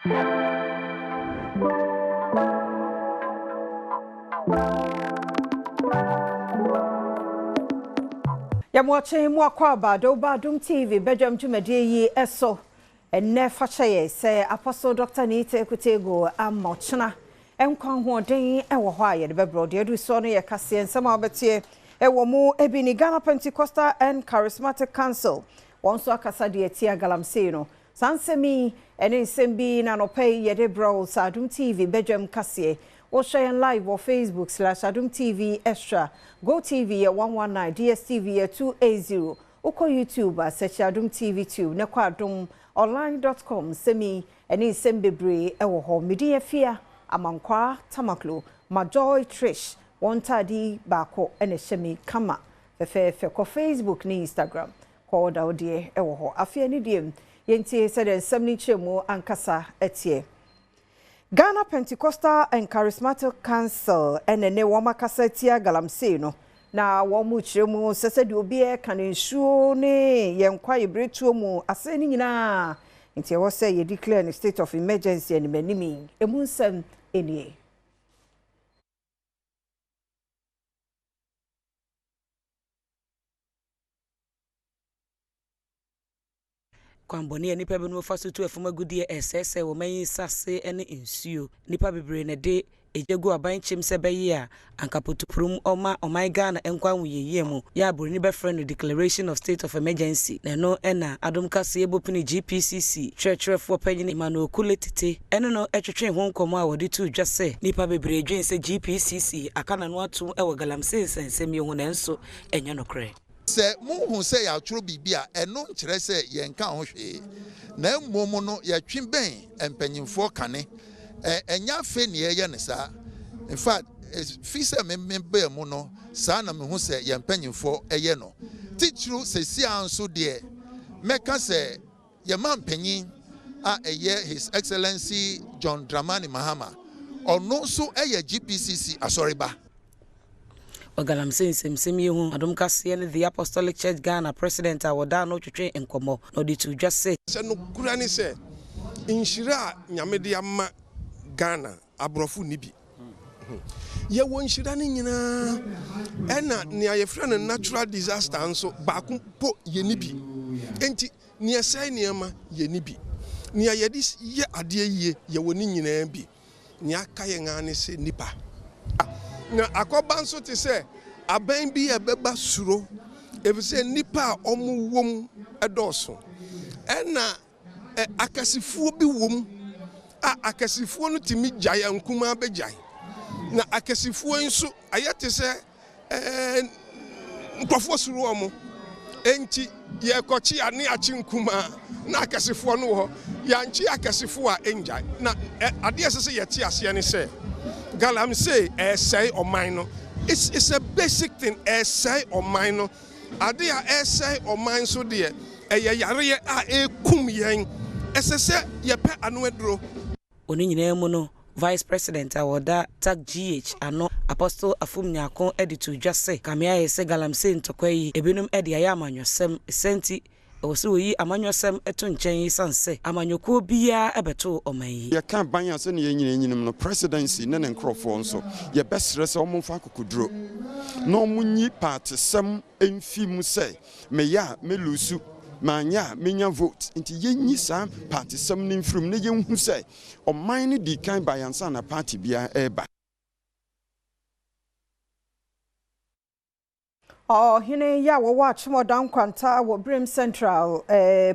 I'm watching Badwam TV, Badwam Tumedi Eso, and never say Apostle Dr. Nita Kutego, and Mochana, and Kong Day, and Wahaya, the Bebro, the Adusoni, Cassie, and some of it, more Ebony Ghana Pentecostal and Charismatic Council, once Wakasadi Tia Galamsino, Sansemi, and in Sembi, Nanope, Yedebro, Adom TV, Badwam Cassie. Or share live on Facebook /Adom TV Extra, Go TV at 119, DSTV at 280, Oko YouTube search Adom TV 2, Nekwadom online.com, semi, and in Sembebre, Ewoho, Media Fear, Amankwa, Tamaklo, Majoy Trish, one tadi, Bako, and a Shemi Kama, the fair Facebook ni Instagram, called our dear Ewoho, Afia Nidium, Yenti said and 70 chemo and Kasa etie. Ghana Pentecostal and Charismatic Council and the Newama Casatia Galamsino. Na wamuchemu sese di obie kan nsuo ne ye nkwaye bretuomu aseni na nti wo say ye declare a state of emergency and manimi emunsem enie. Kwamboni nipa be no faso to efoma gudie esese wo man sase ene nsuo nipa bebre ne de ejegu aban chim se beye a ankapotuprum oma Ghana enkwa nwuyeye mu ya abori ni be friend declaration of state of emergency na no ena Adom kase ebopini GPCC churchfo panyin Emmanuel Kuletete ene no etwetwe ho nkomo a wodi tu dwase nipa bebre edwen se GPCC akana no ato ewo galamse nsensem ye ho na enso enye no kre se muhu se ya tworo bibia eno nkyere se ye nka ho hwe na mmomu no ya twinben empanyimfo kane enya fe ne ye ne sa in fact fi se membe mu no sa na mehu se ye empanyimfo eye no titru se si anso de meka se ye mampanyin a eye His Excellency John Dramani Mahama ono so eye GPCC asoreba Ogalamse nsem yehu Adom kase ne the Apostolic Church Ghana president awoda no twetwe enkomo no di to just say se no kura ni se inshira nyamede ama Ghana abrofu ni bi ye won shira ni nyina ena ne ayefra ne natural disaster nso ba po ye ni bi enti ne esai ne ma ye ni bi ne ayedi ye ade yiye ye woni nyina bi ne aka ye ngane se nipa na akoba nso te se aban bi ebeba suro efise nipa omu wom edoso ena akasifuo bi wom a akasifuo no timi gyae nkuma begyae na akasifuo nso ayete se nkofo suro omo enti ye kochi ane achi nkuma na akasifuo no ho ya nchi akasifuo a engyae na ade esese ye ti ase ne se Galamse say or minor. It's a basic thing. Say or minor. Adia say or mine so dear. Yare a kum yang. Say ye pe anwedro. Oni mono Vice President awoda tag GH ano Apostle Afum Nyakon editor just say kamia se Galamse ntokwayi ebenum edi ayamanyosem senti oso yi amanyosem eto nchen sanse amanyoko bia ebeto omanyi ye kan ban ase ne yenyinim no presidency ne nkrofo nso ye besre se omfa kokudro no munyi party sem enfim se me ya me lusu manya menya vote nti yenyi sam party sem ne mfrum ne yenhu se oman ne di kan bayansa na party bia eba. Oh, hine ya wo watch mo dan kwanta wo Brim Central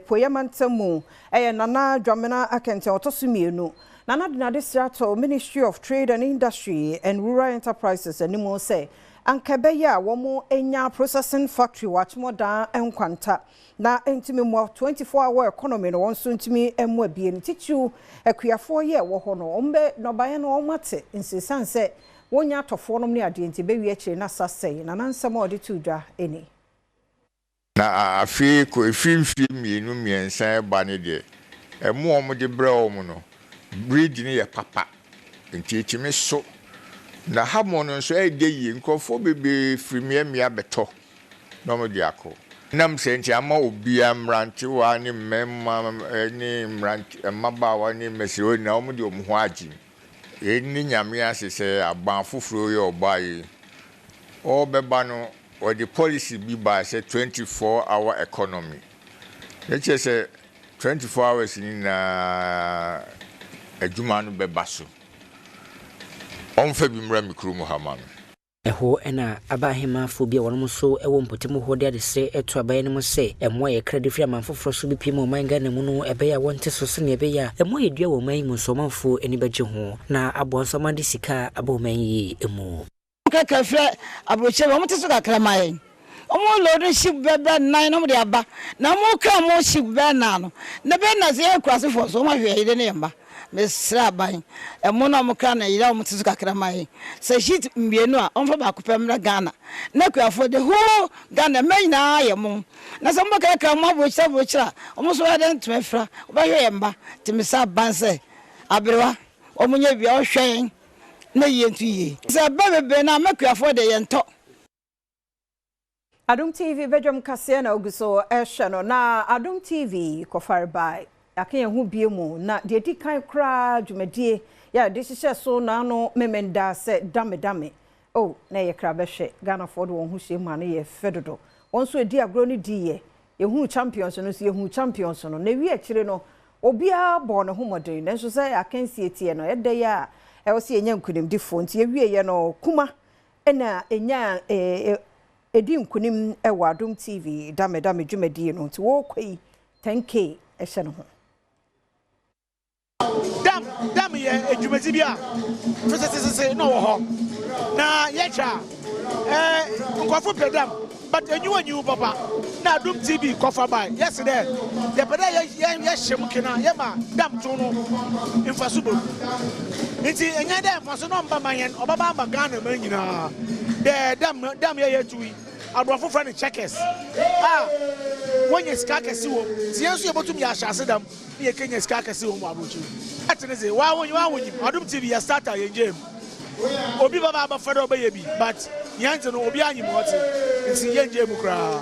poyamantemu nana dwamena akente otosumienu nana dinade strato Ministry of Trade and Industry and Rural Enterprises animo say ankebe ya wo mo enya processing factory watch mo dan enkwanta na entimi mo 24-hour economy no wonso ntimi emu abie ntichu akuafo ye wo ho no ombe no baye no omate insisanse wonya atofo nom ne ade nti be wie kire na sasei na nansem odi tudwa eni na afi ko efimfi mienu miensan ba ne de emu om de bre om no breed ne ye papa nti etimi so na hamon nso e de yi nkofo bebe frimia mia beto no mo di akọ nam senti ama obia mrante wa ni memma ni mrante mabawa ni mesiro na omo de omo ho agi eni nyame asese aban foforo ye obaye o beba no or the policy be by say 24-hour economy. Let's just say 24 hours in a Jumanu bebaso. On Febimra Mikrumu Hamam. Eho ena abahema phobia wono so ewo mpotemu ho de se eto abaye no se emo ye credit free man foforo so bi pimo man ga nemu no ebe ya wonte so se ne ebe ya emo ye dua wo man mu so manfo eni beje ho na abonso man de sika abo man yi emu kaka frɛ abroche wo mte so kakra mayen omo lodo ship bebe nan no de aba na mo ka mo ship be na no na be na se kwase fo so ma hwe ide ne yamba mesra ban emo na mo ka na yira wo mte so kakra mayen se shit mbienu a onfa ba kopemra Ghana na kwafo de ho Ghana manyina ayemo na se mo kaka mo abroche omo so de ntmefra ba hwe yamba timisa ban se abrewa omo nya bia o hwen na yentu yi se bebe na makuafo de yento Adom TV Badwam kase na oguso ehwe no na Adom TV kofar by akan hu biemu na de di kan kra dwumadie ya de hihye so na no memenda se dame oh na ye kra behwe Ghana for won hu hye ma no ye fedodo won so edi agro ni di ye hu champions no so ye hu champions no na wi akire no obia bo no homoden na so se akan sietie no ye de ya e wo se enya nkunim di fo nti ye wie ye no kuma ena enya edi nkunim e wa Adom TV dame dwumadie no nti wo kwei 10k ehye no ho dam ye edwumadi bia fesesese no wo ho na ye cha nkofo pedam but enyu papa na Adom TV kofa by yes there ye peda ye shem kena ye ma dam to no mfaso bo nti enya da mfaso no mba manyen obaba amba Ghana man nyina de dam ye tuwi abrofo friend checkers when you ska kesi wo tienso ye botum ya hyase dam ye kenya ska kesi wo mu abrochu ateneze wa wonyi Adom TV ya starter ye njem obi baba abafado obaye bi but yante no obi anyim wote nti ye njem kra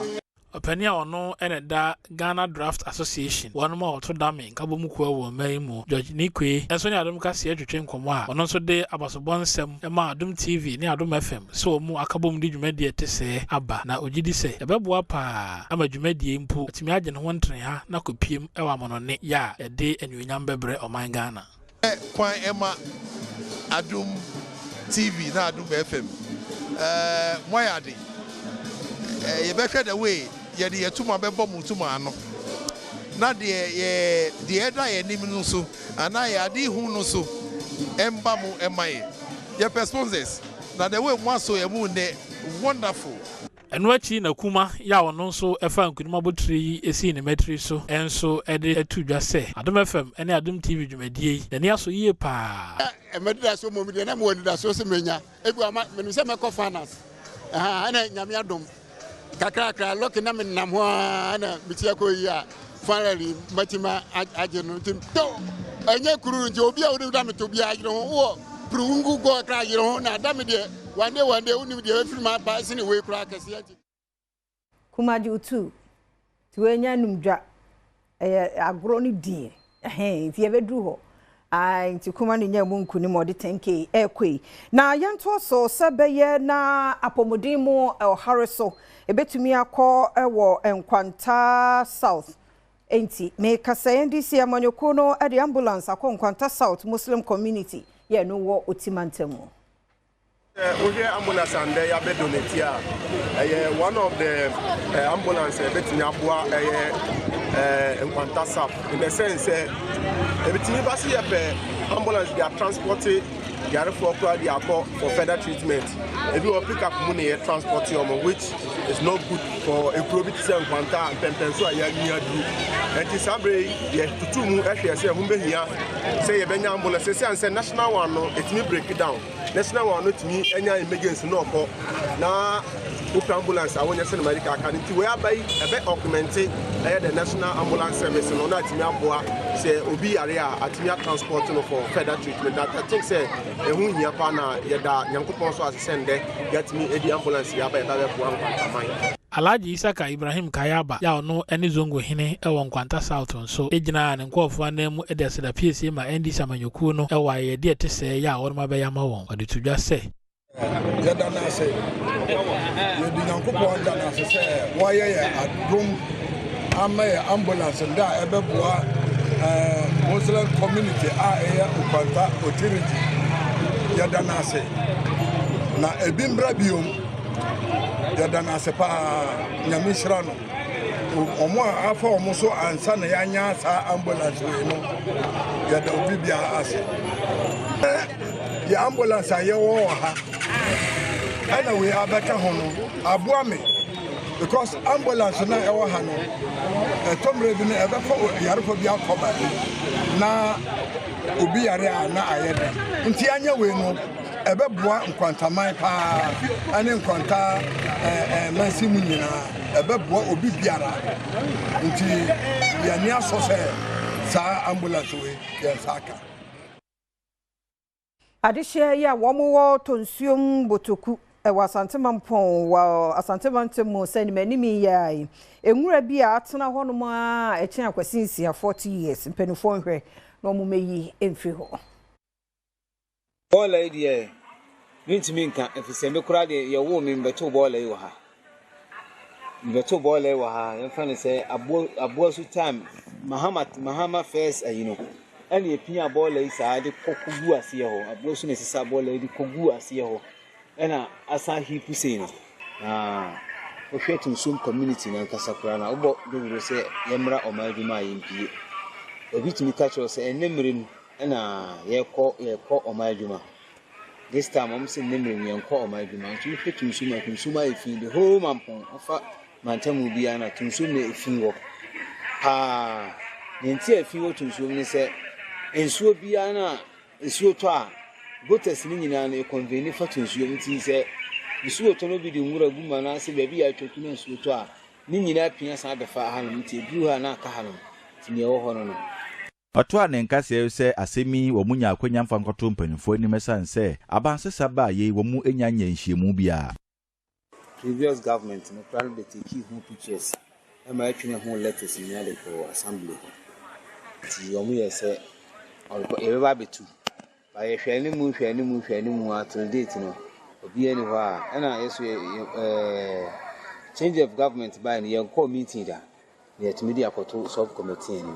opania ono ene da Ghana Draft Association wonu ma oto dame nkabo mu kwa wo mai mu George Nikwe enso ni Adom ka se atwetwe nkomo a ono nso de abasobonsem e ma Adom TV ni Adom FM so mu akabom di dwumadi ete se aba na ogidi se ebeboa pa ama dwumadi mpu timi agye no wontre ha na kopiem e wa monone ya e de enuonyam bebre oman Ghana kwan ema Adom TV na Adom FM moyade ye be hwe the way ye de yetuma be bom tuma ano na de da ye nim no so ana ye ade hu no so emba mu emaye ye sponsors na the way mo so ye mu ne wonderful enwachi na kuma ya wono nso efa nkunuma botri esi ne metri so enso ede etudwa se Adom FM ene Adom TV dwumadie na ne aso yie pa medida so momide na mo wonida so se menya ebu ama menu se meko finance ana nyame adom kakra loki na menam ho ana bitia ko yi a finally matima ageno tim to anya kuru nje obi a wodi da meto bia ageno ho prungu go kra ageno ho na da me de one day unim de afiri ma ba se ne we kura kase ati kumaji utu tuenya numdwa agro ni die ti ebedu ho ai nti kuma ni nya mu nkuni mo de 10k ekwe na yanto so sebeye na apomodin mu Hariso ebetumi akọ ewo Nkwanta South enti me kasa NDC amanyoko no e de ambulance akọ Nkwanta South Muslim community ye no wo otimantemu Oje ambulance and they have donated one of the ambulance betumi aboa Nkwanta South in the sense betumi basi ye ambulance they are transported they for further treatment if you pick up money transport which is not good for a probity Nkwanta and Pempenso aya near do and this abre ye tutu mu ehwe say hu behia say ye benya ambulance say national one no it me break it down national one not me enya emergency no ko na ambulance awon say medical can it we abai ebe documented the national ambulance service no na timi aboa say obi area atimi transport no for further treatment that I think say ehun hia pa na ye da nyankopon so asende get me edi ambulance ya ba ba bo Nkwanta man Alhaji Isaka Ibrahim Kayaba ya ono ene zongo hene ewo Nkwanta South nso ejina ne nkofo anemu edese da PSA ma NDC amanyoku no ewa ye de tese ya ono mabeya ma won ode tudwa se yɛda no ase yɛdi nyankopɔn da no ase sɛ wɔyɛ yɛ adom ama yɛ ambulance da a ɛbɛboa Muslim community a ɛyɛ Nkwanta authority yɛda no ase na ebi mbra biom yɛda no ase paa nyame hyira no ɔmo a afa ɔmo so ansa na yɛanya saa ambulance wei no yɛda obi biara ase yɛ ambulance a yɛwɔ wɔ ha ɛna wei abɛka ho no aboa me because ambulance na ɛwɔ ha no ɛtɔmmerɛ bi no ɛbɛfa yarefo bi akɔ baabi na obi yare a na ayɛ dɛ nti anya wei no ɛbɛboa nkwantaman paa ɛne nkwanta mansi mu nyinaa ɛbɛboa obi biara nti yɛne asɔ sɛ saa ambulance wei yɛnsa aka adehye ya womo tonsuom botoku ewa Asantemampon wa Asantemantem senimanimi yai enwura bi a atena honom a eche akwasinsia 40 years mpenufo nhwe na omumeyi emfi ho bola idie mintimi nka efise me kura de ye wo me mbeto bola yi wa ha mbeto bola yi wa ha yemfa ne se abo su time mahama first ayino ani epia bola yi sa de kokugu ase ho abo su ne sisa bola yi kogu ase ho ena asa hipu sei no o hwetum sum community na kasakura na obo do se yemra omadwuma yempie obitumi ka cho se enemrem ena yekọ omadwuma this time am se enemrem yekọ omadwuma nti hwetum sum afi the whole mampon ofa mantamu bia na tumsum na efi wo nti afi wo tumsum ni se ensuo bia na ensuo to a voters ni nyina na convene fa tumsum nti se ensuo to no bi de nwura guma na se ba bi ya twotu na ensuo to a ni nyina pia san befa ha no nti edu ha na aka ha no ti ne wo ho no Oto anenkase se asemi wo munya akwanya mfa nkoto mpanifo ni mesan se abansesa ba ye wo mu enya nyanhyiemu bia previous government no plan de take who pictures e ma atwene ho letters in yale for assembly ti wo mu ye se e ba betu ba ye hwani mu atul date no obi ani ho a na yeso change of government by the meeting da the media akoto sub committee ni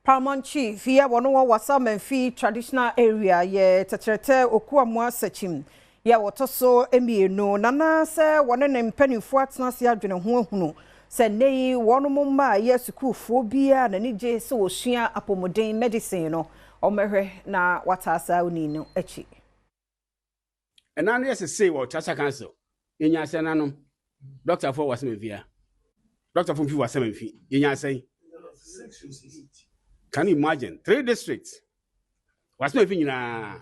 Paramount Chief here wono wasa manfi traditional area ye tetrete okuamu asachim ya wotoso emienu nana se wone ne mpanifo atena se adwene ho ahunu se nei wono mumma ye sukufo bia na nije se wosua apomodin medicine no omehwe na watasa uni no achi enanu yes say wo chacha council yenya se nanom doctor for wasa manfi doctor for wasa manfi yenya se Can you imagine 3 districts? Was no thing na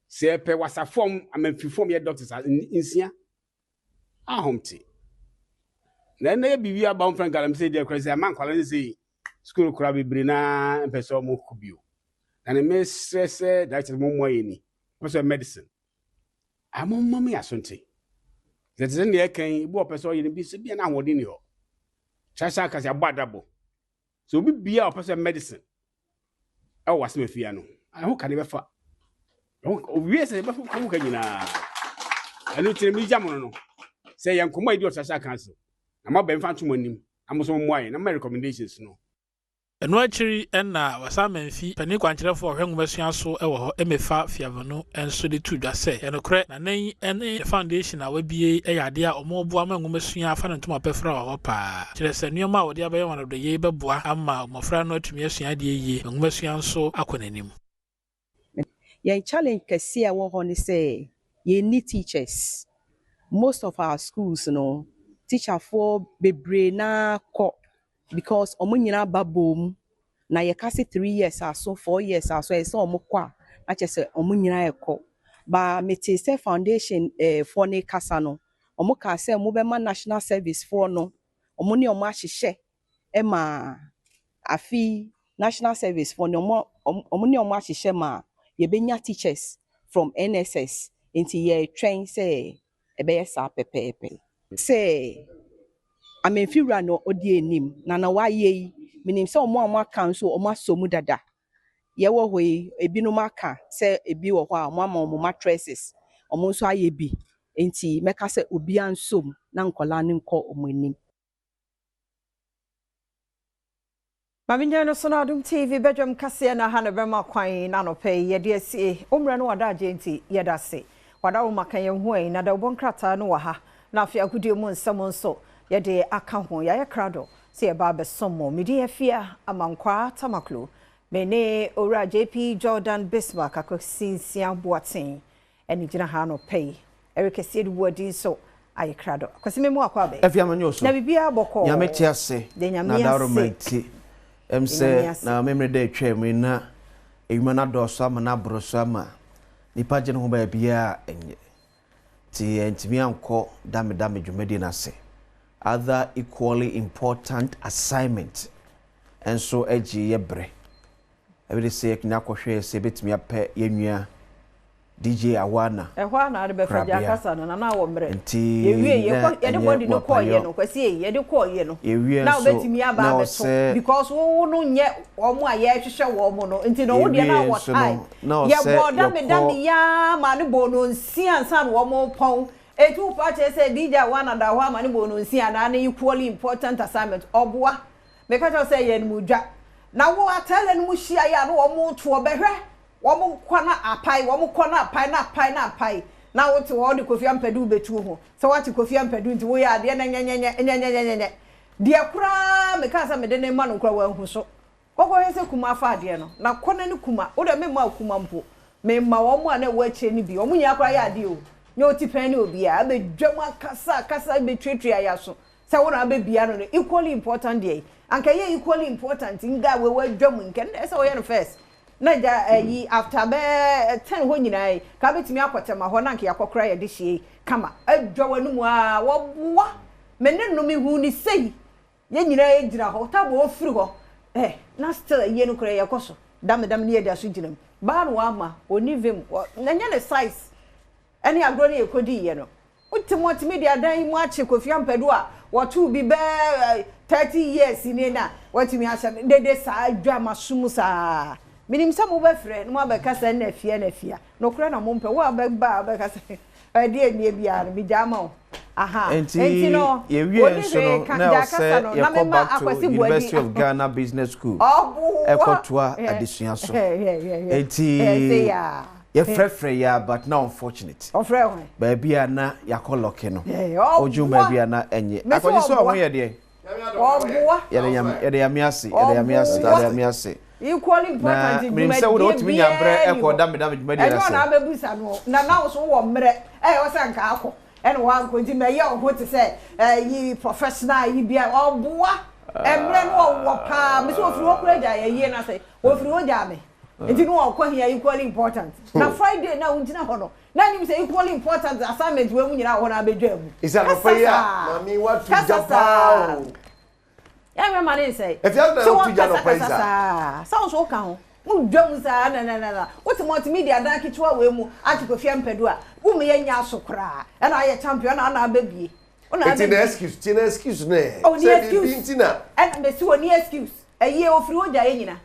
say pe was a form form your doctors in sia ahomti. Then they be we about Frank Galam say there crazy man kwala say school kura bebre na person mo kubio. And the miss say that is mo ni. Person medicine. Amo mommy asonte. That is in the kan ibo person yin bi se bia na hode ni ho. Chasha kasi abadabo. So we be our person medicine. I was me fiano. I hope can never fa. We say be come can na. Anu tire mi jamono no. Say yan komo idiot social council. Am ba mfa ntoma nim. Am so mo ayi na my recommendations no. Eno achiri na wasa manfi pani kwankyerefo hwenwumesua so ewo ho emefa fiavano enso de tudwa se enokre na nan ene foundation a wabie eyade a omobo ama nwumesua afa ne ntoma pefra ho pa kire se nneoma a wode abaye wanodo ye beboa ama mofra no atumi asua de ye nwumesua nso akonanim ye challenge kese a wo ho ne se ye need teachers. Most of our schools no teacher for bebre na ko because omunyina babom na ye kasi 3 years aso 4 years aso e se omukwa na chese omunyina ekọ ba meti se foundation for ne kasa no omuka se omubema national service for no omuni omu ahihye e ma afi national service for no omuni omu ahihye ma ye benya teachers from NSS into ye train say ebe sa pepepe say amemfiwura no odi enim na waye yi minim se omo amaka nso omo asomu dada ye wo hoyi ebinom aka se ebi wo ho a omo ama omo mattresses omo nso aye bi enti meka se obi ansom na nkola ne nko omo enim. Maminya no so na Adom TV Badwam kase na ha na bema kwan na no pay ye de asie omre no wada agenti ye da se wada wo makan ye ho ai na da wo nkrata no wa ha na afia agudie mu nsam nso ye de aka ho ya ye krado se ye ba be sommo medi afia amankwa tamaklo mene ora JP Jordan Bismarck akosinsia boaten eni gina ha no pay erikese de wodi so aye krado kwase mu akwa be afia manyo so na bibia boko ya meti ase na da romanti emse na memre de twem na ewuma na doso ama na broso ama nipa je no ho ba bia enye ti entimi anko dame dwumedi na se other equally important assignment and so eji yebre every say knya kohwe se betimi apɛ yenua DJ Awana ehwa na de be faja kasa na wo mre ye ye de body no call ye no kwasi ye de call ye no na obetimi aba be so because wo no nye omo aye hwehwe wo mo no nti no wo de na wo tai ye boda me dam ya ma ne bono nsia nsa no wo mo pon etu pa che se DJ Awana da ho ma ne bono nsia na na equally important assignment oboa me ka cho say ye no mudwa na wo atale no mu hia ya no wo mo to obehwe womu kwana apai womu kwana apai na wote wo de Kofi Ampedu betu ho so wati Kofi Ampedu nti wo ya de na nyenyenyenyenyenyenye de kura me ka sa me de ne ma no kura wa hu so gogo yese kuma afa de no na kona ne kuma wo de me ma kuma mpo me ma wo mu ana wo akire ni bi wo mu nya kura ya de o nya oti pan ni obi a be dwam akasa be twetwe ya so se wo na be bia no equally important dey anka ye equally important nga we wa dwam nke na se wo ye no first na ja yi after be 10 ho nyina ka betimi akotema ho na nke yakokora ye de hie kama adwa wanu mu a wo boa menne no mi hu ni sei ye nyina ye gira ho tabo ofiri ho na still ye no kora ye koso dam ne ye da so ginam ba no ama onivem na nya ne size ani agro ne ekodi ye no ultimate media dan mu ache Kofi Ampedu a watu bi be 30 years ni na watimi asha de sa adwa masum sa minim sa mo be frɛ no mo be kasa na afia no kura na mo mpɛ wo be ba be kasa de enie bia no bi jama o aha enti no ye wie so no na ose ye go back to University of Ghana Business School ekotoa adesua so enti ye frɛ ya but now unfortunate ofrɛ ho ba bia na yakoloke no ojuma bia na enye akɔji so ho ye de oboa ye yamiase equally important in me say we don't mean ambre e ko dam dwumadi na say na bebusa no na so wo mre o say nka akọ ene wa nko nti me ye o te say yi professional yi bia oboa emre no wo pa me so ofiri okura ja ye na say ofiri ho ja me nti no wo kwa here equally important na Friday na untina ho no na ni say equally important assignment we mu nyina ho na bedwa mu is that for ya mami what to Japan yeah, my man say. If you have to do no praise. Sounds so can. Mu dwam za na. What multimedia dan kitwa we mu ati Kofi Ampedu a. Wo me nya so kra. E na ye champion na babie. It's an excuse ne. Oh, ni excuse. And me see oni excuse. Eye ofiri hoja ye nyina.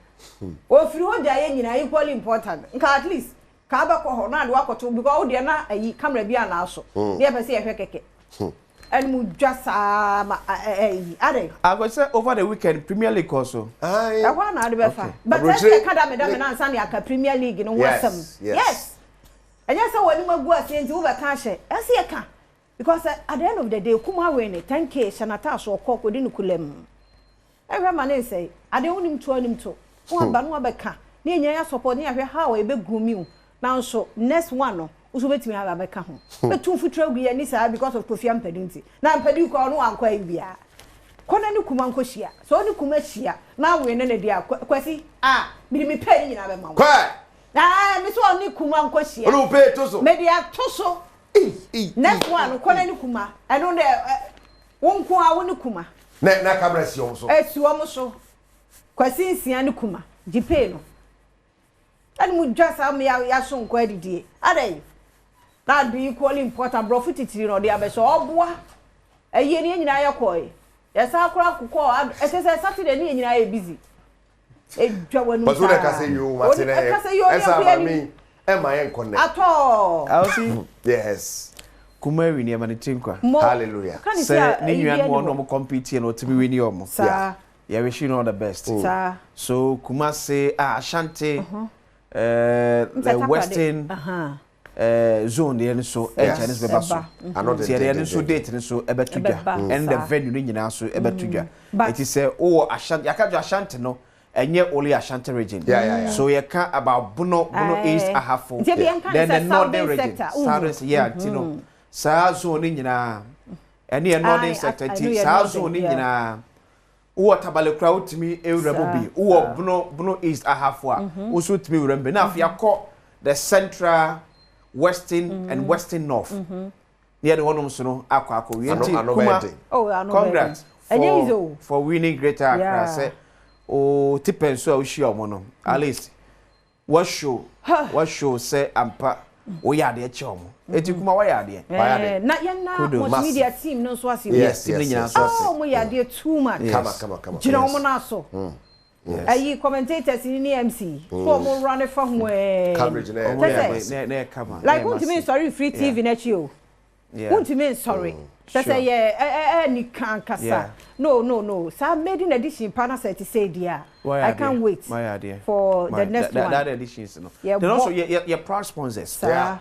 Ofiri hoja ye nyina equally important. Nka at least ka ba ko ho na de wakoto because wo de na ayi camera bia na aso. Ne e pese ye hwe keke. And mu just I go say over the weekend Premier League also. I want na be fa. But let's say kada me na nsa na aka Premier League no wasam. Yes. And yes wani magu ase nti wo be ka hye. Ese ye ka. Because at the end of the day kuma win 10k shanata so okoko di nukulem. Every man say ade wonim to. Wo ba no be ka. Na enya ya support na hwe how e be gumi. Now so next one no uso betimi aba beka ho betu futura gu ya ni saa because of Kofi Ampedu nti na Ampedu ko no ankwa bia kona ni kuma nkohia so ni kuma hia na we ne dia kwasi mi mi pe ni na be ma wo mi so ni kuma nkohia o pe to so me dia to so next one kona ni kuma eno de wonko a wo ni kuma na camera si o so esuo mo so kwasi nsia ni kuma jipe no and mu jasa me ya so nko adidie adai that be equally important bro futitiri no de abeso oboa eye ni nyina yakoi Yes, I call as I Saturday and I busy. But when I can say you, Martin, am I in connect at all? I'll see. Yes. Kumari near Manichinkwa. Hallelujah. Say, Nian more no competing or to be winning your sir. Yeah, wish you all the best. Sir. So Kumase Ashanti, the Western zone, the end so Chinese Babasu. The end so date and so Ebetuja. And the venue in so Ebetuja. It is a Ashanti, I can't Ashanti no. And yet only Ashanti region. So you can't about Buno East Ahafo. Then the northern region. Southern, yeah, Tino. Saa zone in na. Any northern sector. Saa zone in na. Uwa tabale crowd to me Europe. Uwa Buno East Ahafo. Also to me remember. Now if you call the central, western and western north. Near the one so Aqua. Oh, congrats for winning Greater Accra. Oh, tipen so share mono. At least what show say ampa we are there chom. Eti kuma we are there. Na multimedia team no so as yes. Oh, we are there too much. Come on. Jina mo na so. Ayi commentators in the MC. For mo run from where coverage na come. Like won't mean sorry free TV na chi o. Won't mean sorry. That's a yeah, any can't kasa. No. So made in edition, partner said to say, dear, I can't wait for the next one. That edition, no. Yeah, then also your proud sponsors. Yeah.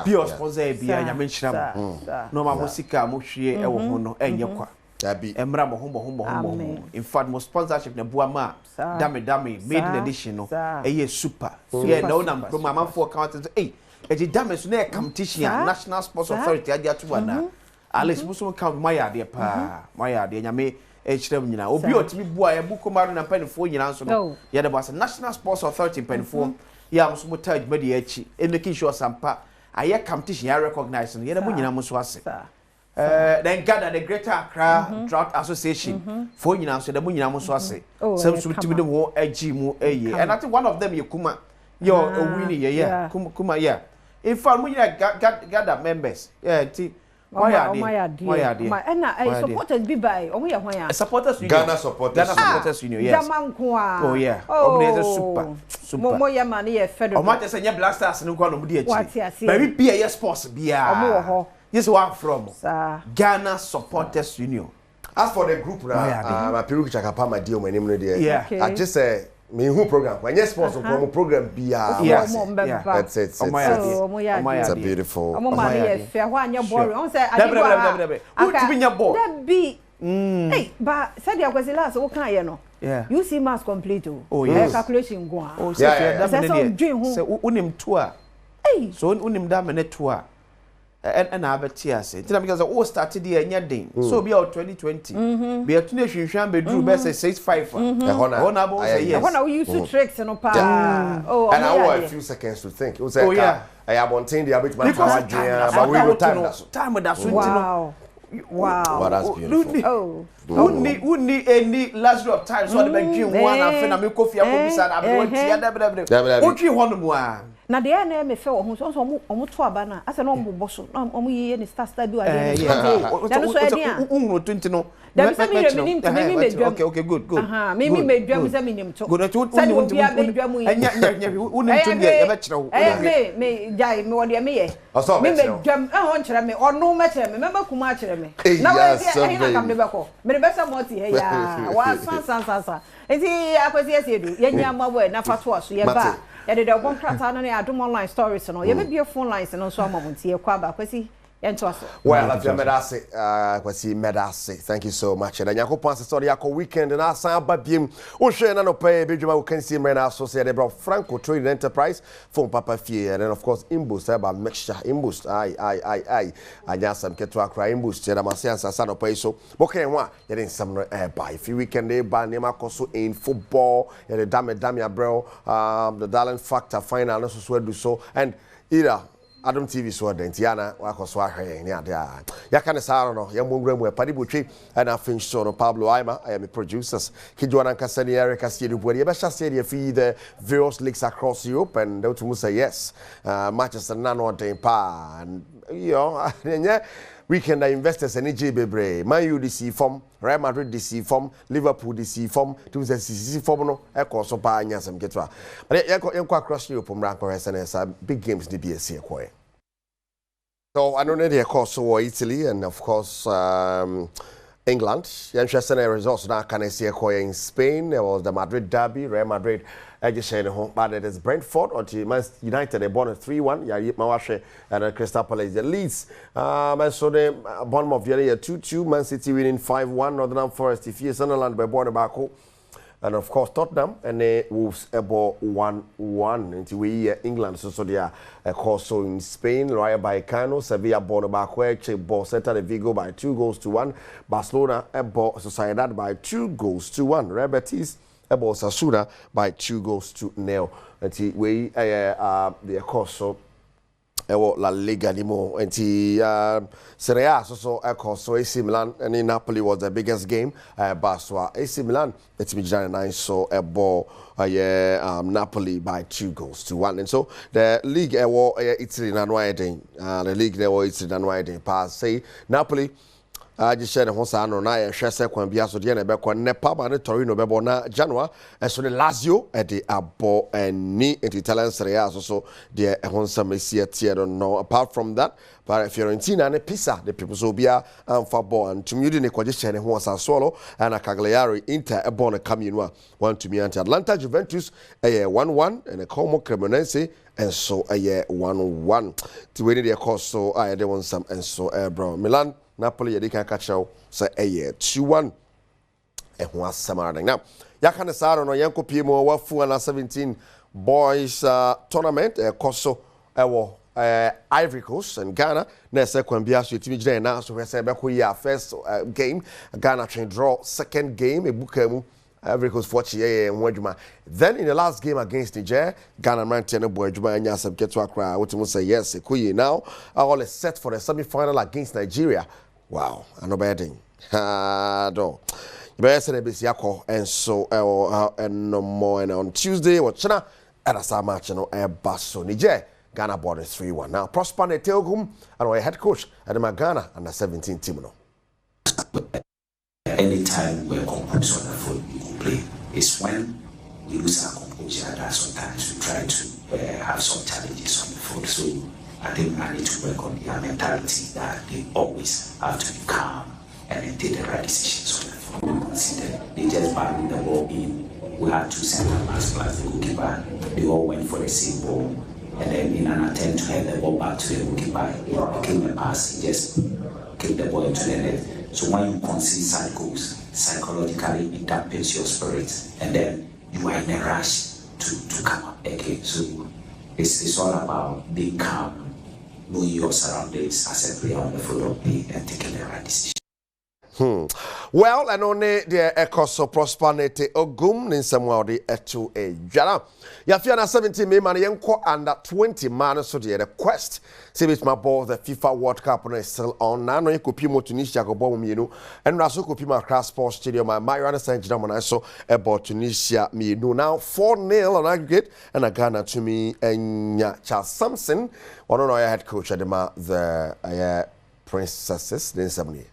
Be your sponsor, be a Yamin no, my musica, Moshi, Ewono, and Yokwa. Emra Mohombo. In fact, most sponsorship, the Buama, Dame, made in edition, no, a year super. Yeah, no number, Mamma for accountants, eh, a damage near competition, National Sports Authority, I got to one. Alice Musu count my idea pa my idea nyame echrem nyina obi otimi bua ya buko maru na penfo nyina so no ya the boss National Sports Authority penfo ya musu mutaj medi echi e making sure sampa aye competition ya recognize no ya da nyina musu ase then gather the Greater Accra Drought Association for nyina so da nyina musu ase some so timi dem wo agi mu eye and I think one of them Kuma your winning yeah Kuma yeah in fact nyina gather members Why are they? And supporters be by supporters Ghana supporters union. Yes. Oh yeah. Super. More your money federal. O matter say blasters no go no be achi. Maybe be sports be Yes, where from? Ghana Supporters Union. As for the group now, my Peru Chakapa my deal my name no there. Yeah. I just say me who program when yes sponsor from program be yes. That's it. It's a beautiful. Fair one your boy. On say who to be your boy? That be hey, but said there was the last what can you know? Yeah. You see mass complete. Oh yes. Calculation go. Oh yeah. Say unim tour. Hey. So unim da me tour. And I bet yes. Because all started the year day. So be out 2020. Be a teenage sham be drew best 6'5". Honor we used to tricks and pa. Oh, and I want a few seconds to think. It say I have wanted the bit my but we will time with that. Wow. Well, that's beautiful. Who need any last of time so the banking one and finna me coffee and na de na me fe wo so omo to abana ase no ombo so omo ye ni star bi wa de na no so e dia unro 20 no da se me nim to me medwam okay good me medwam se me nim to good to unu bia medwam anya unu to ye be kire wo me jai me wo de me ye me medwam ho nkire me ono ma kire me mema kuma kire me na we e na kam de be ko me be sa moti he ya wa san enti akwesi esedu ye nya mawo na fato aso ye ba ya de bon krata no ya Adom online stories no ye be be phone lines no so amamonti ye kwa ba kwesi ye nto aso well after medase kwesi medase thank you so much and yakopon story yakọ weekend na asan babiem o hwe na no pay bedwuma we can see right so say they brought Franco Trading Enterprise phone papa fie and then of course imboost about mixture imboost I anya sam keto akra imboost ya ma se ansasa no pay so boken wa ye den sam no buy if weekend dey ba ne makoso in football ya the dame abrel the Darling Factor final no so do so and either Adom TV so Dentiana wakoso ahwe ni ade a yakane saa no ya mongra mu padi botwe na finish so no Pablo Aima I am a producers Kijwana Kasani Erica Stadium where you be share the feed the various leagues across Europe and they to say yes Manchester nano den pa and you know weekend investors energy bebre Man U DC form Real Madrid DC form Liverpool DC form to the CC form no e ko so pa anya sam ketwa but yenko across Europe mra ko SNS big games the BSC ekwoe. So I know the course so Italy and of course England. Interesting results now can I see in Spain. There was the Madrid derby, Real Madrid. I just said home, but it is Brentford or Manchester United. They won 3-1. Yeah, Mawashe and Crystal Palace. The Leeds. So the Bournemouth 2-2. Man City winning 5-1. Northern Forest. If you Sunderland by Bournemouth. And of course Tottenham and the Wolves about 1-1 into we England so they are course so in Spain Rayo Vallecano Sevilla Bournemouth Celta de Vigo by 2-1 Barcelona about Sociedad by 2-1 Real Betis about Osasuna by 2-0 until we the course so La Liga anymore. And Serie A so AC Milan and Napoli was the biggest game. Baswa AC Milan it's me nine so Napoli by 2-1. And so the league Italy and Widen. The league there was Italy and Widen. Pass say Napoli. I just said Hosano na shese kwan bia so de na be kwa Nepa ba ne Torino be bo na January and so the Lazio e de abo ni Italian Serie A so de Honsam Messia tie don't know apart from that but Fiorentina ne Pisa the people so bia amfa ball and tumudi ne kwaje shene ho Sassuolo and Cagliari Inter e bo na Camino 1-1 anti Atlanta Juventus 1-1 and a Como Cremonese and so 1-1 to win the course so I they want some and so bro Milan Napoli yadi can catch out say 2-1 ho asamara now yakana saro no yanko pimo wa fu na 17 boys tournament koso ewo Ivory Coast and Ghana na second bia so timi gina na so say be ko ya first game Ghana train draw second game ebukamu Ivory Coast for then in the last game against Niger, Ghana man no boy Juma anya some get to Accra. What say yes, Ekuyi now all is set for the semi-final against Nigeria. Wow, I know betting. Do. Best and Bisiako and so and no more and on Tuesday or China at a summer match no Basso Niger. Ghana board is 3-1. Now Prosper Neteogum and our head coach at the Ghana under 17 team no. Anytime we're composed on the foot, we can play. It's when we lose our composure that sometimes we try to have some challenges on the foot. So I think I need to work on their mentality that they always have to be calm and then take the right decisions on the foot. We consider they just barring the ball in. We had two center backs plus the goalkeeper. They all went for the same ball. And then in an attempt to head the ball back to the goalkeeper, it became a pass. He just kicked the ball into the net. So when you concede cycles, psychologically it dampens your spirits, and then you are in a rush to come up again. So it's all about being calm, knowing your surroundings as a player on the football field and taking the right decision. Well, and only the Ecoso Prosperity Ogum in some way to a Jana. Yafiana 17 May man yenko under 20 man so the quest. See which my ball the FIFA World Cup is still on. Now no Kupimo Tunisia go bomb you and Raso Kupima Cross Sports Stadium my Mariana Saint Germain so about Tunisia me now 4-0 on aggregate and a Ghana to me and Charles Sampson one on our head coach at the Princesses then 70.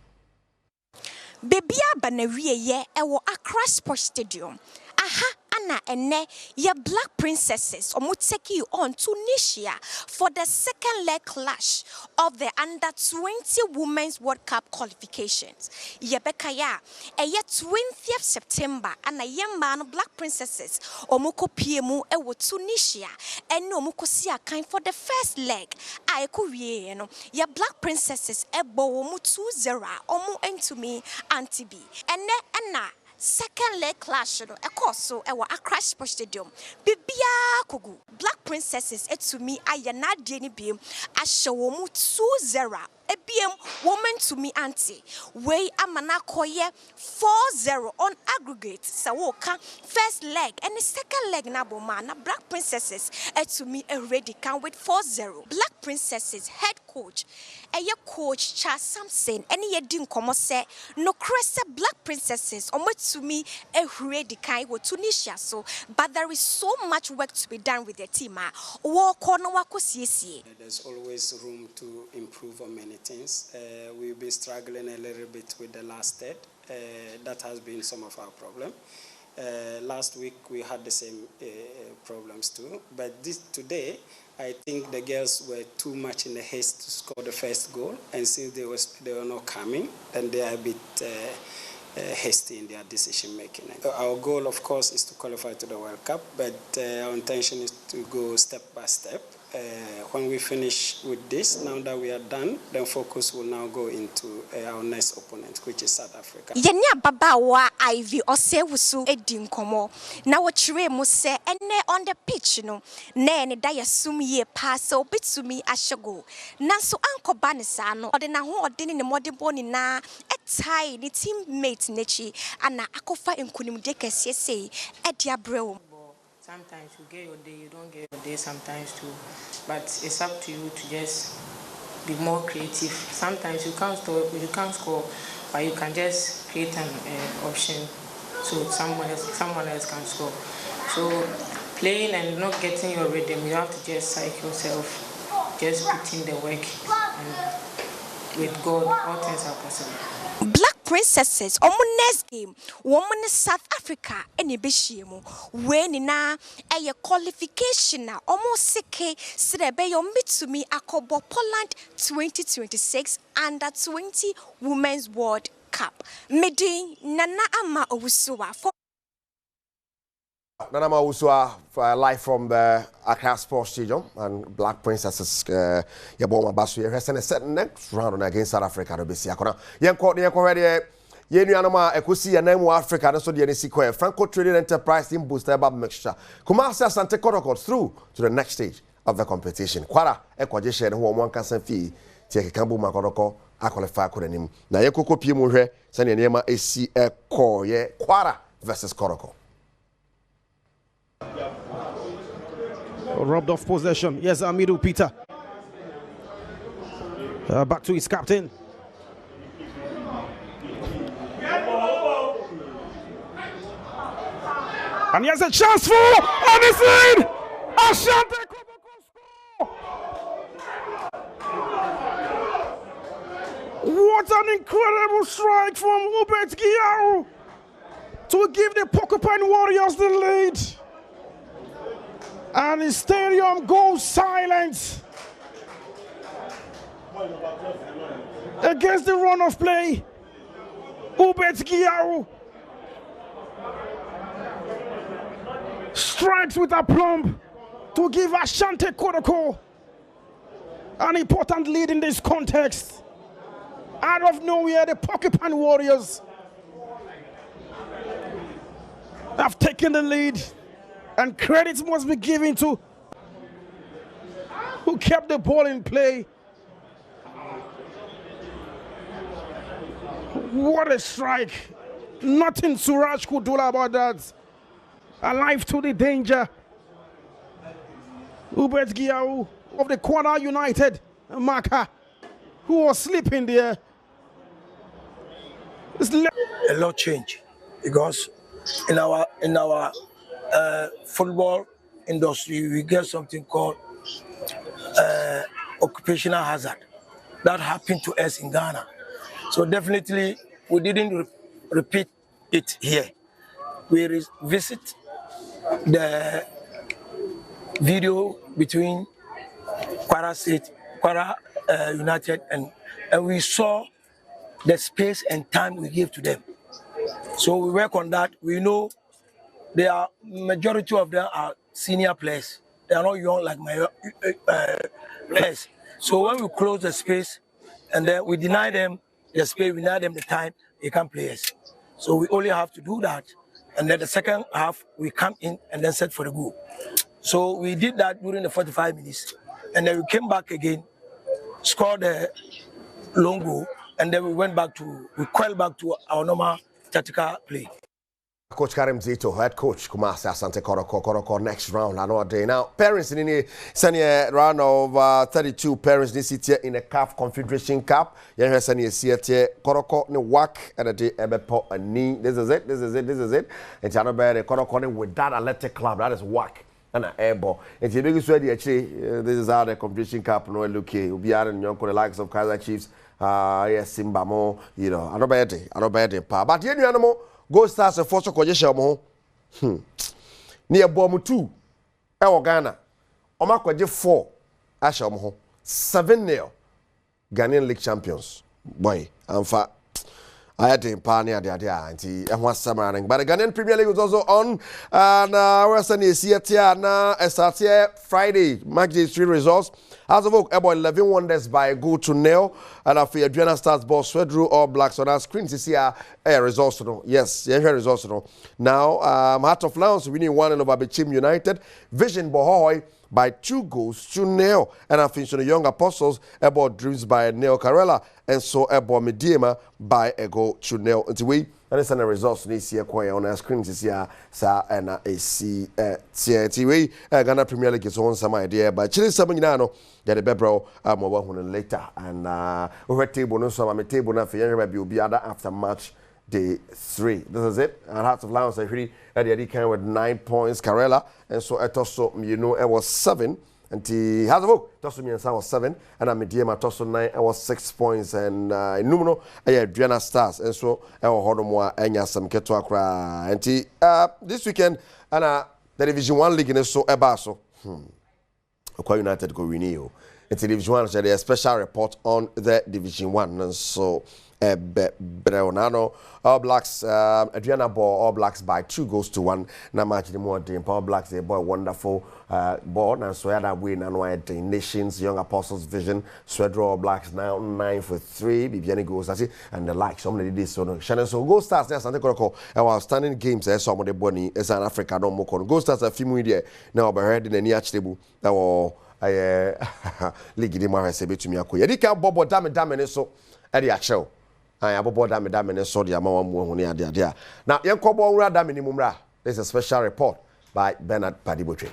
Bebia Banawie ye ewo Accra Sports Stadium. Aha ana ene ye Black Princesses take you on Tunisia for the second leg clash of the under-20 Women's World Cup qualifications. Yebekaya eye 20th September ana ye man Black Princesses omoko piemu ewo Tunisia ene omoko si akan for the first leg. Aeko wie no ye Black Princesses ebo omu 2-0 omu entumi antibi. Ene ena second leg clash no ekoso ewa Accra Sports Stadium bibia kogu Black Princesses etumi ayana de ni biem ahyewo mu 2-0 ebiem woman to me auntie way amana koye 4-0 on aggregate sawoka first leg and the second leg na boma na Black Princesses etumi already can with 4-0. Black Princesses head coach coach Charles Sampson any ye din komo se no cresse Black Princesses to me already can with Tunisia so but there is so much work to be done with the team ma wo ko no wako siesie. There's always room to improve on many things. We've been struggling a little bit with the last third. That has been some of our problem. Last week we had the same problems too, but today I think the girls were too much in a haste to score the first goal, and since they were not coming, then they are a bit hasty in their decision making. Our goal, of course, is to qualify to the World Cup, but our intention is to go step by step. When we finish with this, now that we are done, then focus will now go into our next opponent, which is South Africa. Yenya baba wa Ivy Osewusu edinkomo. Na wachire mu se ene on the pitch no. Ne ne da yasum ye pass obitsumi ashago. Nanso ankoba ne sa no. Ode na ho ode ne modebo ni na etai ni teammate nechi ana akofa enkunimde kese sei ede abrɛw. Sometimes you get your day, you don't get your day sometimes too. But it's up to you to just be more creative. Sometimes you can't score, but you can just create an option so someone else can score. So playing and not getting your rhythm, you have to just psych yourself, just put in the work, and with God, all things are possible. Black Princesses omo next game woman South Africa eni behyiemu we ni na eye qualification na omo seke srebe yo mitumi akobo Poland 2026 under 20 Women's World Cup. Medin Nana Ama Owusuwa for Nana Mawusua live from the Accra Sports Stadium, and Black Princesses Yaboma Basu Yeresene set next round against South Africa to be Siakona. Yanko ready. Yenu anoma ekusi yanemu Africa na so de NDC ko Franco Trading Enterprise in booster bab mixture. Kumasi Asante Kotoko through to the next stage of the competition. Kwara ekwaje share ho mo anka san fi tie kekambu makodoko akwalify ko nanim. Na yekoko pie mu hwe se ne nema esi ekọ ye Kwara versus Kotoko. Robbed off possession. Yes, Amidu Peter. Back to his captain. And he has a chance for Anderson! Asante Kotoko score! What an incredible strike from Hubert Giaru to give the Porcupine Warriors the lead. And the stadium goes silent against the run of play. Hubert Giaru strikes with aplomb to give Asante Kotoko an important lead in this context. Out of nowhere, the Porcupine Warriors have taken the lead, and credits must be given to who kept the ball in play. What a strike. Nothing Suraj could do about that. Alive to the danger. Hubert Giaru of the Kwara United marker, who was sleeping there. A lot change because in our football industry we get something called occupational hazard that happened to us in Ghana. So definitely we didn't repeat it here. We visit the video between Kwara United and we saw the space and time we give to them. So we work on that. We know they are majority of them are senior players. They are not young like my players. So when we close the space and then we deny them the space, we deny them the time, they can't play us. So we only have to do that. And then the second half, we come in and then set for the goal. So we did that during the 45 minutes. And then we came back again, scored the long goal, and then we quelled back to our normal tactical play. Coach Karim Zito, head coach, Kumasi Asante Kotoko next round. I know a day now. Parents in the senior round of 32 parents this year in the CAF Confederation Cup. You hear senior here Kotoko ne work and the ebepo a knee. This is it. And Janobe the Kotoko with that athletic club. That is work. and airball. And the biggest ready actually, this is how the competition cap no look here. We are in the likes of Kaiser Chiefs, yes, Simba Mo, you know, I don't bet it, but the animal go stars a force of congestion mo. Near Bomu 2, Ghana, Omakwaje 4, Ashamoho, 7-0, Ghanaian League champions. Boy, I'm fat. I had to impart and was summer. But the Ghanaian Premier League was also on, and we're sending a CTA now. Starts here Friday. Match day 3 results. As of about 11 wonders by a goal to 0. And after Adriana starts ball, Swedru All Blacks on our screen to see our results. Yes, results. Now, Heart of Lions winning 1-0 over Bichim United. Vision Bohoy by 2 goals to 0. And I finished the Young Apostles about Dreams by Neo Carella. And so about Mediema by a goal to 0. Until we understand the results this year on our screen to see sa and a see TNT. Ghana Premier League is on some idea, but Chile Sabanano get a bebro more later. And over table no so I'm table now for you will be other after match day 3. This is it. And Hearts of Lions are really at the Eddie can with 9 points. Carella and so at also you know it was 7. And the has a vote. Tosso Miansa was 7, and I'm Mediema Tosso 9. I was 6 points, and in Numino, I had Adriana Stars, and so I will hold more and some Ketuakra. And this weekend, and the Division 1 League in so Ebaso. Aqua United go renew. And Division 1 had a special report on the Division 1, and so. Breonano, All Blacks, Adriana ball, All Blacks by 2 goals to 1. Now match the more team. All Blacks, they bought wonderful ball, and so that win and why the Nations, Young Apostles Vision, Swedro All Blacks now 9 for 3. Bibiani goals, that's it, and the like. Somebody did so. Shannon, so Go Stars, there's something called our standing games. There's some of the bunny, it's an Africa, no more. Go Stars, a few media now, but heard in the near table. That was League in my say to me. You can't bob damn so at the show. I have about that and so the amount more there. Now, young Cobo Rada minimum. There's a special report by Bernard Padibotre.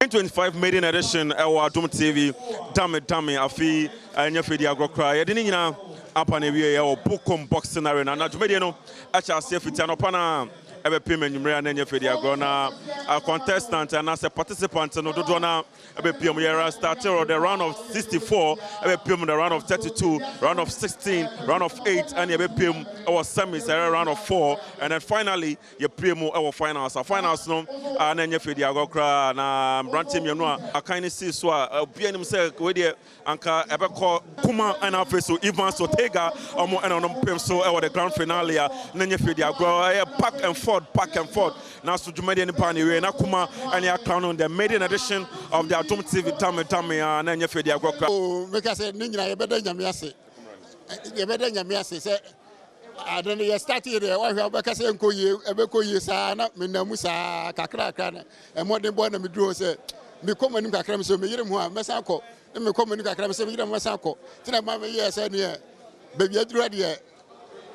25 maiden edition our Adom TV. Damn, I feel I never feel the cry. I didn't know up on a way or Bookcom boxing arena. Now, to me, I shall see if it's an open. Ebe payment number na nyefe dia gona a contestant and as a participant no do na ebe payment era started the round of 64 ebe payment the round of 32 round of 16 round of 8 and ebe payment our semis round of 4 and then finally you payment our finals no na nyefe dia go kra na branch me no a kind see so obia nim say we dey anka ebe call kuma and afa so Ivan Sotega omo and on pem so the grand finale na nyefe dia go back and forth. Now, so Jumedi and Pani, na Kuma, and you are crowned on the maiden edition of the Adom TV. Tame, and then you feel the oh, because Nina, you better Yamiasi. You better Yamiasi said, I don't know, you started there. Why have because Ebeko Yusana, Minamusa, Kakra, and what the boy and me drew said, me come and Kakram, so me, Masako, and me come and Kakram, so me, Masako. Tina Mamma, yes, and yeah, baby, you're ready.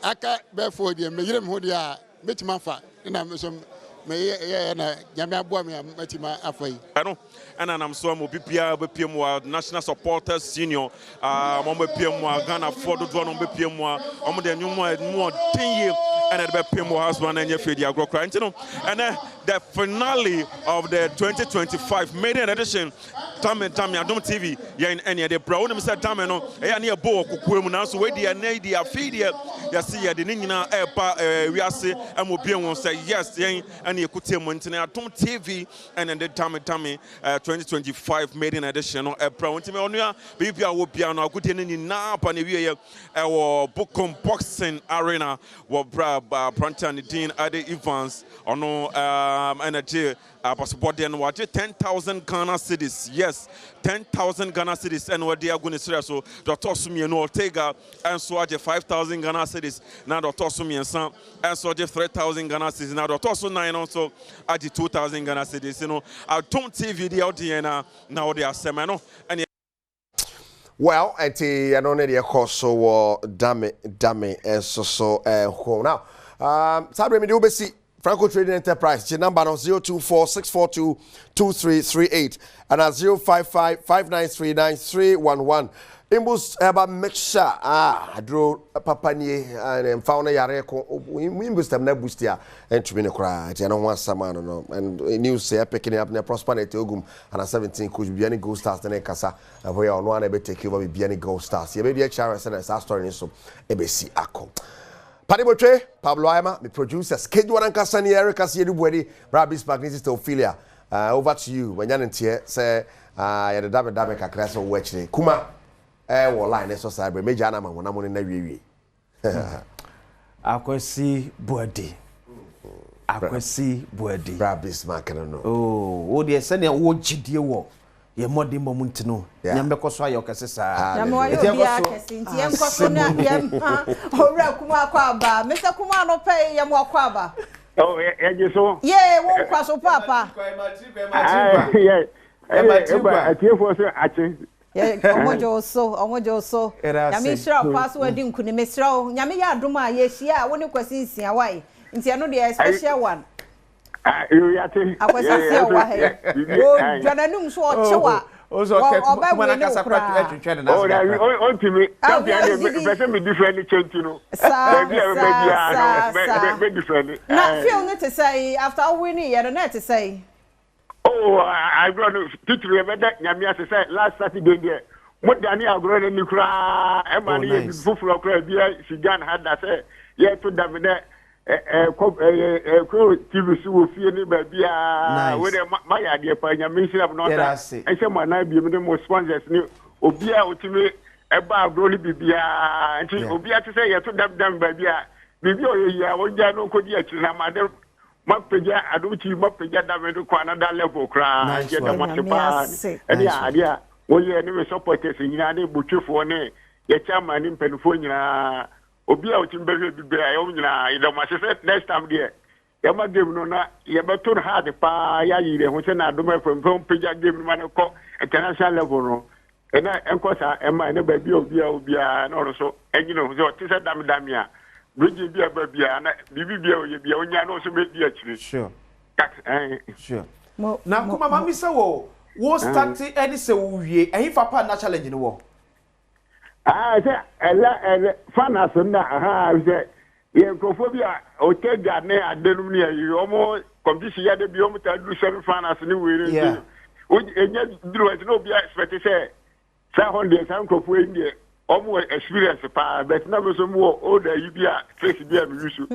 Aka, therefore, dear, me, Hodia. Betmafa, and I'm some Yamia Boamia, Metima Afai. I know, and I'm so PPM National Supporters Senior, Mombepia, Ghana for the one on BPM, the new more 10 years, and at BPM husband and your Fedia Grokra. And then the finale of the 2025 maiden edition. Tame Adom TV, ya in any of the brown, Mr. Tameno, a near Bo, Kukumuna, so wait the Nadia Fedia, Yasia, the Nina, we are say, and will be on say yes, and you could tell Montana Adom TV, and then the Tame 2025 maiden edition of a brown Timonia, baby, I will be on a good in Nap and our Bookcom boxing arena, what Prantan Dean Ade Evans, or no, and a passport then what 10,000 Ghana cities. Yes, 10,000 Ghana cities and what they are going to say so Dr. Sumi and Ortega and so at 5,000 Ghana cities now Dr. Sumi and Sam and so 3,000 Ghana cities now Dr. So 9 also at 2,000 Ghana cities Adom TV the audience now they are semino and well I don't know the course so damn it and so now Sabre me do be see Franco Trading Enterprise, the number on 024-642-2338 and at 055-593-9311. Imbus eba mixture adro papa nie and found yare ko imbus tem na boostia and to be cry ti no wan sama no and news say picking up na prosperity ogum and 17 coach Biani Gold Stars na kasa where on one be take over Biani Gold Stars ye be the chance and that story so e be si akọ Padibotwe Pablo Ayama me producer schedule and kasa ni Erica see du body Brabis Magnesis Ophelia over to you when yan tie say ya the dabe kakra so watch kuma wo line so cyber major na ma wona mo na wiwi akwasi body Brabis makana no o de se ne wo gidie wo ye modi moment no nyambe koso ayo kese sa nyambe wa yo bia kese nti ye nkoso na ye owura kuma akwa aba mesa kuma no pe ye mo akwa aba oh ye so ye wo kwaso papa yeah atiefo so ache omojo so nyame shira pass wadi nkuni mesra nyame ya adom a ye hia woni kwasi nsia wai nti eno de special one you yate akwasi wa he o dwananum so ochewa ozo kuma na kasa kwa etwetwe na o timi champion be me different change no be different na feel net to say after winning you net to say oh I got to remember nyamia say last Saturday there mo dani agro ni kura e ma ni fufuro kura bia sigan had that say ye to damne TV so fie ni ba bia we dey ma ya de pa nyamia sira no ta e say ma na bi me mo sponsors ni obia otimi e ba agro ni bibia nti obia to say ye to dam ba bia bibi o ye ya wonja no ko di akiri na ma de mapeja Adom TV mapeja damedo kwa another level kra je da matepa eni adia wo ye ni me supporters nyina ne botwefo ne ye chama ni mpanifo nyina obi a otimbe bibira ye nyina ida ma se next time there ye ma game no na ye beto hard pa ya yire ho se na Adom FM peja game no ma ne ko international level no ena enko sa ema ne ba bi obi a no so enyino ho se tise dam ya Bridge bia babia na bibia oye bia onya no so be di akiri sure na kuma mami se wo start any se wo wie ehin papa na challenge ni wo se ela fana so na se ye nkofobia o tega ne adenum ne yi omo competition ya de bi omo ta du seven fana so ni were o enya duro e no bia expect say 100 san nkofo ende omo experience pa but na so mo o da yi bia trace bia mi yusu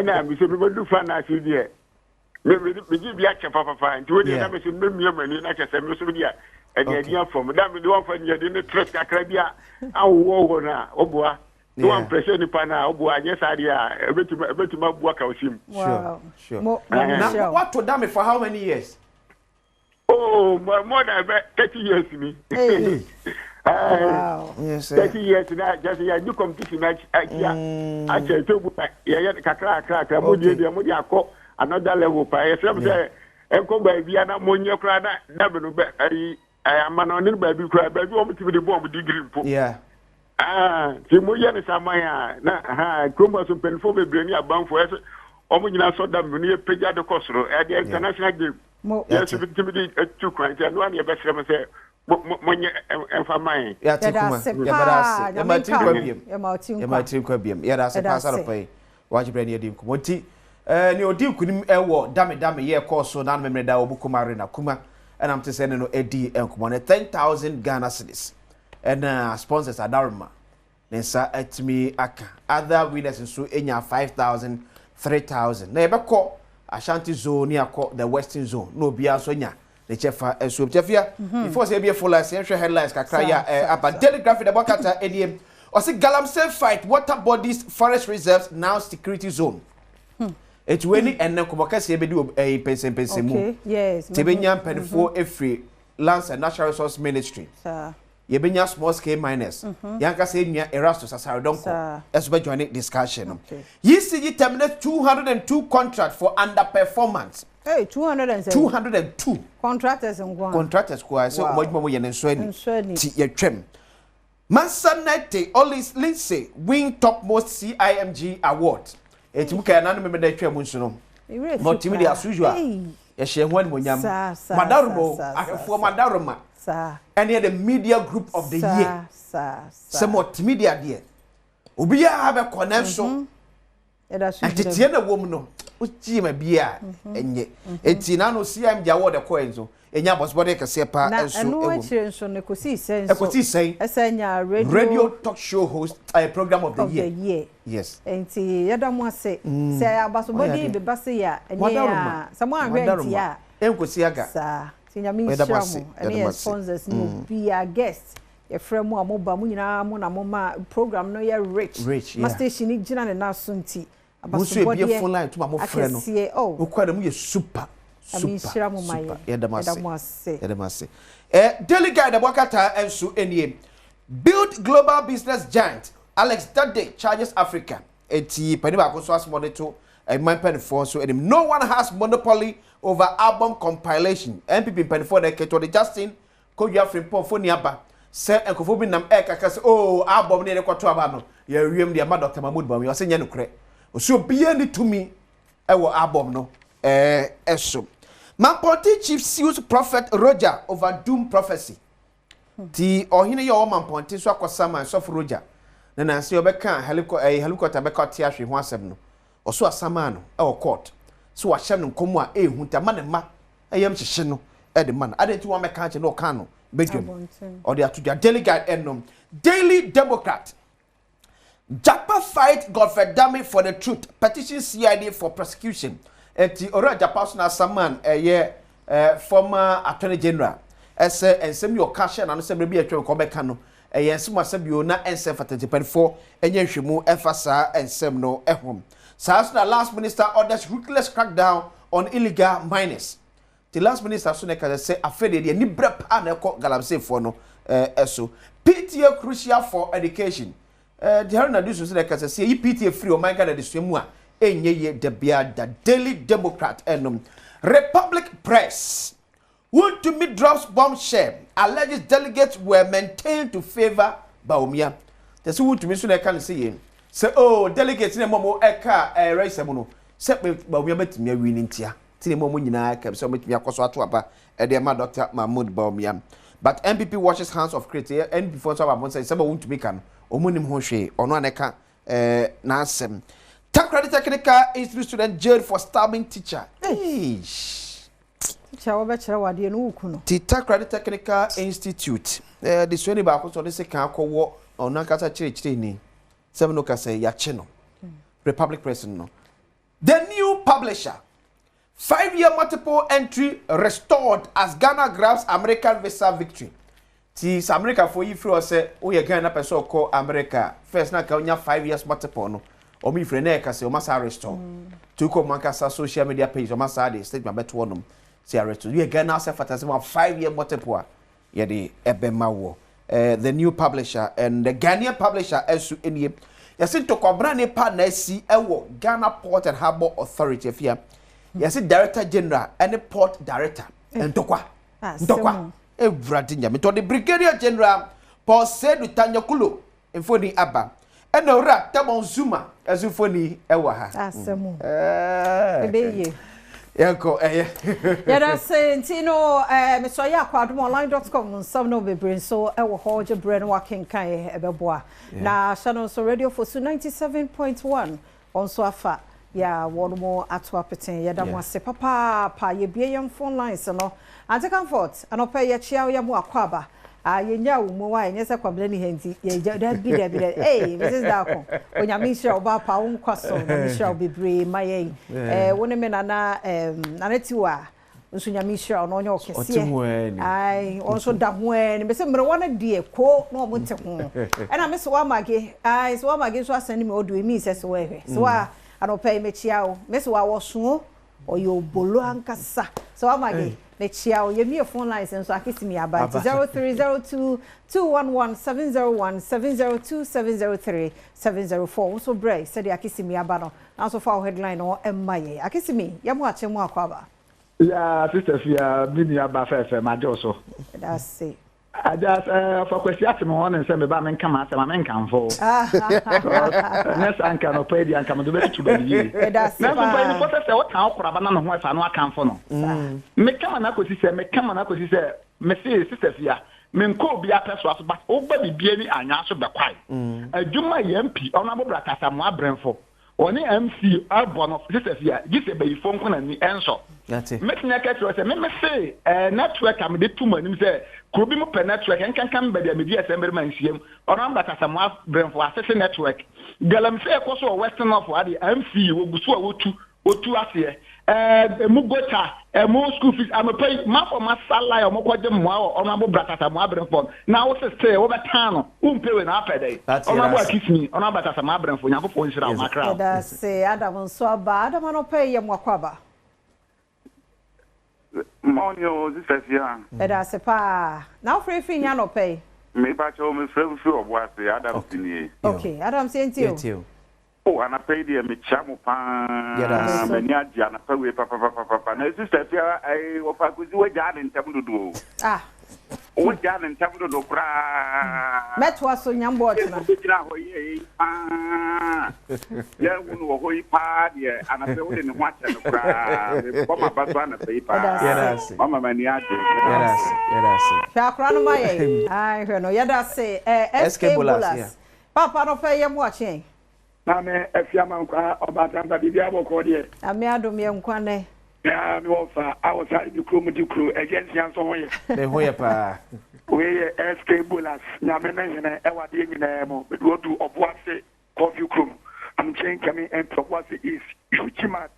na mi so me do fana si dia me gi bia che papa nti we dey na me so me mani na che se me so dia e dey dia from da me do one fan dey ne trace kakra bia awo na oboa do one pressure ni pa na oboa anye sa dia ebetuma bua ka osim sure na what to damn for how many years oh more than 30 years me wow. Yes, 30 years now, just you do competition match. I tell you, yeah, kakra, mudi ako another level. Pa, yes, I'm saying, enko baby, ana monyo krana, dabeno be, I am an only baby cry, baby, want to be the bomb degree. Yeah. Si moya ni samaya, na kuma so penfo be breni abam for us. Omo nyina so da muni peja de kosoro, at the international game. Yes, to be 2 crunch, and one year best say. Monye enfamai ya tikuma ya matin kwa biem ya da se pasa no pai wajibre ne edim kuma ti ne odi kunim ewo dame ye course na memre da obukuma arena kuma and am to say no edi enkuma ne 10,000 Ghana cedis and sponsors adarma nsa atimi aka other winners nso enya 5,000 3,000 na ebekọ Ashanti zone ya ko the western zone no bia so nya the chefa so chefia before say be full license headlines kakra ya about daily graphic the bakata ediem o say galamsey fight water bodies forest reserves now security zone it weni enne komoka say be do pensen mu yes tebenya penfo every lands and natural resource ministry yebenya small scale miners yanka say nua erasto sasarodonko esobe join discussion yi see terminate 202 contract for underperformance. Hey, 202 contractors and one. Contractors who so much more than Sweden. Ti twem. Mansanete always Lindsay win topmost CIMG award. Etimuka na no me dey twem nso no. But timi as usual. ye hye ho animonyam madarumo ahefo madaruma any the media group of the year some multimedia there obi ya be connection atitie na wom no uchi ma bia enye enti na no CM dia award coins so enya bosbody kase pa enso eno achire nso ne kosi senso ekosi sen esenya radio talk show host a program of the year yes enti yadamu ase se abasobody be base ya enye ya samo anhwenti ya enkosi aga sa tinyami shiramu ene sponsors no be a guest ye fremu amoba mu nyina mo na mo ma program no ye rich ma station ni gina ne na so nti abasobody be phone line to ma frɛ no okwa mu ye super Yedamase. Daily Guide Abwakata ensu enye. Build global business giant. Alex Dade charges Africa. Eti paniba akoso asmode to man pen for so enim. No one has monopoly over album compilation. MPP pen for the keto de Justin Koju Afrimpo for niaba. Se enkofo bi nam e kaka se oh album ne rekwato aba no. Ye wiem de ma Dr. Mahmoud Bawumia o se nya nokre. Oso bia ni tumi e wo album no. Eso. Mamponti Chief Seals Prophet Roger over doom prophecy. Ti ohine yo Mamponti so akosama so for Roger. Na na se obeka helicopter beka ti ahwe ho asem no. Oso asama no e court. So wa hye no komo a ehu ta ma ne ma eyam hyehye no e de man. Ade ti wa meka che no ka no bedwem. O de atoja Daily Guide enom. Daily Democrat. Japa fight Godfrey Dame for the truth. Petition CID for prosecution. Eti ora Japan na saman former attorney general ese ensem yo kashe na no se brebi atwe ko beka no ensem asabio na ensem fatantipanfo enye hwemu efasa ensem no ehom saas na last minister orders ruthless crackdown on illegal miners. The last minister so neka say afede de ni brep an eko galamsefo no eso PTA crucial for education. The Haruna Iddrisu so neka say PTA free o man ga de suemu a enye de bia da Daily Democrat enum. Republic Press. Want to meet drops bombshell. Alleges delegates were maintained to favor Bawumia. That's who to me so they can see. Say oh delegates ne momo eka race mono. Say Bawumia betimi winning tia. Tini momo nyina ka so betimi akoso ato aba e de ma Dr. Mahmoud Bawumia. But MPP washes hands of critic and before so about say want to make an omonim ho hwe ono aneka na asem. Takrady Technical Institute student jailed for stabbing teacher. Teacher obechera wade no wuku no. Takrady Technical Institute. The swani ba ko so de se kan akwo ona kasa chire ni. Seven no kasa ya che no. Republic Press no. The new publisher. 5-year multiple entry restored as Ghana grabs American visa victory. Ti America for you free say o ye Ghana person call America. First na ka onya 5 years multiple no. Omi frene ka se o masa restore to ko mankasa social media page o masa de statement beto wonom se restore you Ghana se fatase 5-year multiple ye de ebema wo the new publisher and the Ghanaian publisher esu enie yesi to kobra ne pa na si ewo Ghana Port and Harbour Authority afia yesi director general and port director entokwa evradi nya me to the brigadier general Paul Sedu Tanyakulo enfoni aba and no rat Tabon Zuma as if funny ewa asemu ebeye yanko yada say ntino me so ya kwadomonline.com some no be brain so ewo hoje brain working kan ebeboa na channel so radio for 97.1 on so afa ya one more atwa peten yada mo ase papa pa ye bie yam phone lines no ante comfort anopa ye chia ya mo akwaba yenya wo wa nyese kwabla ni henti ye da bi Mrs. Dako onyamisha oba pa won kwaso onyamisha obebre maye woni me nana nanetiwa nso nyamisha ono onye okese ai onso da ho ni be se mre wona die ko no mo te ho na me so wa mage so wa mage so asani me odu emi se so wa hwe so wa anopa me chia o me so wa wo so oyo bolo ankasa so wa mage Chia, you me phone lines and so I kiss me about 0302 211 701 702 703 704. So brave said I kiss me about now so far headline or MMA. I kiss me. You watch more kwaba. Yeah, sister, yeah, mini about first, my also. That's it. I just for question one and say me ba men come as ma men kan fo. Next anka no pay the anka mo do be to be. Na so pay the process say what kan okura ba na no ho afa no akan fo no. Me kama na kosi say me say sister fia me nko obi apeso aso ba oba bibie ni anya so be kwai. Adwuma MP ona bo brakasa mo abrenfo. Oni MC abono sister fia gise be yifo nko na ni enso. That's it. Make me say me say network am dey too many say Kubi mu per network and can be the media assembly man CM or number Casamwa brain for access network. Galam say also Western of the MC will go to us here. Mugota, more school fees. I'm a pay map for my salary or more than more or number Casamwa brain for. Now also say over town, pay when after day. That's what kiss me on about Casamwa brain for your phone. That's say Adam so bad. I'm not pay your Mwakaba. Monio, this is here. That's a pa. Now free thing you no pay. Me patch home is free of what the Adam TV. Okay, Adam saying to you. Oh, and I paid the Michamu Pan. Yes, Mania, and I pay papa. Now, this is here. I offer to do a jar in Tamu do. Ah. What jar in Tamu do cry? Met was on your board. Yeah, we know who you party, and I feel in watch and cry. Mama Badwam and paper. Yes, Mama Mania. Yes. Shakran my I hear no yada say SK Bullets. Papa no pay you watching. Na me efiama nkwa obatamba bibia bokode ame adom ye nkwane ya me ofa awsa dikro agency anso hoye be hoye pa we SK Bullets na me na hene ewade nyina mo be do oboase coffee krom am chen kami en proboase is uchima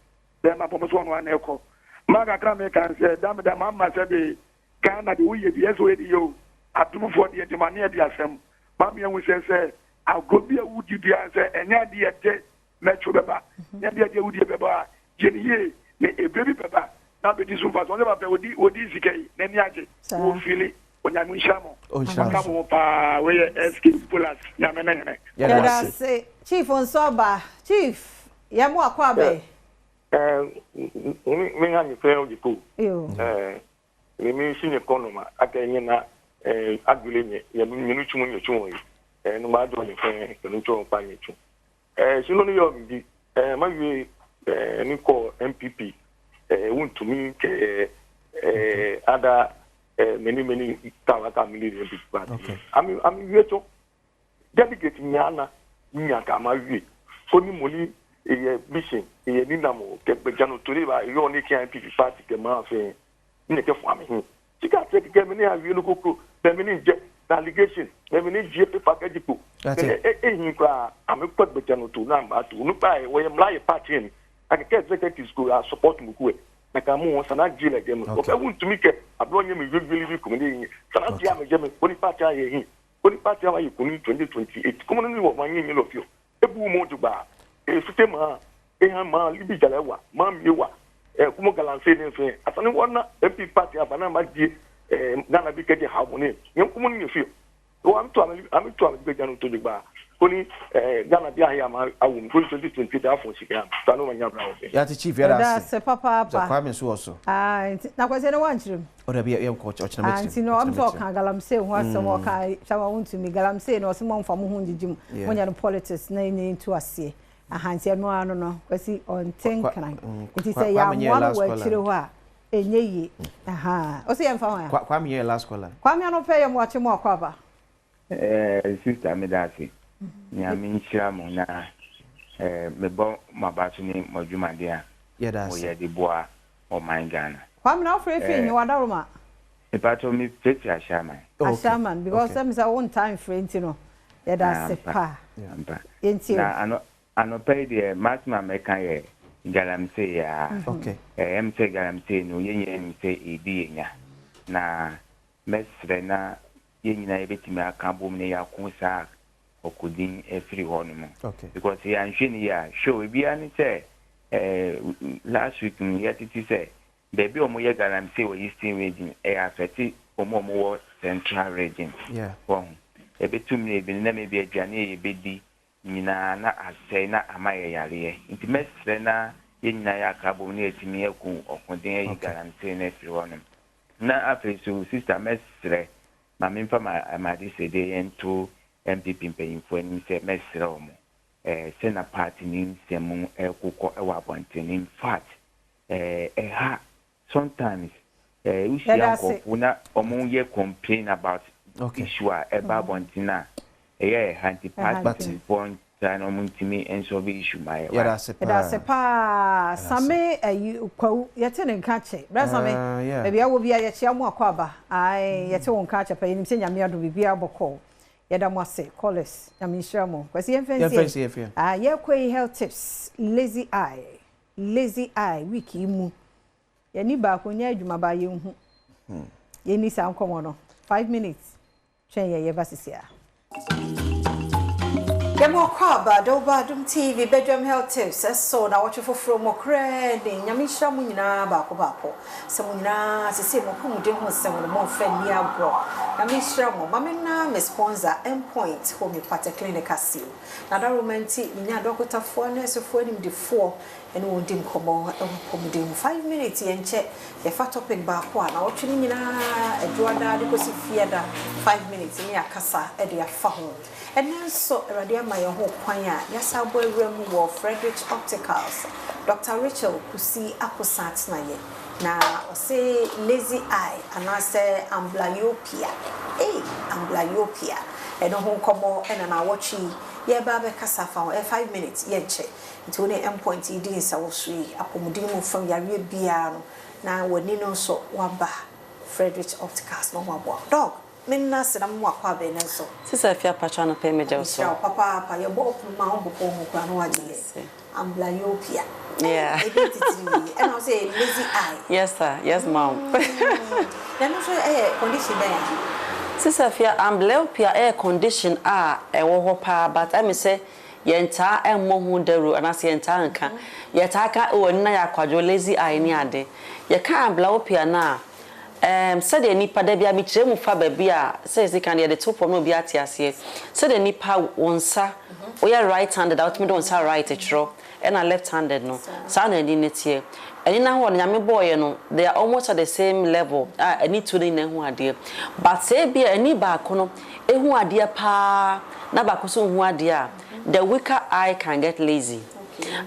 dem apomoso no aneko maga kra kan se dam amma se be kana de uye bi eso edi yo atumfo de de mane de asem mam ye hu se agobi awudi bia se enya de ete metro beba nya de awudi beba jeniye ne ebebi beba na be disu fa so ne ba pe odi sikai ne ni age wo fili onya mu shamo kamo pa we SK Bullets nya me ne ya say chief on soba chief ya mu akwa be me nga ni fe odi ko me senior economy akenye na agbulenye ya minu chumu nyo chumu no ma do ni fe no chumu pa nyo chumu sino ni yo bi ma wi ni ko MPP wuntumi ke ada many tawaka million big part ami wi to delegate nyana nyaka ma wi ko ni moni eye mission eye ni namo ke bejano tori ba yo ni ke MPP party ke ma fe ni ke fo ami tika take ke me ni awi no kokro be me ni je delegation be me ni je paper ke jipo hin kwa ami ko bejano to na ba to no pa we mlaye party ni akeke executive school support mu ku na ka mu sana jile ge mu o wuntumi ke abronye me really bi komedi sana dia me je me oni party aye hin oni party aye kunu 2028 komo ni wo manye ni lo fio ebu mo duba sistema ma libi jalewa ma miwa kumo galanse ne fe asane wona MP party abana ma die Ghana bi keje harmony nyen kumo ni fio o am to be janu to duba koni Ghana bi ahia ma awu 2020 da afon sika tanu manya brawo ya ti chief ya da se papa za kwa me so oso na kwase ne wanchirim o da bi yem ko cho na mechi anti no am talk kan galamse ho asem o kai chawa wuntumi galamse no se mo mfa mo ho njijim wonya no politics na ni into ase ahanti eno ano no kwasi on tenkran nti se ya mo wa chire ho a enye yi o se yemfa ho ya kwa me last caller kwa me no pay yem wache mo akwaba sister me dafi nyame nhyira mo na mebo mabato ni modwumade a o ye de boa o man Ghana kwa me na free free ni wadaroma e pato mi peti ashaman because them say one time free no ye da se pa enti na ano pay the maximum mekan ye galamse ya MC galamse no yenye mse edi enya na mesre na yenyina ebetimi akambom ne yakunsa okudin every one because he anhwini ya show ebi ani say last week we had to say baby omo ye galamse we eastern region affect omo wo central region ebetumi ebi na mebi aduane ebedi nyina na asai na amaye yare nti mesre na yenyina ya akambom ne etimi ekun okudin ye galamse na every one na afeso sister mesre ma memfa ma de se de ento MPP mpanyimfo anim sɛ mɛsrɛ wo mo sɛ na party ni nsɛm ɛkokɔ ɛwɔ abɔnten. In fact ɛha sometimes usia nkɔfo na ɔmo yɛ complain about issue a ɛba abɔnten a ɛyɛ hanti party point no muntimi enso be issue my era sepa same kwa yete ne nka che bra same baby awo bia ye chia mu akwaba ai yete won ka che pa nim se nyame ado bibia bokɔ yeda mo ase college nyame hira mo kwasi ye fancy ye kwai health tips lazy eye wiki mu ye ni ba ko nya adwuma ba ye hu ye ni sa nkomo no 5 minutes twen ye basisia Demo kwaba Badwam TV Badwam health tips so na watch for mo credit nyame hira mu nyina ba ko se mu nyina sese mo ko mu de ho se mo fa ni abro nyame hira mo mama na me sponsor endpoint homeopathic clinic asil na da romanti nya doctor fo nurse fo nim de fo ene won dim komo ko mu de 5 minutes ye nche ye fa topic ba ko na watch ni nyina adwoada de ko si fiada 5 minutes ni akasa e de afa ho. And then so Radia my whole kwanya yasa boy room wo Frederick Opticals Dr. Rachel Kusi Akusat na ye na say lazy eye and I say amblyopia amblyopia and no komo and na watchi ye ba be kasa fa 5 minutes ye che nti ne endpoint yi din sa wo sui apomudin mu from yare bia no na woni no so waba Frederick Opticals no wabo dog Minna sedam wa kwa be nenso. Sisa fia pacha no pe meje so. Papa ya bo opuma ho bo ho kwa no wajile. Amblyopia. Yeah. And I say lazy eye. Yes sir. Yes mom. Then no say condition there. Sisa fia amblyopia condition wo ho pa but I me say yenta emmo hu daru anase yenta nka. Yeta ka o nna ya kwadwo lazy eye ni ade. Ye ka amblyopia na said the nipa de bia mi kire mu fa ba bia say can the top no bia ate ase said the nipa wonsa we are right handed out me don sa right etro and left handed no sa na ni netie ani na ho nyame boy no they are almost at the same level ani to ni na hu ade but say bia ani ba ko no ehu ade pa na ba ko so hu ade a the weaker eye can get lazy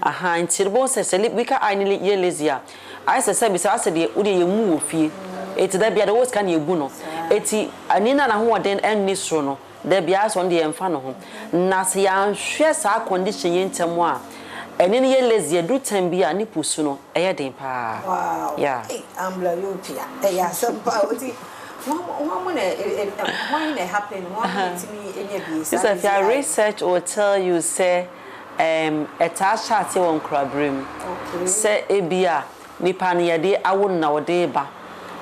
until bon say weaker eye ni ye lazy a I say be say the udi ye mu ofie eti da bia de wos kan ye gu no eti anina na ho den enni soro no da bia so de emfa no ho na se ya hwe sa condition ye ntemo a eni ne ye lazy do time bia ni pusu no eye den pa wow yeah amblyopia ya sampa oti why ne happen why it me enye bi so if your research will tell you say etasha ate won krabrem say ebia nipa ne ye de awo na ode ba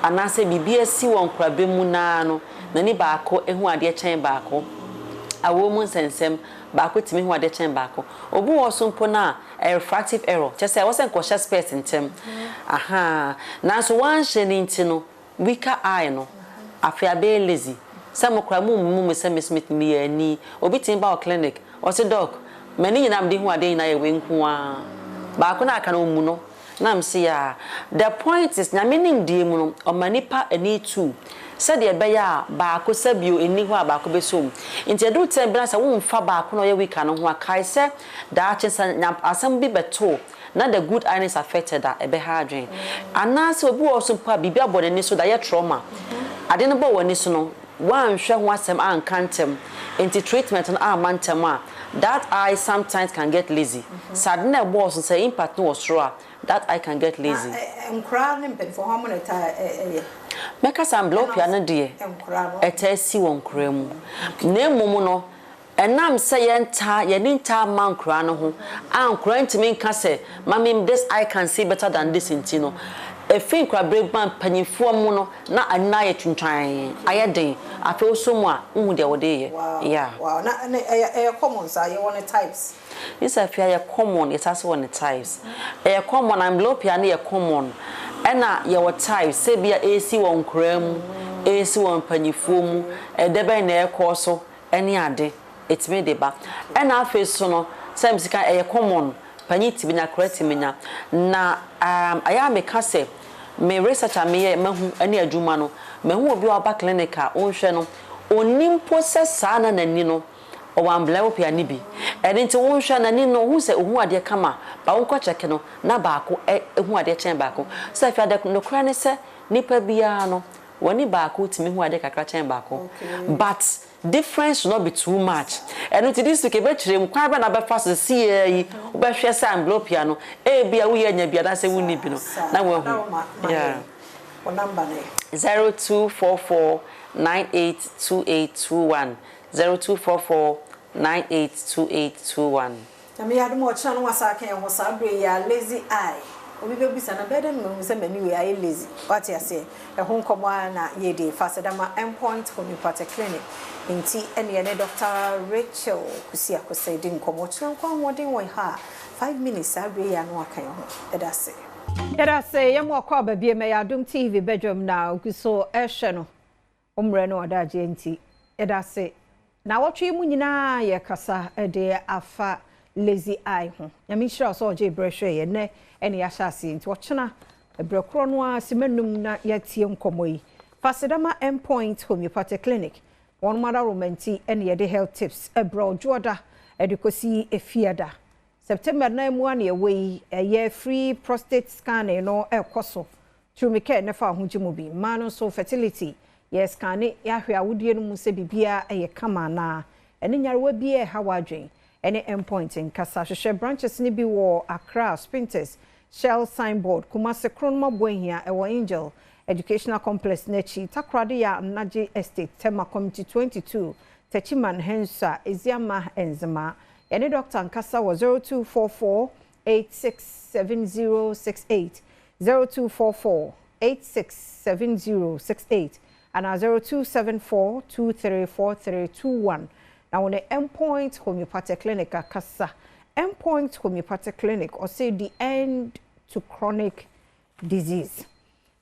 anase bibia si won krabe mu na no na ni baako ehu ade chen baako awo mu nsensem baako timi hu ade chen baako obu wo so mpo na refractive error chese wo sen kosha space ntem na so wan sheni ntino weaker eye no afia be lazy some kra mu se smith mi ani obi tin ba clinic o se doc mani nyina mde hu ade na ye we nku a baako na aka no mu no Nam siya the point is na meaning die mu no omanipa ani tu said the beya ba ko sabio eni ho ba ko besom nti do tem bra sa wo mfa ba ko no ye week no ho akai se da chesa asam bi beto na the good eyes affected that ebe ha adwen anase obi wo so pa bibia bode ni so da ye trauma ade no bo woni so no wan hwe ho asem an kantem nti treatment no amantem a that eye sometimes can get lazy sadna boss say impact no was raw that I can get lazy. For how many make us amblyopia no de etasi won kremu na emum no enam say yenta man kra no ho ankra ntimi nka say mami this I can see better than this intino efin kra breakman panyifo mu no na anna ye twintwan ayeden afi so mu a hu de wode ye yeah wow na common say you want types. This is a common, it has one types. A common amblyopia na common. Ena your types, say be AC one creme, AC one panyifum, a deba na ekoso, any ade, it's made deba. Ena face sono, same sika a common, paniti bina correct mina. Na I am a case, me research me mahu ani adwuma no mahu obi oba clinic a onhwe no onim process na nani no o amblyopia ni bi edi nti onhwe nani no hu se ohu ade kama ba wonko check no na baako ehu ade chen baako se fi ade no kra ne se nipa bia no woni baako timi hu ade kakra chen baako but difference should not be too much and it is to keep chirem kwa ba na be fast see yi wo be hwe sa amblyopia no bia wo ye nya bia da se wo ni bi no na wo hu yeah o number ne 0244982821 0244982821 Tami ya dumo chanu wasaka ya hosabre ya lazy eye obi be bisa na beden mu se mani we aye lazy what you say e ho nkomo na ye dey fasedama endpoint homeopathic clinic nti ene ne Dr. Rachel kusia kusedi nkomo chanu kwa modern we ha 5 minutes abre ya no akan ho edase yemu akwa babie me ya Adom TV Badwam na okuso ehwe no omre no odaje nti edase na wotwe mu nyina ye kasa ede afa lazy eye ho nyame hira so oje brehwe ye ne ene ya hyase nti wochena ebrekro no a simanum na yatie nkomo yi fasedama endpoint homeopathic clinic one mother romanti ene ye de health tips ebro joda edukosi efiada September na mu an ye we ye free prostate scan no ekoso trumike ne fa hojimu bi mano so fertility ye scan ya hwe awudie no mu se bibia ye kama na ene nyarewa bi e hawadwen ene endpoint in kasa hwehwe branches ni bi wo Accra Sprinters Shell signboard Kumase Kronma Bohia e wo Angel Educational Complex Nechi Takrade ya Naji Estate Tema Committee 22 Techiman Hensa Eziama Enzema ene Dr. Nkasa was 0244867068 0244867068 and 0274234321 now on the endpoint homeopathic clinic akasa endpoint homeopathic clinic or say the end to chronic disease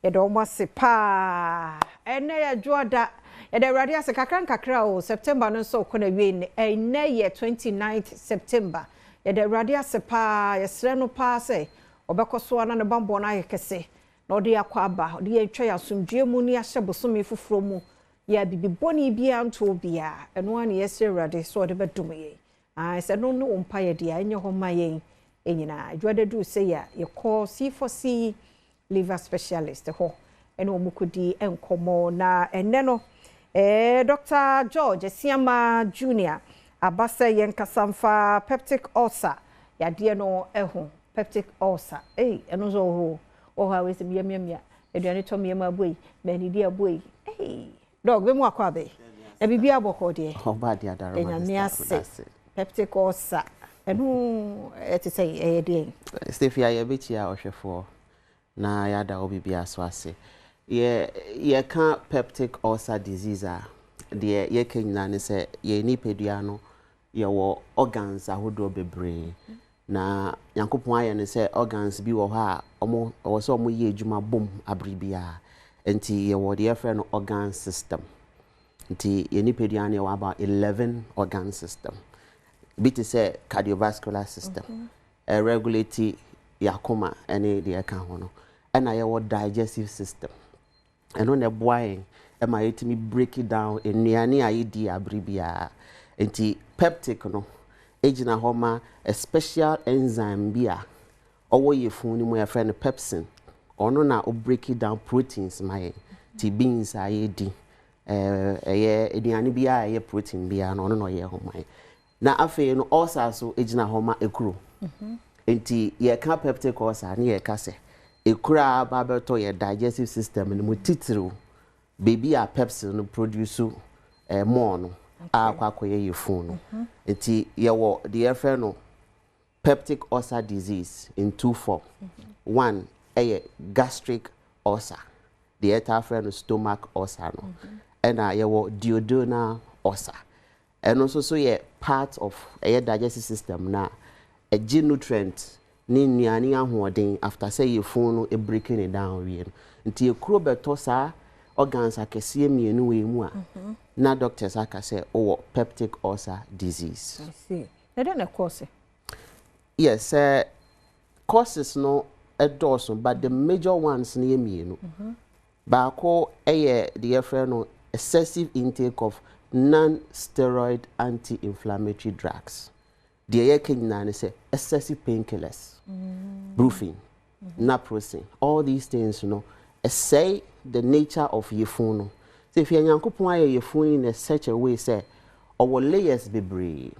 edo se pa ene ya joda ede radia se kakra o September no so kona wi ene ye 29th September ede radia se pa yesre no pa se obekoso ana ne bambo na yekese na ode yakwa aba ode yetwa yasomdwe mu ni ahye bosome fufuro mu ya bibi boni bia nto bia eno an yesre rade so ode bedum ye se no no umpa ye dia enye ho mayen enyina adwade du se ya ye call C4C liver specialist ho eno omukudi enkomo na enne no Dr. George Siama Junior abasa yenkasamfa peptic ulcer ya die no eho peptic ulcer eno zo ho o ha we se miamia eduane to miama boy mani dia boy dog be mu akwa be e bibia boko de oba dia daro ma peptic ulcer eno eti say de Stefia ye betia ohwefo na ya da obibia so ase ye can peptic ulcer disease de ye kenyina ne se ye nipedua no ye wo organs ahodo bebre na yankopon aye ne se organs bi wo ha omo wo se omo ye adwuma bom abribia enti ye wo de ye no organ system enti ye nipedua ne wo about 11 organ system bit say cardiovascular system regulate yakoma ene de ka ho no na ye wo digestive system and on the boy am I to me break it down in neani idea abribia enti peptic no agina homa a special enzyme bia owo ye fun ni mo ya friend pepsin ono na o break it down proteins my ti beans ayedi ye aduane bia ye protein bia no no ye homa na afi no also so agina homa ekuro enti ye ka peptic ulcer ni ye ka se ekura babeto ye digestive system ni mutitru baby a pepsin no produce more no akwa ye phone enti ye wo the refer no peptic ulcer disease in two form one gastric ulcer the other friend stomach ulcer no and ye wo duodenal ulcer and also so ye part of a digestive system na a nutrient ni nuani ahoden after say your phone e breaking it down we nti ekuro beto sa organs akese mienu we mu a na doctors aka say oh peptic ulcer disease. I see. They don't cause. Yes, causes no edoso, but the major ones near me, you know. Baako the friend excessive intake of non-steroid anti-inflammatory drugs. The yekenina say excessive painkillers, brufen, naproxen, all these things, you know, say the nature of your phone. So if you're your phone in such a way, say, our layers be brave.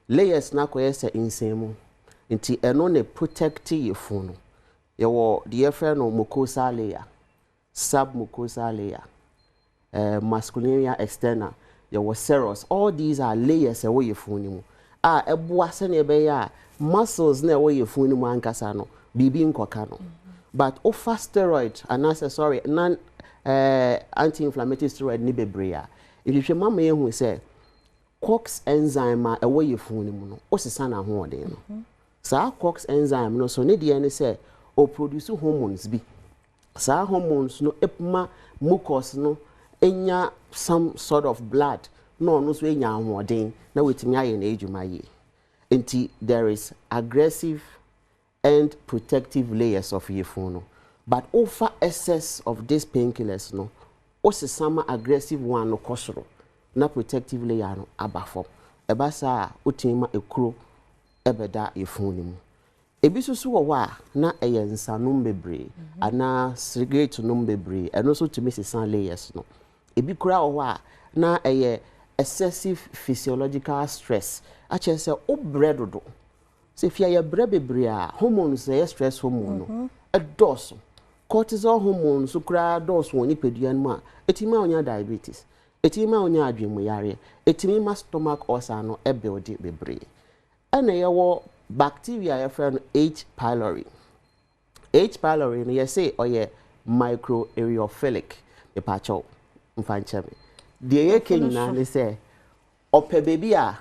Layers na kwese insemu. Nti eno ne protect your phone. Your the friend no mucosa layer, submucosa layer, masculinia externa, your serous. All these are layers away your phone. Ebuase ne be ya muscles na away your phone mu ankasa no bibi nkoka no. But offer steroid unnecessary non anti-inflammatory steroid ni bebre. If you mama ye say COX enzyme away your phone mu no osisa na ho ode no. Sa COX enzyme no so ne de ne say o produce hormones bi. Sa hormones no epma mucus no enya some sort of blood no so enya ho ode na wetimi aye na ejuma ye. Enti there is aggressive and protective layers of your phone. But over excess of these painkillers no osisa aggressive one no kosoro na protective layer no abafo. Ebasa utima ekro ebeda your phone mu. Ebisusu wa na eyensa numbebre ana cigarette numbebre and also to miss some layers no. Ebi kura wa na excessive physiological stress. Actually say obredodo. So if you are brebebre hormones say stress hormone no a dose cortisol hormone so kura dose woni peduan mu a etima onya diabetes etima onya adwemu yare etima stomach ulcer no e build bebre ana yewo bacteria friend H pylori. H pylori no you say oye microaerophilic e pacho mfancheme de yake na ne say ope baby a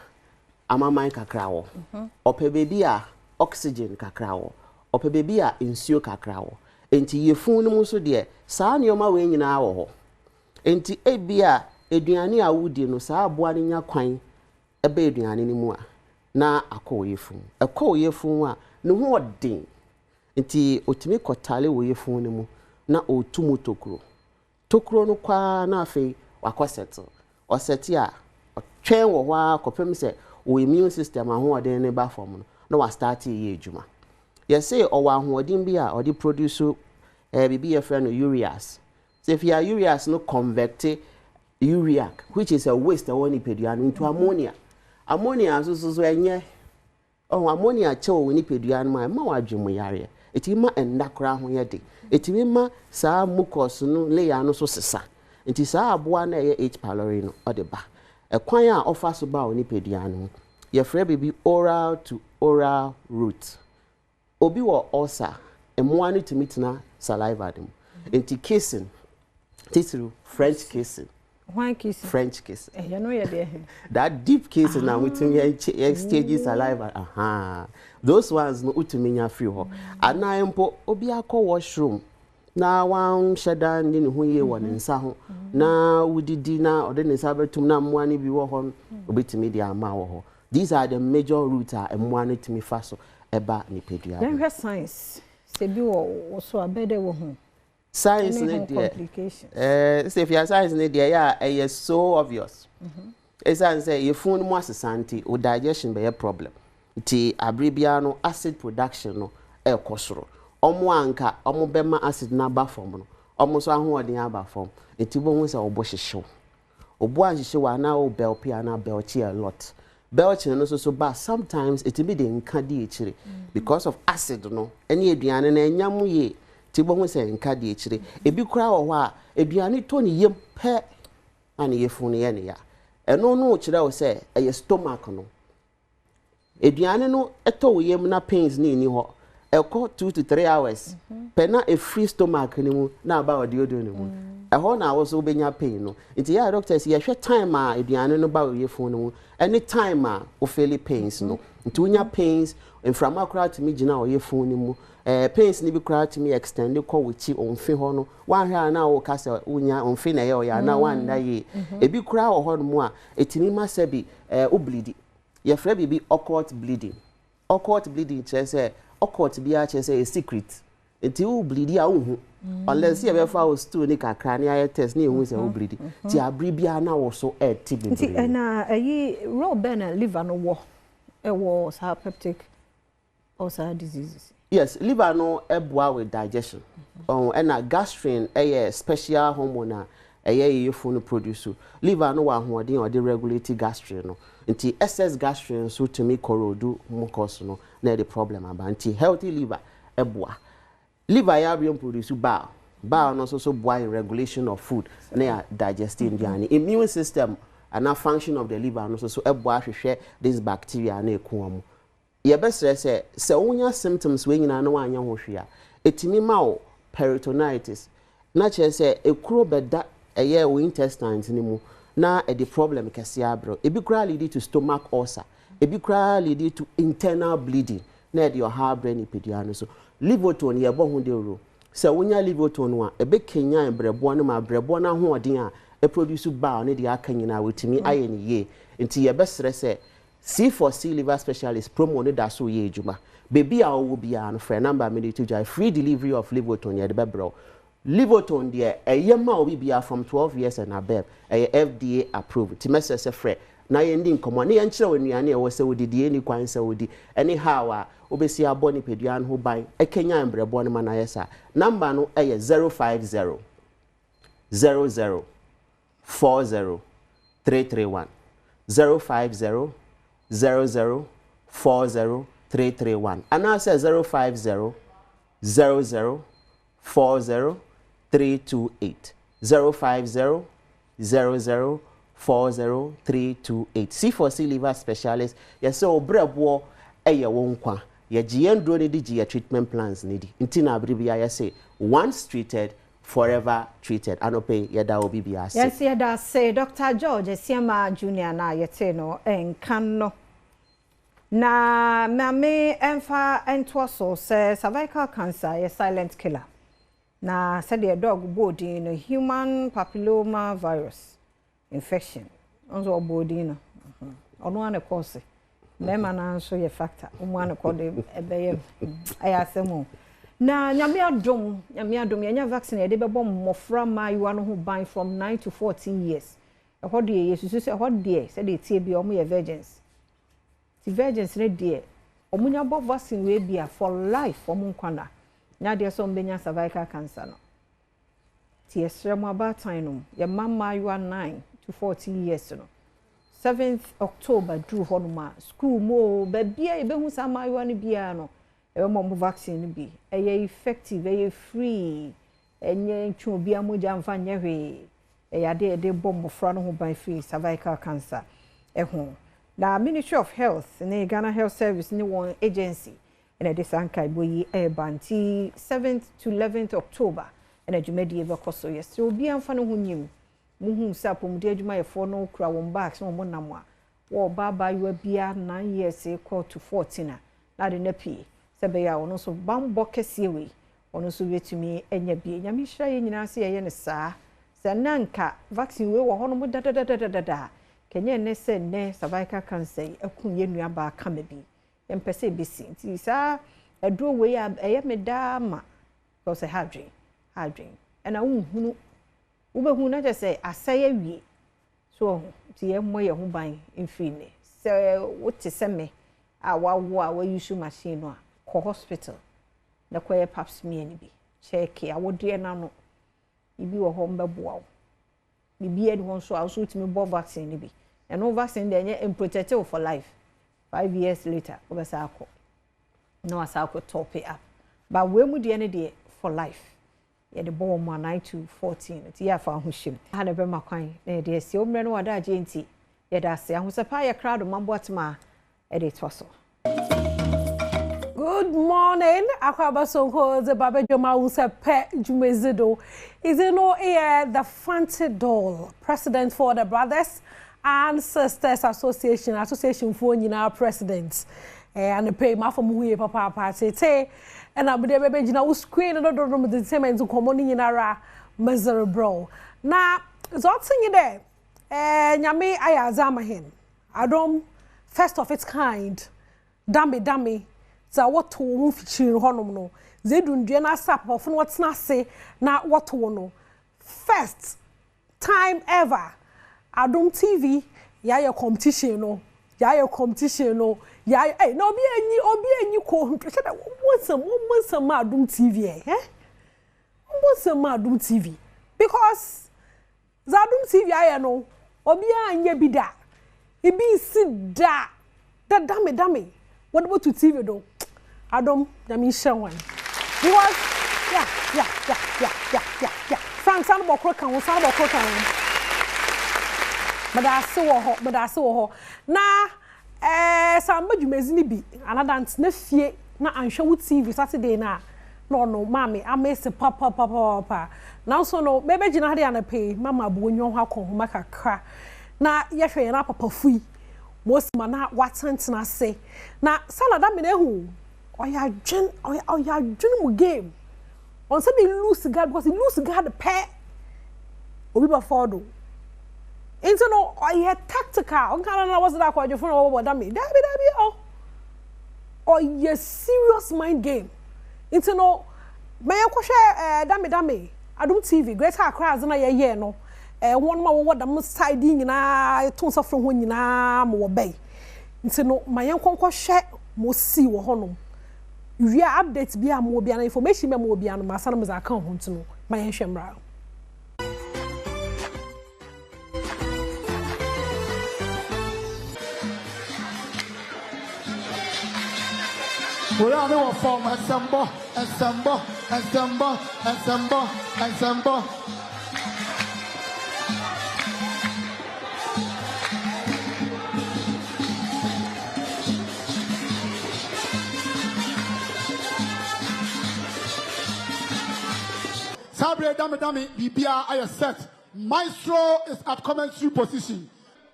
amamai kakrawo ope baby a oxygen kakrawo ope baby a insuo kakrawo enti yefun mu so de saa nioma we nyina wo ho enti ebia eduane a wudi no saa aboa ne nya kwan ebe eduane ni mu a na akọ yefun a ne ho odin enti otimi kotale wo yefun ni mu na otumu tokuro no kwa na afei wakoseto oseti a twen wo ho a kopem se o immune system ahoɔden ne ba form no na wa start ye adwuma yes say o wa ahoɔden bi a o di produce bibi ye friend ureas. So if your ureas no convert urea which is a waste one nipadua into ammonia so enye ammonia che wo nipadua no ma wadwemu yare etima endakora ho ye de etima saa mucus no layer no so sesa enti saa aboa na ye H pylori no o de ba ekwan a offer so ba oni pedua no ye frɛ baby oral to oral route obi wo ulcer emoa no timitna saliva dem enti kissing titru French kissing why kissing French kissing you know ye there that deep kissing now with me exchange saliva those ones no utuminya free ho anayempo obi akọ washroom na wan shedan ni ho ye won nsa ho na udidi na ode ne sabetum na mmoa ni bi wo ho obetimi dia ama wo ho. These are the major routes mmoa ni timi fa so eba ni pedua then we science se bi wo so abede wo ho science ne there say if your science ne there ya so obvious it's an say your phone mo asesante o digestion be a problem ti abribia no acid production no e kosoro omo anka omo bema acid na ba form no omo so ahoɔden aba form enti bo hu se obo hyehyew obo anhyehyew na o belpi ana belchi a lot belchi no so ba sometimes it be the nka di echire because of acid no ene aduane na enyam ye ti bo hu se nka di echire ebi kura wo ho a aduane to ne yem pe ana yefu ne ye ne ya eno no kire wo se eye stomach no aduane no eto wo yem na pains ni ho eko 2 to 3 hours pena a free stomach ni mu na aba odiodo ni mu eho na wo so benya pain no nti ya doctors ye hwe time a aduane no ba wo yefun no mu any time a wo feel pains no nti unya pains inframa kra timi gina wo yefun ni mu pains ni bi kra timi extend ko wuchi onfi ho no wan hwe na wo kasa unya onfi na ye o ya na wan da ye ebi kra wo ho no mu a etimi ma sabi o bleed ye fra bi occult bleeding chese occult bi a chese a secret nti wo bleed ya wo unless you ever was to ni kakra ni aye test ni ehun se wo bleed ti abri bia na wo so ti be nti na ayi raw burner liver no wo was peptic ulcer diseases. Yes, liver no eboa with digestion. And a gastrin a special hormone you phone produce. Liver no one who or the regulated gastrin no. Until excess gastrin so to me corrodu mucus no na the problem about until healthy liver eboa. Liver ya be produce bowel. Bowel no so boa in regulation of food na digesting the immune system and a function of the liver no so eboa hwehwe this bacteria na ekuamu. Ye besere se wonya symptoms we nyina na wanya ho hwe a etimi ma wo peritonitis na che se ekuro beda eye wo intestines ni mu na e the problem kese abro ebi kura lead to stomach ulcer ebi kura lead to internal bleeding na e your heart brain epidua so livotone ye bo ho de ro se wonya livotone wa ebe kenya brebo no ma brebo na ho odin a e produce bowel ne de aka nyina wetimi aye ni ye nti ye besere se C4C liver specialist promo ne da so ye ejuma baby a wo bia no free number me to joy free delivery of livotone ye de bebro livotone de eyema obi bia from 12 years and above FDA approved ti message free na ye ndi nkomo ne ye nkyere wanuane e wo se wodi die ni kwan se wodi anyhow a obesi aboni pedua no ho ban ekenya mbrebo no ma na yesa number no eye 050 00 40 331 050 0040-331 and now say 050-0040-328 050-0040-328 C4C liver specialist yes obrebo eye wonkwa ye giendro ne di treatment plans ne di ntina abribia ye say once treated forever treated anope yeda obi bia say yes yeda say Dr. George Siama Junior na yete no enkan no na mame emfa entwaso say cervical cancer is silent killer na said the dog body no human papilloma virus infection onzo body no ono an cause mema na so ye factor omo an call de ebeye ayasemo na nyame adom yanya vaccine de bebo mmofra mayiwa no ho ban from 9 to 14 years ehode yesusu se ehode se de tie bi omo ye virgins ti virgins ne de omunya bo vaccine we bia for life omo nkwana nya de so mbenya cervical cancer no ti esremo abatan no ye mama you are 9 to 14 years no 7th October drew honuma school mo ba bia e be hu sa mayiwa no bia no e mo vaccine bi e effective e free enye ntwu bia mo jamfa nyehwe e yade de bomb fra no ho ban free cervical cancer ho na Ministry of Health ne Ghana Health Service ne one agency and de sankai boyi e banti 7th to 11th October and adwumadi e bekoso yes obi amfa no ho nyim muhu sapom de adwuma ye fo no kura won back so mo nam a wo baba yo bia 9 years e call to 14 na de na pie sebe ya ono so bambo kese we ono so betumi enya bie nyame hira ye nyina se ye ne saa se nanka vaccine we wo hono mo da kenye ne se ne cervical cancer akun ye nua ba ka ma bi empese besi nti saa edro we ya eye meda ma ko se hadwen ena unhunu ubehu na je se asaya wie so ti ye mo ye ho ban mfine se wote se me a wawo a wa use machine no a ko hospital na kwaye pap smear ni bi check ya wodie na no ibi wo ho mbeboa wo bibi e ho so a so timi bo vaccine ni bi and no vaccine dey nye protective for life 5 years later obesa akọ no asako top it up but we mu de ne de for life ye de bo mo 9 to 14 ti ya fa ho him ha na be makwan na de esi omre no wada agenti ye da se ahosepa ye crowd mambo atma e de toso. Good morning. Akwaba sonko ze babejoma usepe jumezido. Is it no the Fancy Doll, president for the Brothers and Sisters Association for nyina presidents. And the pay ma for muye papa party te and abde bebe jina u screen no do room the same to common nyina ra miserable. Na zotin you there. Nyame ayazama hen. Adom first of its kind. Dammy. Za what to move chin honom no zedundue na sap of no tena se na what no first time ever Adom TV ya competition no ya competition no ya na obi enyi ko hwehwe da wonse ma Adom TV wonse ma Adom TV because Adom TV aye no obi anya bi da ibi si da dame what to TV do Adom nyami hyewan because yeah Frank san bokro kan Madase wo ho na samba dwumezi ni bi anadant na fie na anhwe wo TV Saturday na no mami amese papa now so no maybe gina hade anape mama bu onyo ho akon ho kakra na yehwe na papa fui mosima na watantena se na salada me na hu oya dwen mu game on say be lose guard because he lose guard pair obi ba fordo into no oya tactical on kana na was that kwa jofo no wo dami dabi oya serious mind game into no me yakohwe dami Adom TV Greater Accra na ye no one ma wo dam side nyina ton safro ho nyina mo bay into no mayen konkohwe mo si wo honom we are updates bia mo bia na information me mo bia no ma sana mo za kan ho ntino mayen hwemra we are no form assemble Sabre dami BBR I set. Maestro is at commentary position.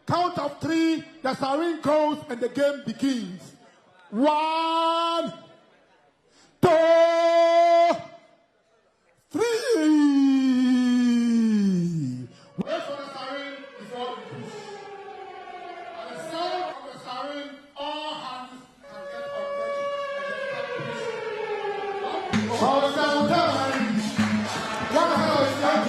Count of 3, the siren goes and the game begins. 1, 2, 3. Wait for the siren before we push. At the sound of the siren, all hands can get on ready. All the sound. What the hell is that?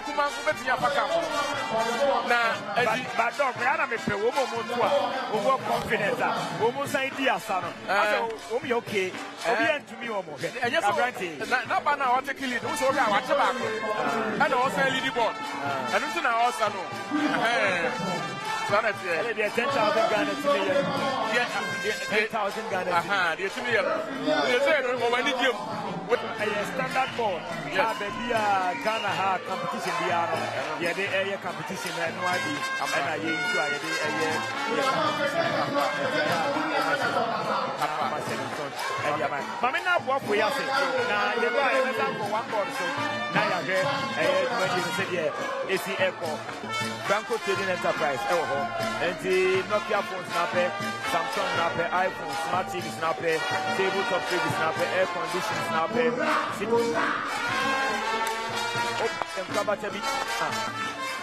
Kuma kubeti ya paka. Na but dog me ana me pe wo mo to a wo confidence a wo mo san di asa no. Asa wo me okay. Obi antumi wo mo. Enye so na ba na o take lead. Wo so obi a wa che ba ko. And o san lead board. And nti na o san no. Sana tie. The 10,000 Ghana to me. Yeah, 10,000 Ghana. Aha, the to me. You say no when you give with a standard board. Yeah, baby, Ghana ha competition biara. Yeah, they air competition and why be and I you to Mami na work we say. Na you go I for one board so. Na ya get when you say yeah, AC Airport. Franco Trading Enterprise, and the Nokia phone snapper, Samsung snapper, iPhone, smart TV snapper, tabletop TV snapper, air condition snapper,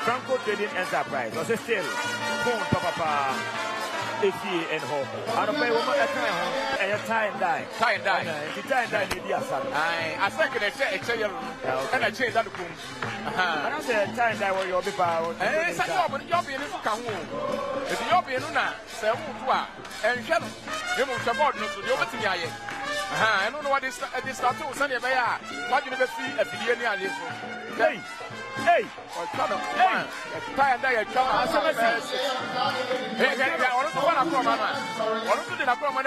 Franco Trading Enterprise, was still phone papa. And home. I don't pay woman a time and tie and die. Tie and die. Tie and die, maybe a son. I think they say a chair and I change that. I don't say tie and die where you'll be power. And it's a job and job in this come home. If you're being Luna, say who and Shannon, you must support me to the over to me. I don't know what this start to Sunday. What you never see a video. Hey. Hey, hey, tie and die, come on. Hey, I want to go on a program. I want to do a program.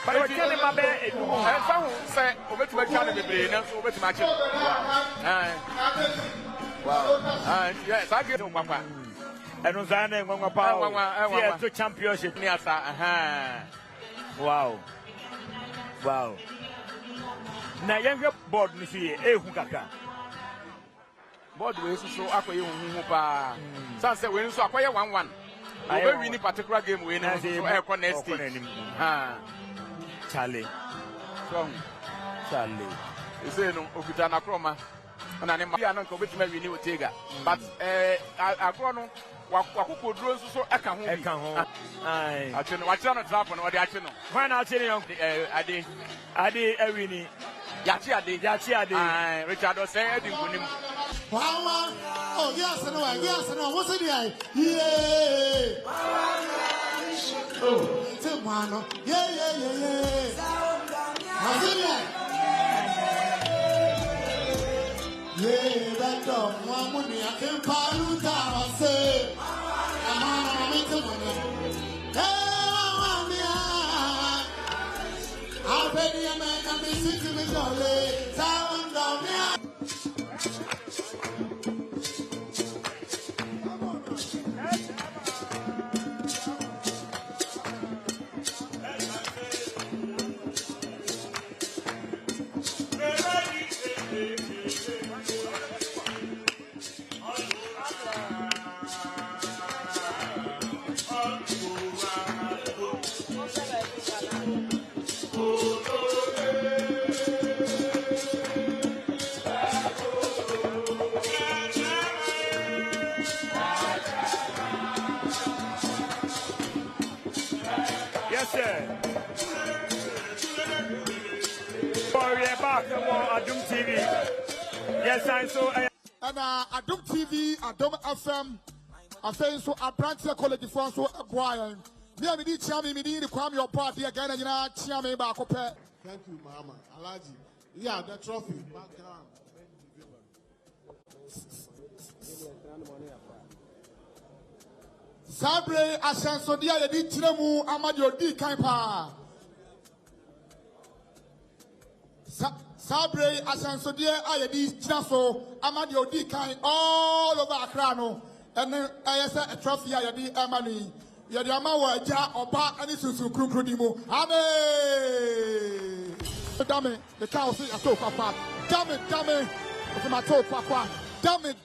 But I tell him my bed. And some say, over to my channel, over to my channel. Wow. Yes, I get to Papa. And on Zana, one of our two championship. Wow. Wow. Now, younger board, Monsieur Ehukaka. Board way so akwa ye hu pa san say we nso akwa ye 1-1 we win particular game we na so e ko next ha Charlie you say no okuta na kroma na ne ma na nka obetima win Otega but agro no wakoko duro nso so eka ho ai ache no wache no trap no ode ache no why na ache no ade ewini yachi ade ai Richard o say edi ngunim Wow, oh yes, no, what's it here? Yeah. Oh, Timano, yeah. What's it here? Yeah, that dog, one money, I can't pollute our say. I'm I'll pay the man, I'm sitting in the lake, sound down there. Adom TV. Yes, I saw. And Adom TV, Adom FM. I say so. I branch the college for so acquiring. Me and me chami me need to come your party again and you know chami back up. Thank you, Mama. Alaji. Yeah, the trophy. Background. Sabre Ashansodia yedi tiremu amadio di kanpa. Sabre Ashansodia ayedi tiraso amadio di kan all over Accra no. And then I say a trophy ayedi amani. Yedi amawa ja oba ani susu krukru di mu. Amen. Dame, the cow say ato papa. Dame. It's my toe papa. Dame.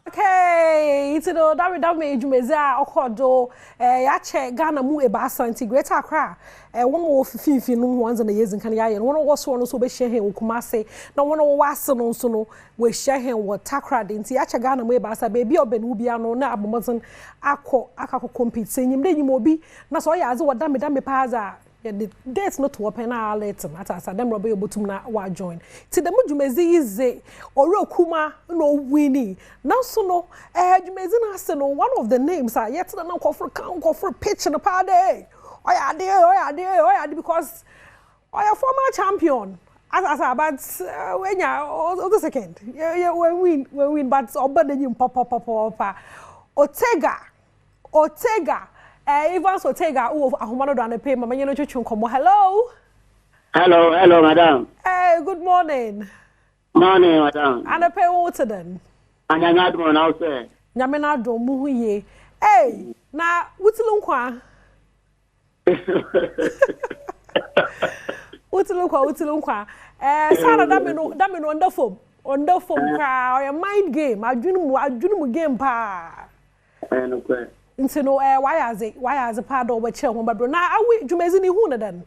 Okay, it's no dame jumeza okodo ya che Ghana mu ebasa integrate Accra one of 15 ones in the years in Kenya and one was one so be share him Kumase na one was no so no we share him what Accra nti ya che Ghana mu ebasa baby obenu bia no na abomazon akọ compete senyim de nyim obi na so ya aze wo dame paza the dates not to open our later matters and them robe able to na wa join ti dem dwumezi ize oro kuma no winning now so no dwumezi na say no one of the names are yet na go for pitch in the party oya there because oya former champion as but when ya the second yeah we win but obadenyi papa Otega Evans Otega ahomano do anepe mama nyeno twetwe nkomo hello madam good morning madam anepe wo teden anyanya do na say nyame na do mu hu ye na wutilu nkwa wutilu nkwa sana da me no under form ka your mind game adwunu mu game pa no kwe nti no why as a part of what ho babro na awi dwumezi ni hu na dan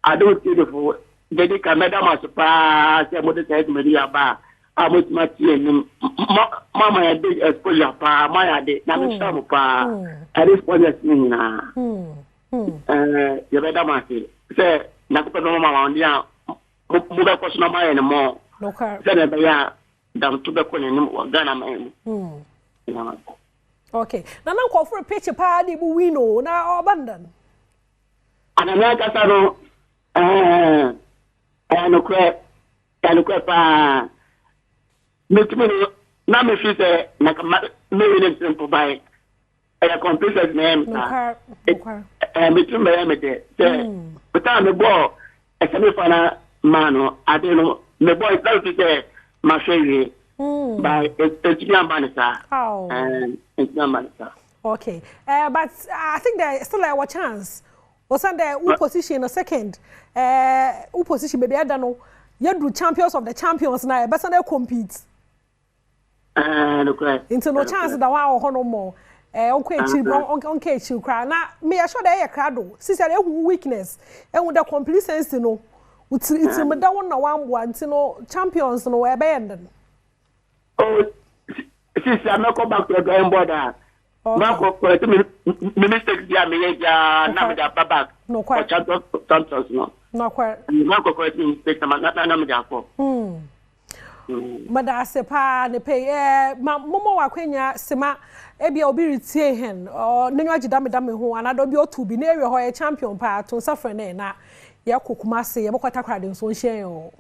I don't see the for dedi ka madam aspa se mo de say me ya ba amot mati enim mama ya dey exposure pa ma ya dey na me sham pa I respond me na ya madam ase say na ko pe no mama on dia mo be ko so na ma ya ne mo no car say na be ya dam to be ko ne mo Ghana ma okay na nko for pitch pa di bu wino na obandan ana na ka saro no kwe pa mitimi na me fi se na ka me win simple by computers name ta mitimi me de but me bo e se me fana mano ade no me bo it like say ma shey by it's Manisa. Oh. And it's Manisa. Okay. But I think there still a chance. Was under who position a second? Who position baby I don't know. You do champions of the champions now. But they compete. Okay. Into no chance that one or no more. Okay, chill cry. Now me assure that a crowd. Sister, who weakness and with the complete sense, you know. It's me that one, you know, champions no abandoned. Oh, since I'm not come back to the drawing board, Marco, me mistake dia me ya na me da back. No quite. Champions no. No quite. Marco correct me mistake na me da ko. Mada se pa ne pay momo wakwenya sema ebia obi retie hen o nenwa gida me ho anado bi otu bi na area ho e champion pa to safre na na ye kokuma se ye bokota krade nso nhyen o.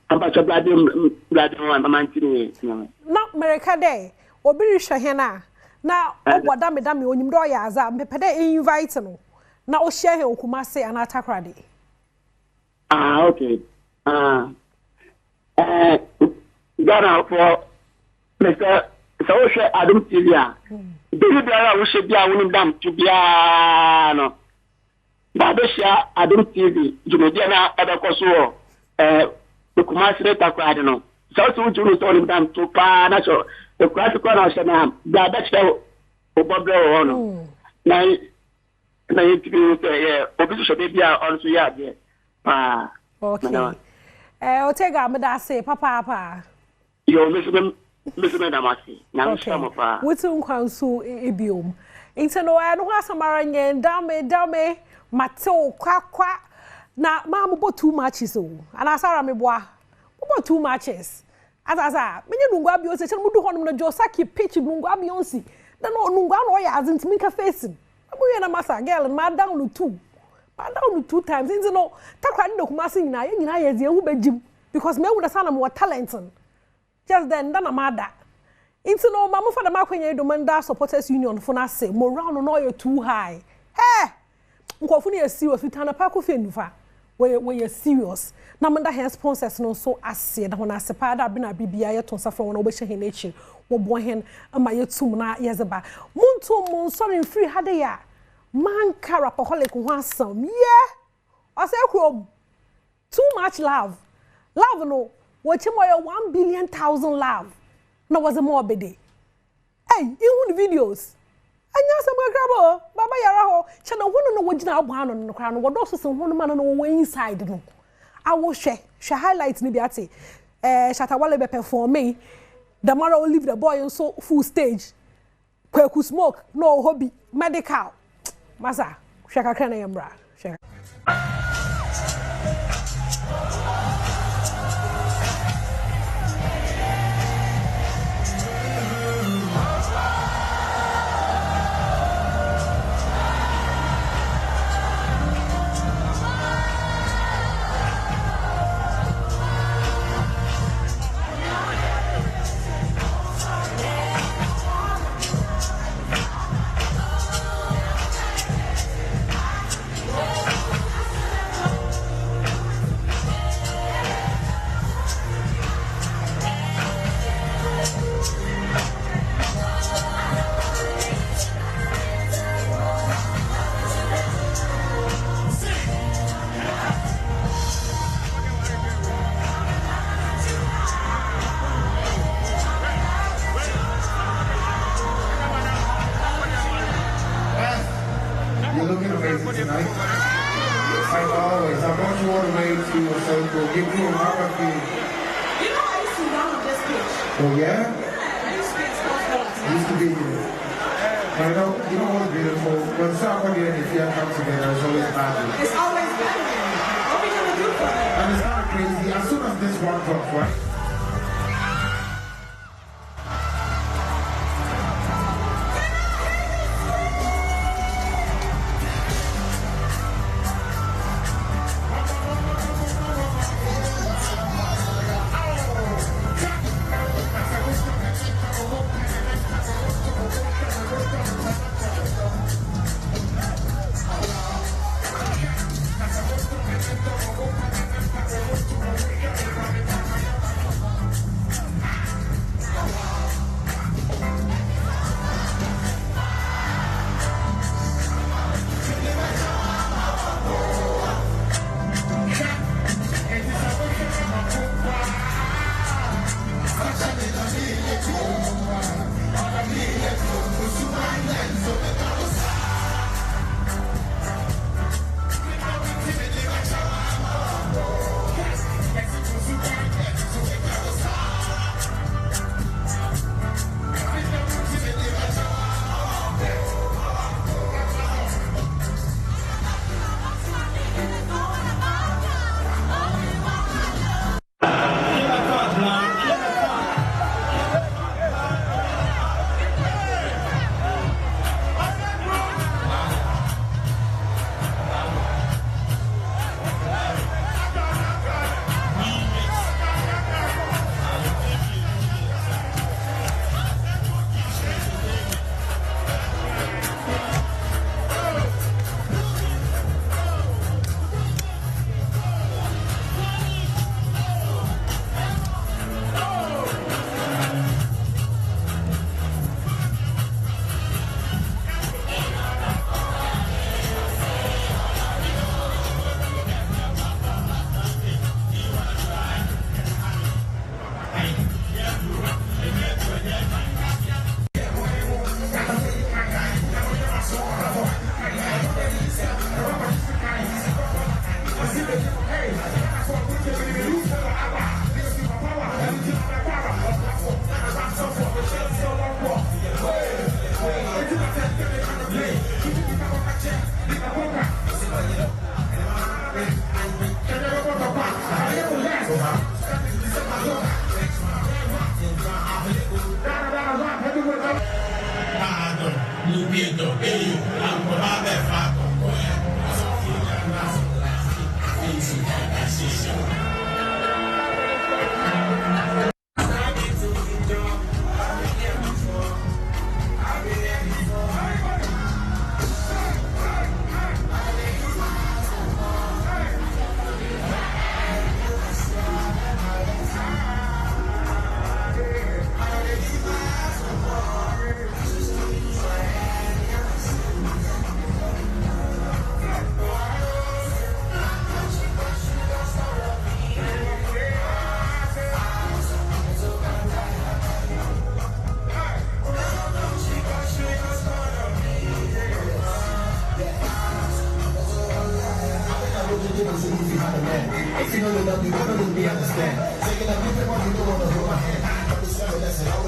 Abacha Badwam mantini na America dey obi rehwe hen na oboda me onyim do ya aza mpepede invite no na o share hen okuma se ana takrade. Okay. Ghana for Mr. Social Adom TV. David Biara we should be a winning dam to be no. Babesha Adom TV. Jumediana Abakoso the Kumasi Takwad no. So to do dam to pa na so the classical national Babesha Obabro no. Na you say obisho be on so ya there. Okay. Otega meda say papa. Yo Mr. Damasi. Na nshamo pa. Wutu nkwansu ebiom. Inteno no asamara nyen dame mateo kwa na mamu bo 2 matches o. Ana asara me boa. Bo 2 matches. Asa menye nungwa bi o se chenu mudu hono na Josaki pitch nungwa bi onsi. Na no nungwa no ya azintimi ka facing. Abuye na masa girl ma down 2. Down 2 times into no takwani no kumasi nyina ye nyina ye hu begim because me wu da sana mo talent just then na mada into no mamu fa da makwenya domanda supporters union for na say morale no you too high nkofu ne serious vitana pa ko fenufa we serious na manda hen sponsors no so ase da hona ase pa da bina bibia ye tonsa from no be hye hen echi wo bo hen ama ye tum na ye zeba muntu mun so free hade ya man carapaholic wansome I say too much love no watch him 1 billion thousand love no was a more bede hey you the videos anya some grabo baba yara ho chana wono no wogina abano no kra no wodo so so hono man no wo inside no I will share highlights ni bi ate Shatawale be perform me The mother will leave the boy on so full stage. Kweku smoke, no hobby, medical. Masa, shaka kana yambra. Shaka. Oh yeah? Used to be here. But you know what's beautiful? When somebody and the fear come together, it's always magic. It's always magic. What are we gonna do for it? And it's not crazy. As soon as this one comes, right? If you know the love, you never really understand. Taking a look at what you do on the road, my hand.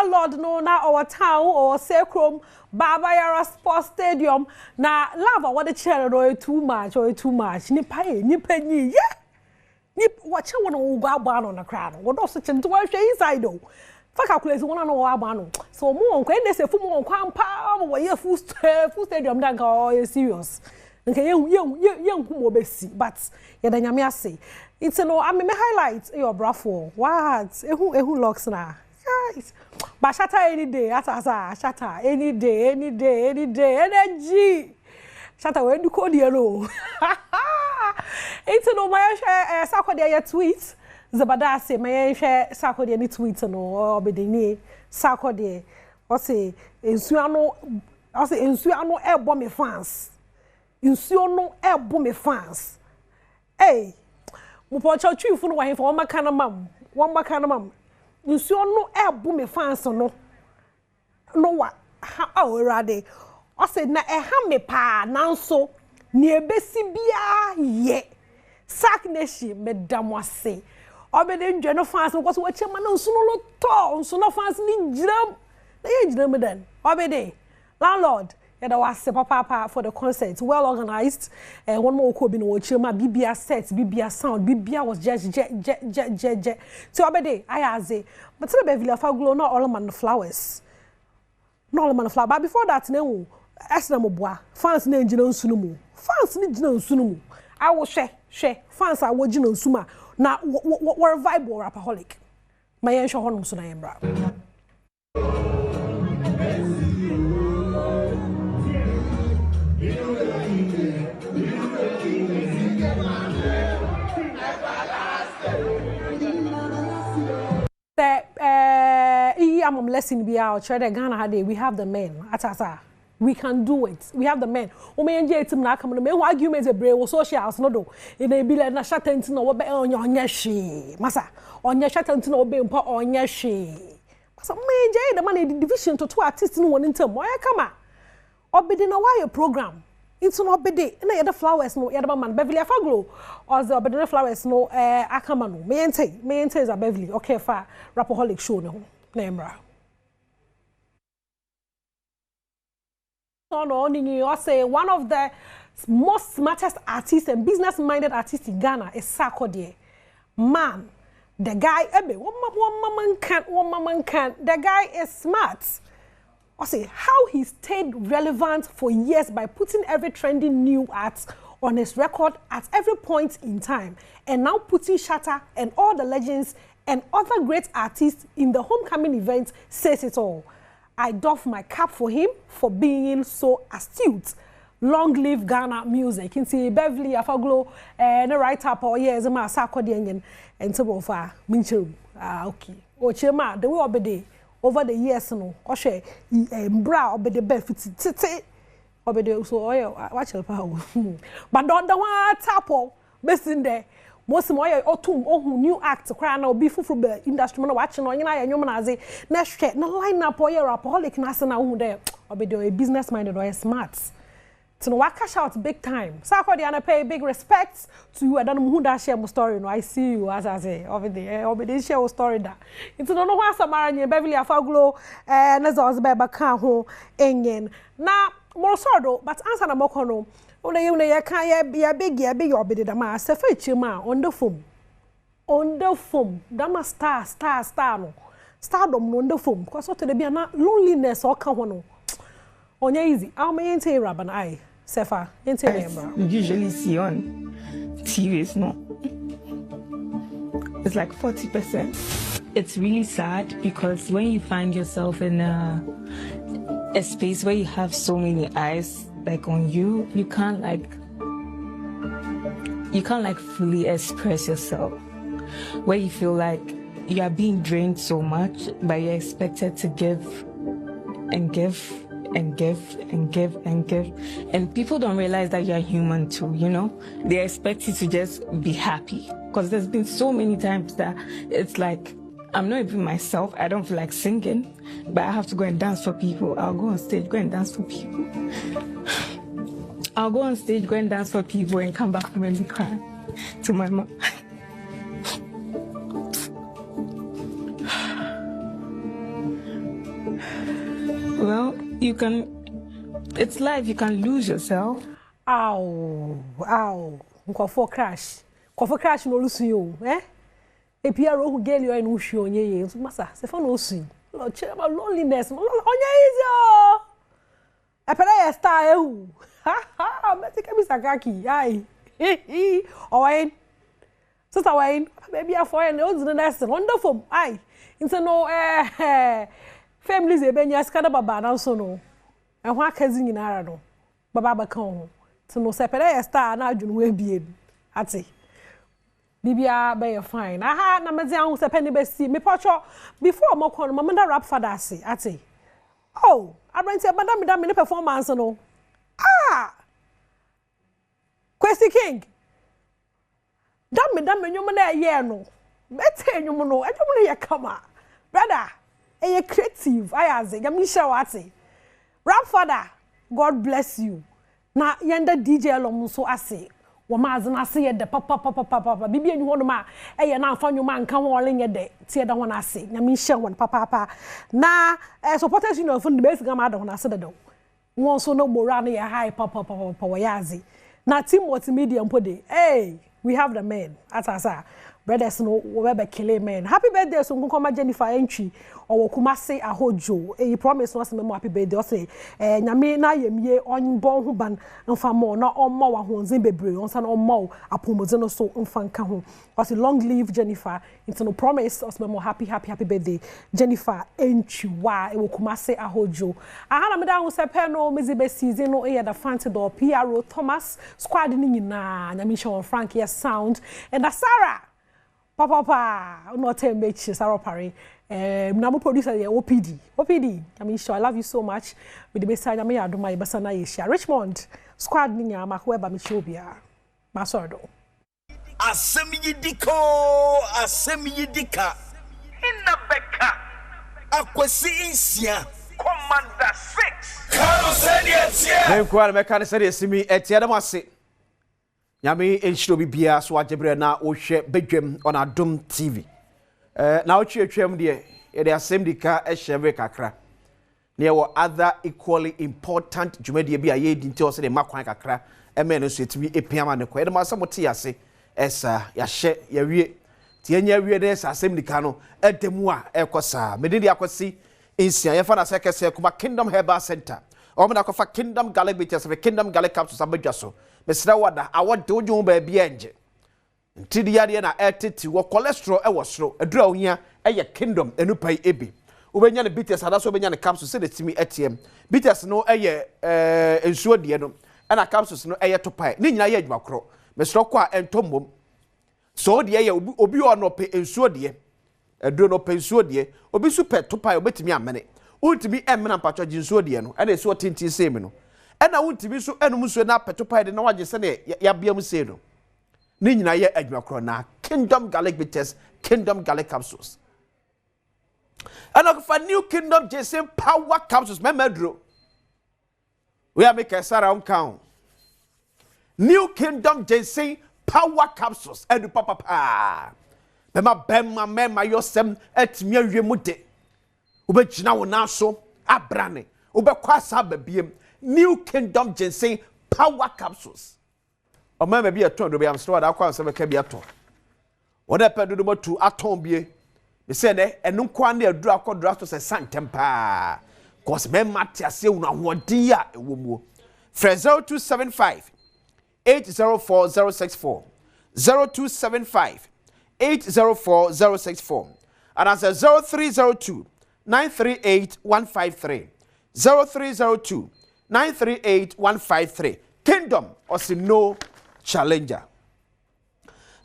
Landlord no na our town or Sacrum Baba Yara Sports Stadium na lava what the chair or too much ni pay ni penny yeah ni watch one who go ban on the crowd what also to watch inside though for calculate one no abano so more when they say for more kwampa we full stadium dan ka serious okay young who obesi but ya da nyame ase it's no I me highlight your brafo what ehu locks na guys but shatter any day asa shatter any day energy shatter we do code here no it's no my share sakode your tweet zabada say my share sakode any tweet no obedini sakode o say ensuano ebo me fans ensuano ebo me fans hey mo pocho twifu no wa he for one makana mam ensuano ebo me fans no wa ha awurade o say na eha me pa nanso ni ebesi bia ye sak nation medamwase obede ndwe no fans because we chema na nsuno lo to nsuno fans ni jiram na ye jiram den obede landlord yada wase papa for the concert well organized one more ko bi no chema bibia set bibia sound bibia was just so obede ayaze but the be villa faglo no all man flowers but before that na wo asna moboa fans na njina nsuno mu fans ni jina nsuno mu I will share fans are watching on Suma. na what vibe or rapaholic my yen show honum so na yembra I'm lesson be out try the Ghana had we have the men atasa we can do it we have the men o me nje team na come no me argument e brave socials no do e na be like na shatant na wo be onya hwe masa onya shatant na wo be mpa onya hwe masa me nje the man division to two artists no won ntem oya kama obedi na why program into no obedi na ye the flowers no ye the man Beverly Afaglo or the obedi flowers no akama no me ente is a Beverly okay fa rapaholic show no Nembra. No, say one of the most smartest artists and business-minded artists in Ghana is Sarkodie. Man, the guy, one man can. The guy is smart. I say how he stayed relevant for years by putting every trending new art on his record at every point in time, and now putting Shatta and all the legends and other great artists in the homecoming event says it all. I doff my cap for him for being so astute. Long live Ghana music. You see Beverly Afaglo and right up or years ma Sarkodie and so far minchu. Okay. O chema the way obede over the years no. O she bra obede benefit tete obede so oyo watch el pa. But don't the one tapo best in there. Most moye otum ohun new act kra na obi fufu be industry na watch no nyina ya nwom na aze na hwe na line up oye rapaholic na ase na ohun de obedo a business minded or smart to no waka shout big time Sarkodie na pay big respects to you adan mu da share my story no I see you as I say over there obedi share story da into no ho asamara nye Beverly Afaglo na zo be ba kan ho enyen na more sordo but answer na mokono una ye kan ya big obede da ma sefa echima on the foam dama star no stardom no on the foam because what dey be na loneliness o ka ho no onya easy how me ente raban I sefa ente remember usually see on TVs no it's like 40%. It's really sad because when you find yourself in a space where you have so many eyes like on you, you can't fully express yourself. Where you feel like you are being drained so much, but you're expected to give and give and give and give and give. And people don't realize that you're human too, you know? They expect you to just be happy. Because there's been so many times that it's like, I'm not even myself. I don't feel like singing, but I have to go and dance for people. I'll go on stage, go and dance for people. I'll go on stage, go and dance for people and come back home and be crying to my mom. Well, you can, it's life, you can lose yourself. Ow. Nkofo crash no lose you, eh? Epiaro who gave you no show ye, massa, se fa no see. Lord, chema loneliness, onya easy oh. Epere star ehu. Ha, meti ke bisakaki, ai. Owen. Sister Wayne, baby afọ ya na ozi na nurse wonderful. Ai. Into no families ebenya skada baba na so no. Ehwa akazi nyinara no. Baba baka ho. To no sepere star na adwunu we bie. Ati. Bibia be fine. Aha na mezi anhu sepeni be si. Me pocho before mo kon mo manda rap father ase. Ati. Oh, abranti abada me performance no. Ah! Kwesi King. Dame nyum na ye no. Bete nyum no. Nyum no ye kama. Brother, you creative. I aze. Yamisha wati. Rap father, God bless you. Na yenda DJ alom so ase. Wama azna ase ye de papa. Bibi enyu ho no ma eye na afa nyuma nka ho ole nye de. Tie da ho na ase. Yamisha won papa. Na supporters union fund the basic ma da ho na ase da. Won so no mora na ye high papa wa yazi. Na team multimedia mpode. Hey, we have the men. Atasa. brothers no we be kill men. Happy birthday so nkoma Jennifer entry or Kumase ahojo. E promise no say me happy birthday o say nyame na yemie onbon ho ban mfa mo na omma wa ho nzen bebre on san omma apomoze no so mfa nka ho. O say long live Jennifer. Into no promise us me happy birthday Jennifer entry wa e Kumase ahojo. Aha na me da ho say pe no mezi be season no e the fancy door PRO Thomas squad ni nyina nyame show Frank yes sound and Sarah papa no tell me Sarah Parry na producer the OPD I mean sure I love you so much with the best time me adoma e besa na yeshia Richmond squad ni nyama ko eba me show bia ma sordo asemi yidika inna beka akwasi insia Commander 6 Kano said it then kwa me kan said esimi etia dem ase nyame enhiro bibia so ajebre na wo hwe bedwam on Adom TV na wo twetwam de e de asem dika e hyewe kakra na ye wo other equally important dwumadie bi aye di nti o se de makwan kakra e me no so etimi epiama ne ko e de ma samote ase esa ya hye ya wie ti anya wie de asem dika no edemu a ekosa me de akosi insia ye fa na sekese kuma Kingdom Herbal Center o me na ko fa Kingdom Garlic Bitters of Kingdom Garlic Capsules abadwa so mesra wada awode oju ba bia enje ntidi yade na etiti wo cholesterol e wo soro adura ohia eye Kingdom enupai ebi ubenya ne bitters adaso ubenya ne capsules se de timi etiem bitters no eye ensuo de no na capsules no eye topai ni nyina ye adwuma kro mesra kwa entombom so de eye obi ono pe ensuo de aduro no pe ensuo de obi super topai obetimi amene ultimi emena mpacho jinsuo de no na eso tintin same no ena wuntimi so enum so na petopai de na waje se ne ya bia mu se no ni nyina ye adwuma kro na Kingdom Garlic Bitters Kingdom Garlic Capsules and for New Kingdom Jason Power Capsules memedro we are make a Sarah count New Kingdom Jason Power Capsules and papa mema yosem etimi awiemu de ubegina wo na so abrane ubekwasa babiem New Kingdom Ginseng Power Capsules. O ma be aton do be am store da kwa se be ka bi aton. Wo da pe do mo tu aton bie. Me se ne enu kwa na aduru akoduru ato se santem pa. Cause me mate ase unu ahodi a ewo mu. 0275 804064 0275 804064 and answer 0302 938 153 0302 938-153. Kingdom or no challenger.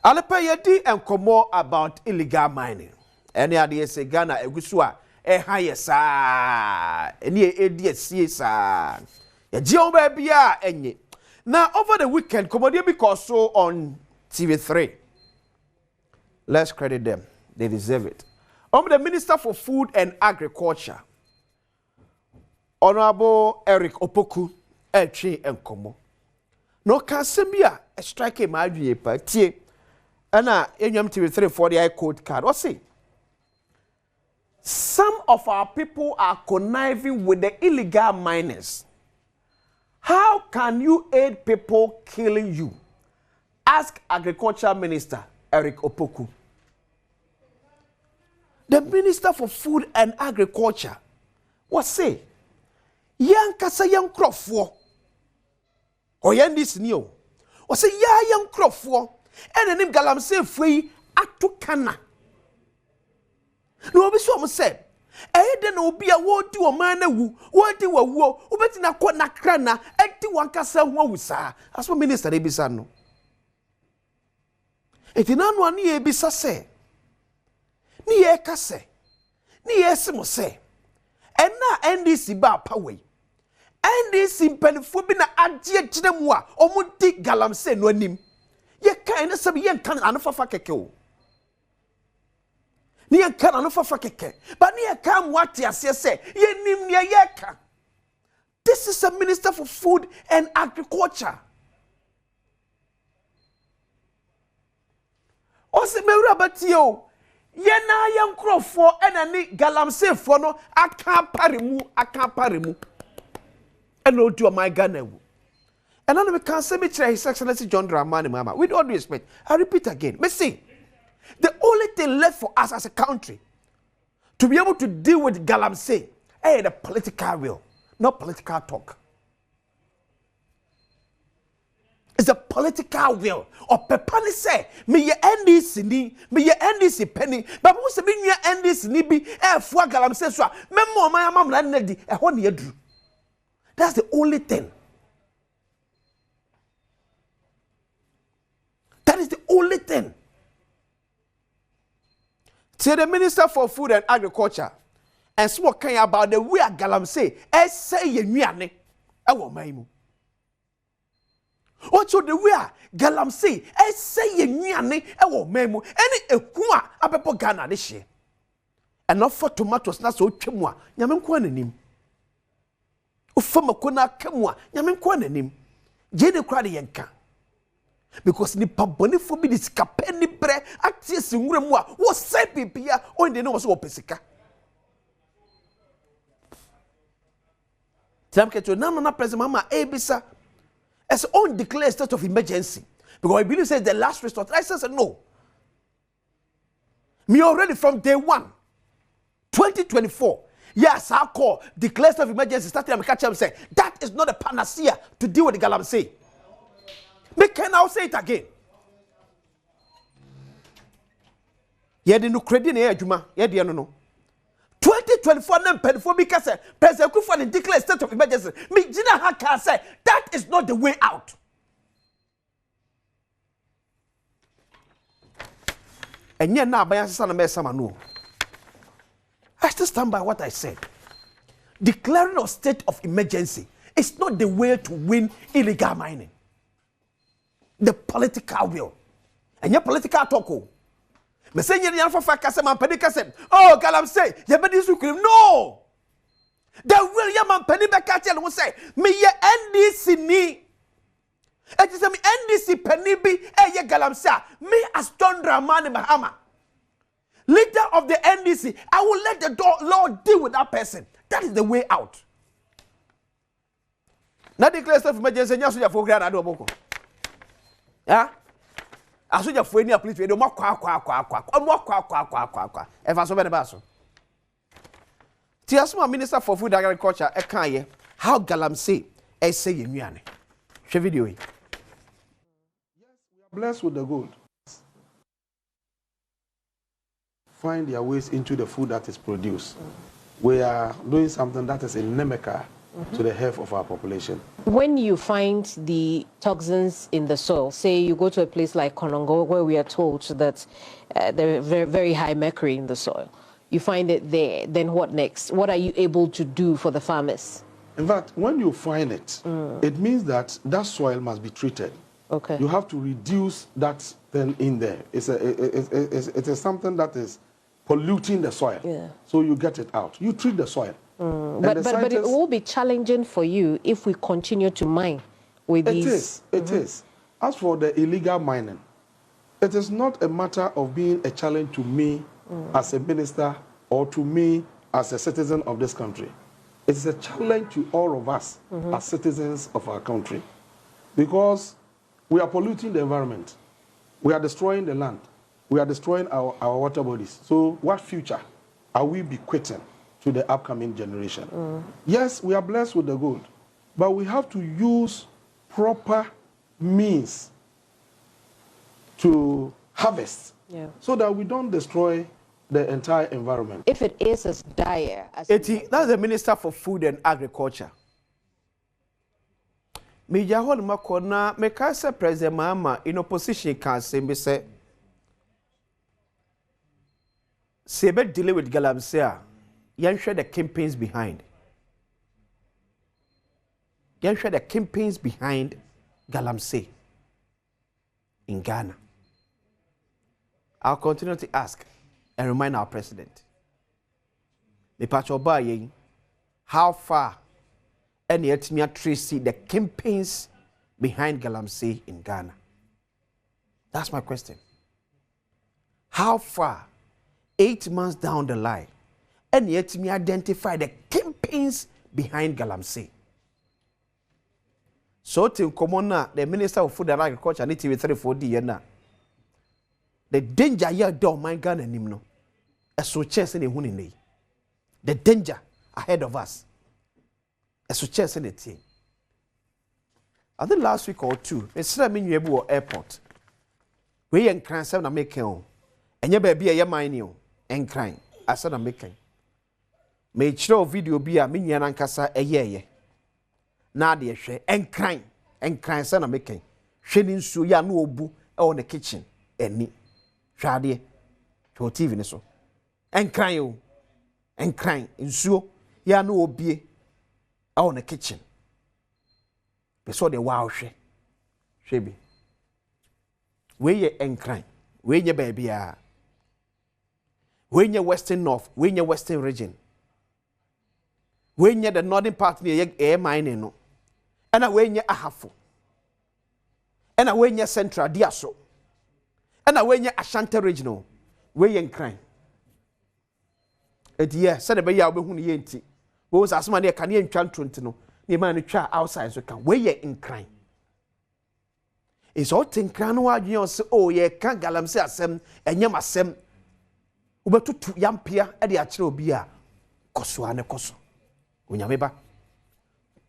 Alepa yedi enkomo about illegal mining. Any idea say Ghana egusua higher sa. Any idea sa. Ya jio baby enye. Now over the weekend, commodity because so on TV3. Let's credit them. They deserve it. The Minister for Food and Agriculture. Honorable Eric Opoku Elchi Enkomo. No Kasembia a strike my pa tie. Ana enyam TV3 for the code card. What say? Some of our people are conniving with the illegal miners. How can you aid people killing you? Ask Agriculture Minister Eric Opoku. The Minister for Food and Agriculture. What say? Yan kasa yan krofo o yan dis ni o say ya yan krofo enenim galamse fui atukana no obi so mo say de na obi a wo di o man na wu wo di wawu obeti na ko na kra na enti wan kasa ho awusa aso minister e bisa no enti na no ani e bisa se ni e kase ni e simo se ena NDC ba power NDC mpanifo bi na agye kyerɛ mu a ɔmudi galamse no anim ye kan na sabi ye kan anofafa keke o ni ye kan anofafa keke but ni ye kan wate ase se ye nim ne ye kan. This is a Minister for Food and Agriculture. Ose mewura batio ye na ye nkrofo ena ni galamse fo no aka paremu no do my Ghana. And then we can say His Excellency John Dramani Mama. With all due respect, I repeat again. Me see, The only thing left for us as a country to be able to deal with galamsey is the political will, not political talk. It's a political will. Or Pepani say, me ye NDC ni, me ye NDC penny, but who say me ye NDC ni be fwa galamsey so memo my mam na nedi e ho ne yadru. That's the only thing. That is the only thing. To the Minister for Food and Agriculture, and spoke about the way galamsey say ye nuane e wo maimu. Ocho the way galamsey say ye nuane e wo maimu. Any eku a abepo Ghana de hye. Enough for tomatoes na so twemu a nyame nko ananim. Ufama kona kamu a nyame nko ananim. Je de kra de yenka. Because ni paboni fo bi disika penny bre acties nwure mu a wo sai bibia on de no wo so pesika. Time keto na president mama ebisa as on declare state of emergency because I believe says the last resort. I said no. Me already from day 1 2024 yes I call declare state of emergency starting to catch up say that is not a panacea to deal with the galamsey. Me can now say it again. Ye de no credit na adwuma ye de no 2024 na mpedifo bi ka say president Kufuor declare state of emergency. Me gina ha ka say that is not the way out. Enye na aban sesa na me sama no. I still stand by what I said. Declaring a state of emergency is not the way to win illegal mining. The political will. And your political talk. Me say you yan for kase man pedi kase. Oh, galamsey, you be this no. The will ya man pedi be ka tell won say me ye NDC ni. It is me NDC penny bi ye galamsey. Me as John Dramani Mahama, leader of the NDC, I will let the Lord deal with that person. That is the way out. Now declare state of emergency nyaso ya for grana do boko. Yeah? Asoja fueni a police we do mo kwa. E fa so be ba so. Ti asuma Minister for Food and Agriculture e kan ye how galamsey e say ye nuane. Hwe video yi. Yes, we are blessed with the gold. Find their ways into the food that is produced. We are doing something that is inimical to the health of our population. When you find the toxins in the soil, say you go to a place like Konongo where we are told that there are very, very high mercury in the soil, you find it there, then what next? What are you able to do for the farmers? In fact, when you find it, it means that that soil must be treated. Okay. You have to reduce that thing in there. It is something that is polluting the soil. Yeah. So you get it out. You treat the soil. But it will be challenging for you if we continue to mine with these. It is. As for the illegal mining, it is not a matter of being a challenge to me as a minister or to me as a citizen of this country. It is a challenge to all of us as citizens of our country, because we are polluting the environment. We are destroying the land. We are destroying our water bodies. So what future are we bequeathing to the upcoming generation? Yes, we are blessed with the gold, but we have to use proper means to harvest so that we don't destroy the entire environment. If it is as dire as... That's the Minister for Food and Agriculture. Mijahon Makona, Mekasa President Mama in opposition can say, Sebe dealing with galamsey. Share the campaigns behind. Share the campaigns behind galamsey in Ghana. I'll continue to ask and remind our president. How far any etmia tracy the campaigns behind galamsey in Ghana? That's my question. How far, 8 months down the line, and yet me identify the campaigns behind galamsey? So, till common the Minister of Food and Agriculture, TV 34D, the danger here do my gun and him no so chance in the the danger ahead of us so chance in the thing. I think last week or two it's not mean you able airport we and crying seven making on and your baby a mine you and crying I said I'm making made sure video be a minion and cassa a year now they share and crying seven I'm making shedding so ya no bu on the kitchen any shade to TV so and crying in so ya no be on the kitchen. Be so the wow she be we ye encrying we ye baby we ye western north we ye western region we ye the northern part near ye mining no and a we ye ahafo and a we ye central diaso and a we ye Ashanti regional we ye encrying it ye said be ya be hu ye nti wo asoma ne kan ye ntwa ntonti no ne man no twa outside so kan we ye encrying is all think cran no adwen say oh ye kan galamse asem enyam asem ubetutu yampia e de akire obi a kosoa ne koso onyame ba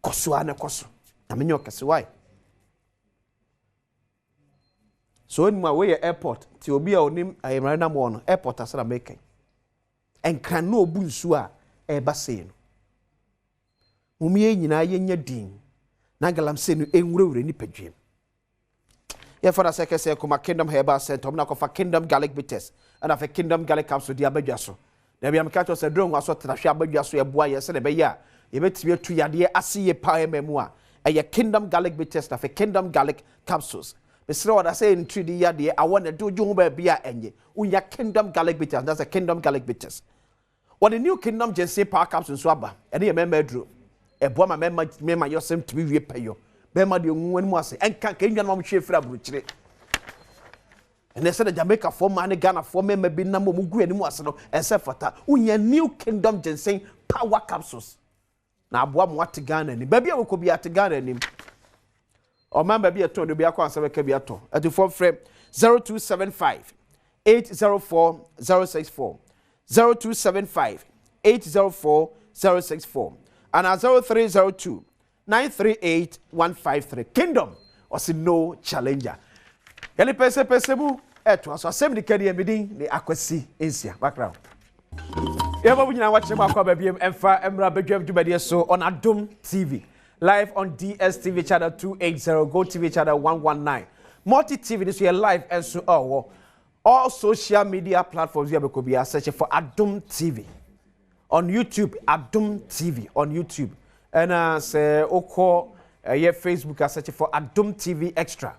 kosoa ne koso na menyo kese why so when my way airport ti obi a onim ayemra na mo no airport asara making en kan no obu nsu a e ba sei no mumie nyina ye nya din na galamse no enwurewure ni padwem ye for a second say kuma Kingdom Herbal Center na kofa Kingdom Garlic Bitters and afa Kingdom Garlic Capsule dia badwa so na bia meka to say drone aso trahwe abadwa so eboa ye se ne be ya ye betimi atu yade ase ye pa emamu a eye Kingdom Garlic Bitters na afa Kingdom Garlic Capsules besre what I say in 3D yade I want to do ju ba bia enye unya Kingdom Garlic Bitters that's a Kingdom Garlic Bitters what the new Kingdom Ginseng Power Capsules so aba ene ye member dro eboa ma member yosem timi wie payo bema de onwani mu ase enka kenwa na mo hwe fira buruchire ene se de Jamaica for man Ghana for member bi na mo gu ani mu ase no ense fata unya new Kingdom Ginseng Power Capsules na aboa mo ate Ghana ni ba bia wo ko bi ate Ghana ni o man ba bia to do bia kwa anse be ka bia to ati for frame 0275 804 064 0275 804 064 and 0302 938-153 Kingdom or see no challenger. Yali pese bu eto aso asem di kadi emidin ni akwasi ensia background. Yeba bu nyina wache makwa babiem emfa emra bedwam dubade so on Adom TV live on DSTV channel 280 Go TV channel 119 Multi TV this year live and so all social media platforms you be search for Adom TV on YouTube Adom TV on YouTube. And say oko your Facebook I search for Adom TV Extra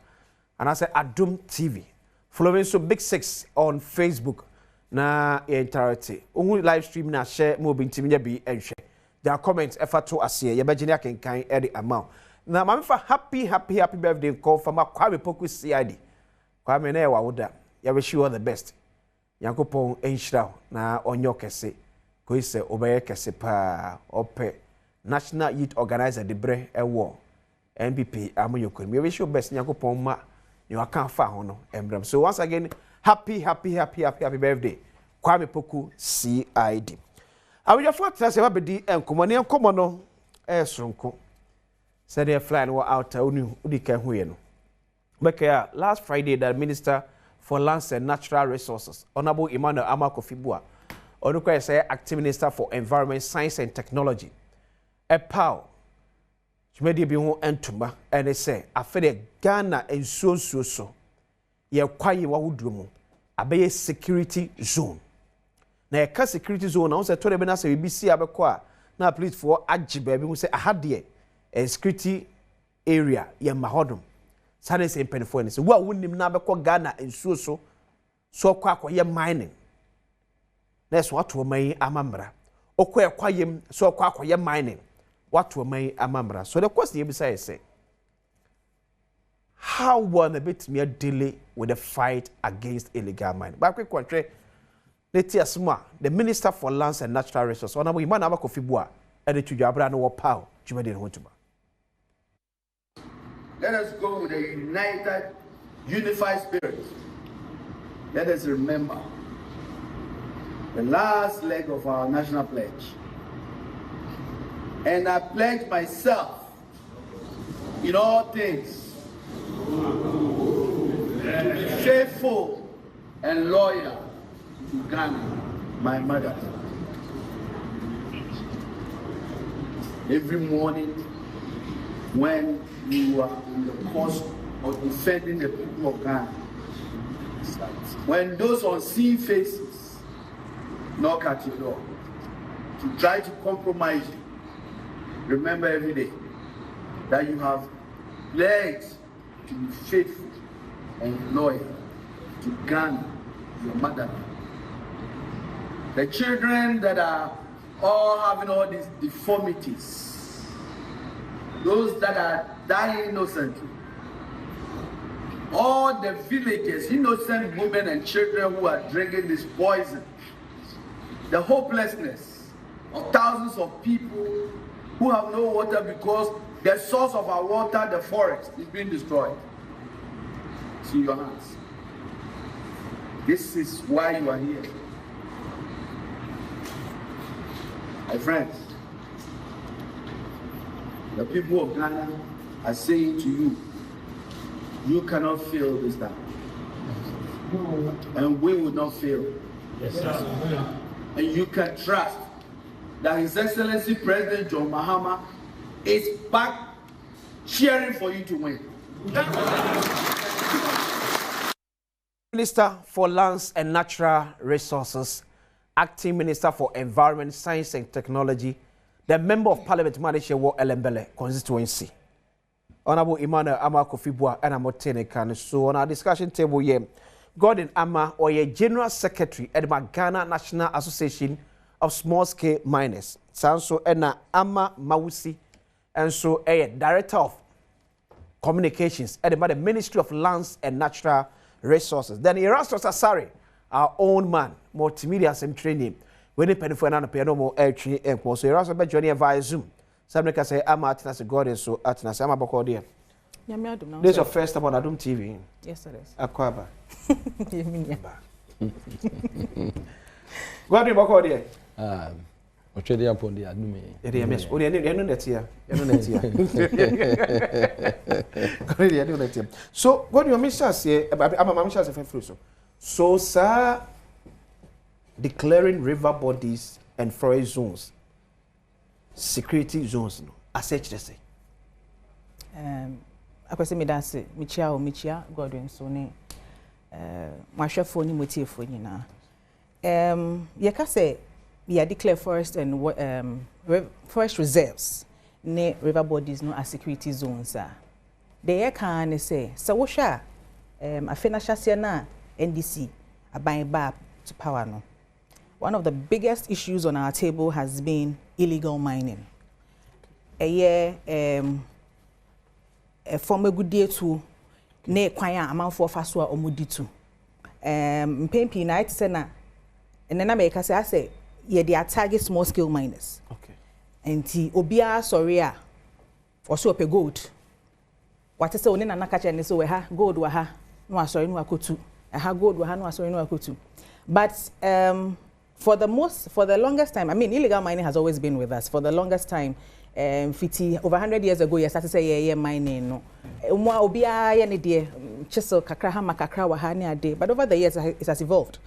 and I say Adom TV following so Big 6 on Facebook na entirety only live stream na share mo bintim nya bi enhwe their comments effort to ase ye begini akenkan e the amount na ma fa happy birthday call from Kwame Poku CID Kwame na e wa woda ya wish you all the best Yakopon enhira na onyo kese ko ise obeye kese pa ope National Youth Organizer the bre ewo NPP amoyokon. We wish you best Nyakopon ma you can fa ho no embrem. So once again happy birthday Kwame Poku CID. Awe for trust e bedi enkomo no esronko. Said they fly no out unu udi kan hu ye no. Bekaya last Friday the Minister for Lands and Natural Resources Honorable Emmanuel Amakofibua onukwa say Acting Minister for Environment, Science and Technology a pow chumedi bi ho entuma ene say afede Ghana ensuo so ye kwaye wa woduro mu abeye security zone na ye ka security zone na say to de be na say BBC abekọ a na police for agiba bi mu say ahade a security area ye mahodom sane say penfo ne say wa wonim na abekọ Ghana ensuo so kwa ye mining na so ato man amamra okọ kwayem so kwa ye mining what were my amamra. So the question you say, how will a bit mere delay with the fight against illegal mining? But quick country, the Minister for Lands and Natural Resources, Honorable Imana Abakofibua, and the Tujabra no power, Jumedi Hontuma. Let us go with a unified spirit let us remember the last leg of our national pledge. And I pledge myself in all things to be faithful and loyal to Ghana, my mother. Every morning when you are in the cause of defending the people of Ghana, when those unseen faces knock at your door to try to compromise you, remember every day that you have pledged to be faithful and loyal to Ghana, your motherland. The children that are all having all these deformities, those that are dying innocently, all the villagers, innocent women and children who are drinking this poison, the hopelessness of thousands of people who have no water because the source of our water, the forest, is being destroyed. It's in your hands. This is why you are here. My friends, the people of Ghana are saying to you, you cannot fail this time. And we will not fail. Yes, sir. And you can trust that His Excellency President John Mahama is back cheering for you to win. Minister for Lands and Natural Resources, Acting Minister for Environment, Science and Technology, the Member of Parliament Madishewo Elembele constituency. Honorable Emmanuel Ama Kofibua and Amotene Kan. So on our discussion table here, Gordon Ama or a General Secretary at the Ghana National Association of Small Scale Miners. Sanso Ena Ama Mawusi and so a Director of Communications at the Ministry of Lands and Natural Resources. Then Erastus Asare, our own man, multimedia same training. We need penny for an piano more air training and so Erastus by joining via Zoom. Somebody can say I'm at as a Gordon, so at as I'm about this is your first time on Adom TV. Yes, it is. Akwaba. Gordon, what there? Ochedi upon the admin. Yes, only I know that here. I know that here. So, what you mean, say, I'm a mamma say so, sir, declaring river bodies and forest zones, security zones, no, as such they say. I can say me that say, Michia, Gordon, so ne, my chef for ni motive for you now. You can say. We declare forest and forest reserves, ne river bodies no as security zones. They can say, so what shall I finish na NDC a buying back to power no. One of the biggest issues on our table has been illegal mining. A year from a good day to ne kwaya amount for faswa omuditu. Mpempi na iti na and then I say yeah, they are target small scale miners. Okay. And the obia sorry also a gold. What is so na nakacha and so we ha gold wa ha no sorry no akotu. Ha gold wa ha no sorry no akotu. But for the longest time, I mean illegal mining has always been with us. For the longest time, 50 over 100 years ago, you started to say yeah mining no. Obia ya ne de chisel kakra ha makakra wa ha ne ade. But over the years it has evolved.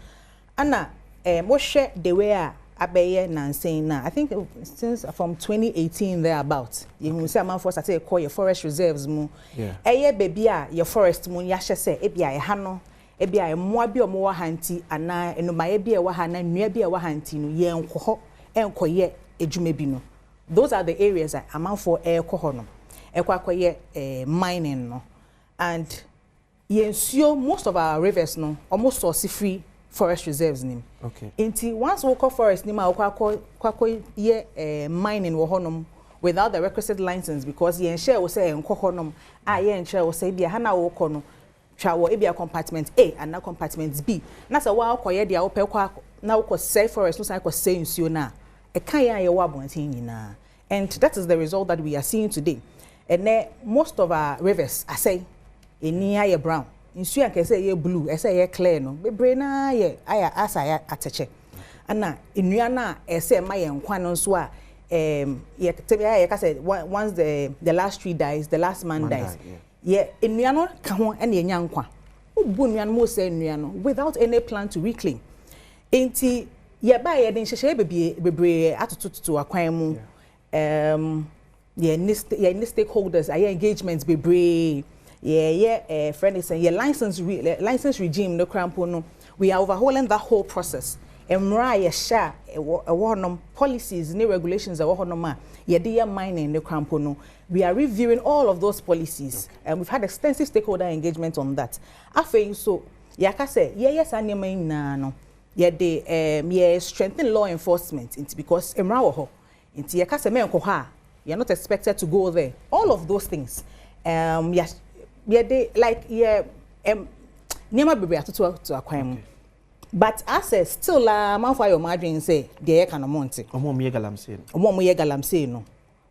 Anna what share the way Abeye Nansane now. I think since from 2018 thereabout, you say amount for say call your forest reserves mu. Yeah. Eye baby your forest mu ya say ebia e ha no, ebia e mo abi o mo wa hanti ana enuma ebia wa ha na nua bia wa hanti no ye enko enkoye edwuma bi no. Those are the areas that amount for ekɔ no. Ekɔ mining no. And yensuo most of our rivers no almost source free forest reserves nim. Okay. Inti once we call forest nim mining wo honom without the requisite license because yen share we say enko honom yen share we say bia ha na wo kɔ no twa wo ebia compartment A and na compartment B na say wa akɔye dia wo pɛ kɔ na wo kɔ say forest no say kɔ say nsuo na e kan ya ye wo abonten nyina. And that is the result that we are seeing today. And most of our rivers I say eni aye brown insu anka say ye blue say ye clear no bebre na ye aya asa ya ateche ana nnua na say ma ye nkwa no so a ye tebia ye ka say once the last tree dies the last man dies ye nnua no ka ho na ye nya nkwa obu nnua no mo say nnua no without any plan to reclaim enti ye ba ye den hyehyɛ bebre atototo akwan mu ye ni stakeholders aye engagements bebre friend is saying license regime no crampo no we are overhauling that whole process emra ye sha policies ni regulations a ye dey mining no crampo no we are reviewing all of those policies and we've had extensive stakeholder engagement on that afei so yaka say yes anema na no ye dey strengthen law enforcement into because emra wo ho into yaka say men ko ha you're not expected to go there all of those things yes they like never be to akwan but as still man for your margin say dey can monte omo ye galamse no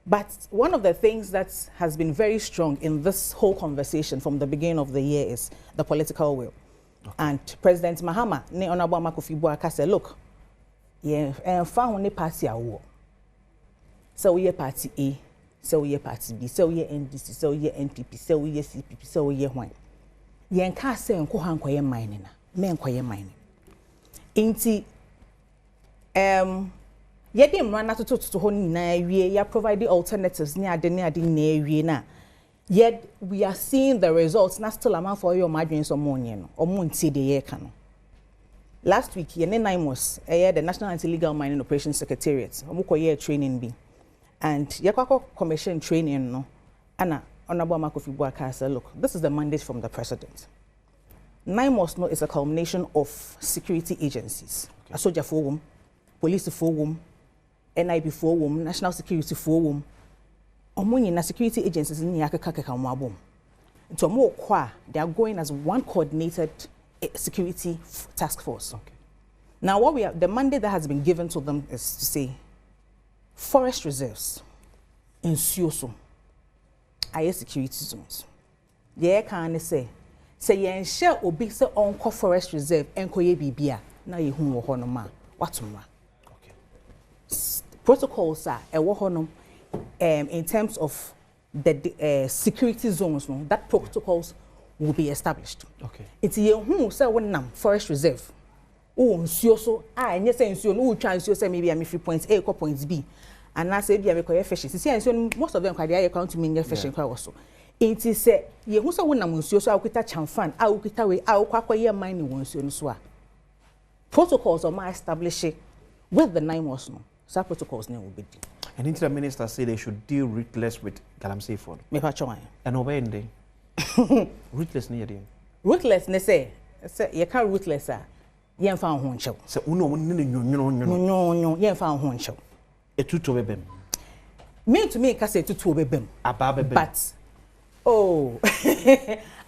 but one of the things that has been very strong in this whole conversation from the beginning of the year is the political will and President Mahama ne honorable Makofi Boaka said look found ne party awo so we party A so we party B so we NDC so we NPP so we CPP so we hwan yen ka say nko han koye mine na me nkoye mine inti ye dem no na to ho na wie ya provide alternatives ni ade na wie na yet we are seeing the results na still amount for your margin so money no omunti de ye ka no last week ye ne NIMOS the National Anti-Illegal Mining Operations Secretariat omukoye training bi and Yakwako Commission training no Anna Honorable Makofi Boaka said look this is the mandate from the president. NIMOS no is a culmination of security agencies. A soldier forum, police forum, NIB forum, national security forum. Omuni na security agencies in yakaka mwabum. Into more kwa they are going as one coordinated security task force. Okay. Now what we have the mandate that has been given to them is to say forest reserves in Sioso are security zones. Ye can say yen share obi se onko forest reserve enko ye bibia na ye hu wo hono ma watumra. Okay. Protocols are e wo hono in terms of the security zones no that protocols will be established. Okay. It's ye hu se wonam forest reserve. O Sioso enye se nsuo no twa nsuo se maybe am 3 points A ko points B. And I say be a fish. See, most of them are count to mean fishing also. It is say, ye who saw one among you, so I will get chamfan, I will get away, I will quack away mining once you know. Protocols are my establishing with the NIMOS no. So protocols will be. And into the minister say they should deal ruthless with Galamsey Ford. Me pacho and obeying day. Ruthless near them. Ruthlessness say you can't ruthless yen found one show. So no, yen found one show. Etutu bebem. Me to me ka say etutu bebem. Aba bebem. But oh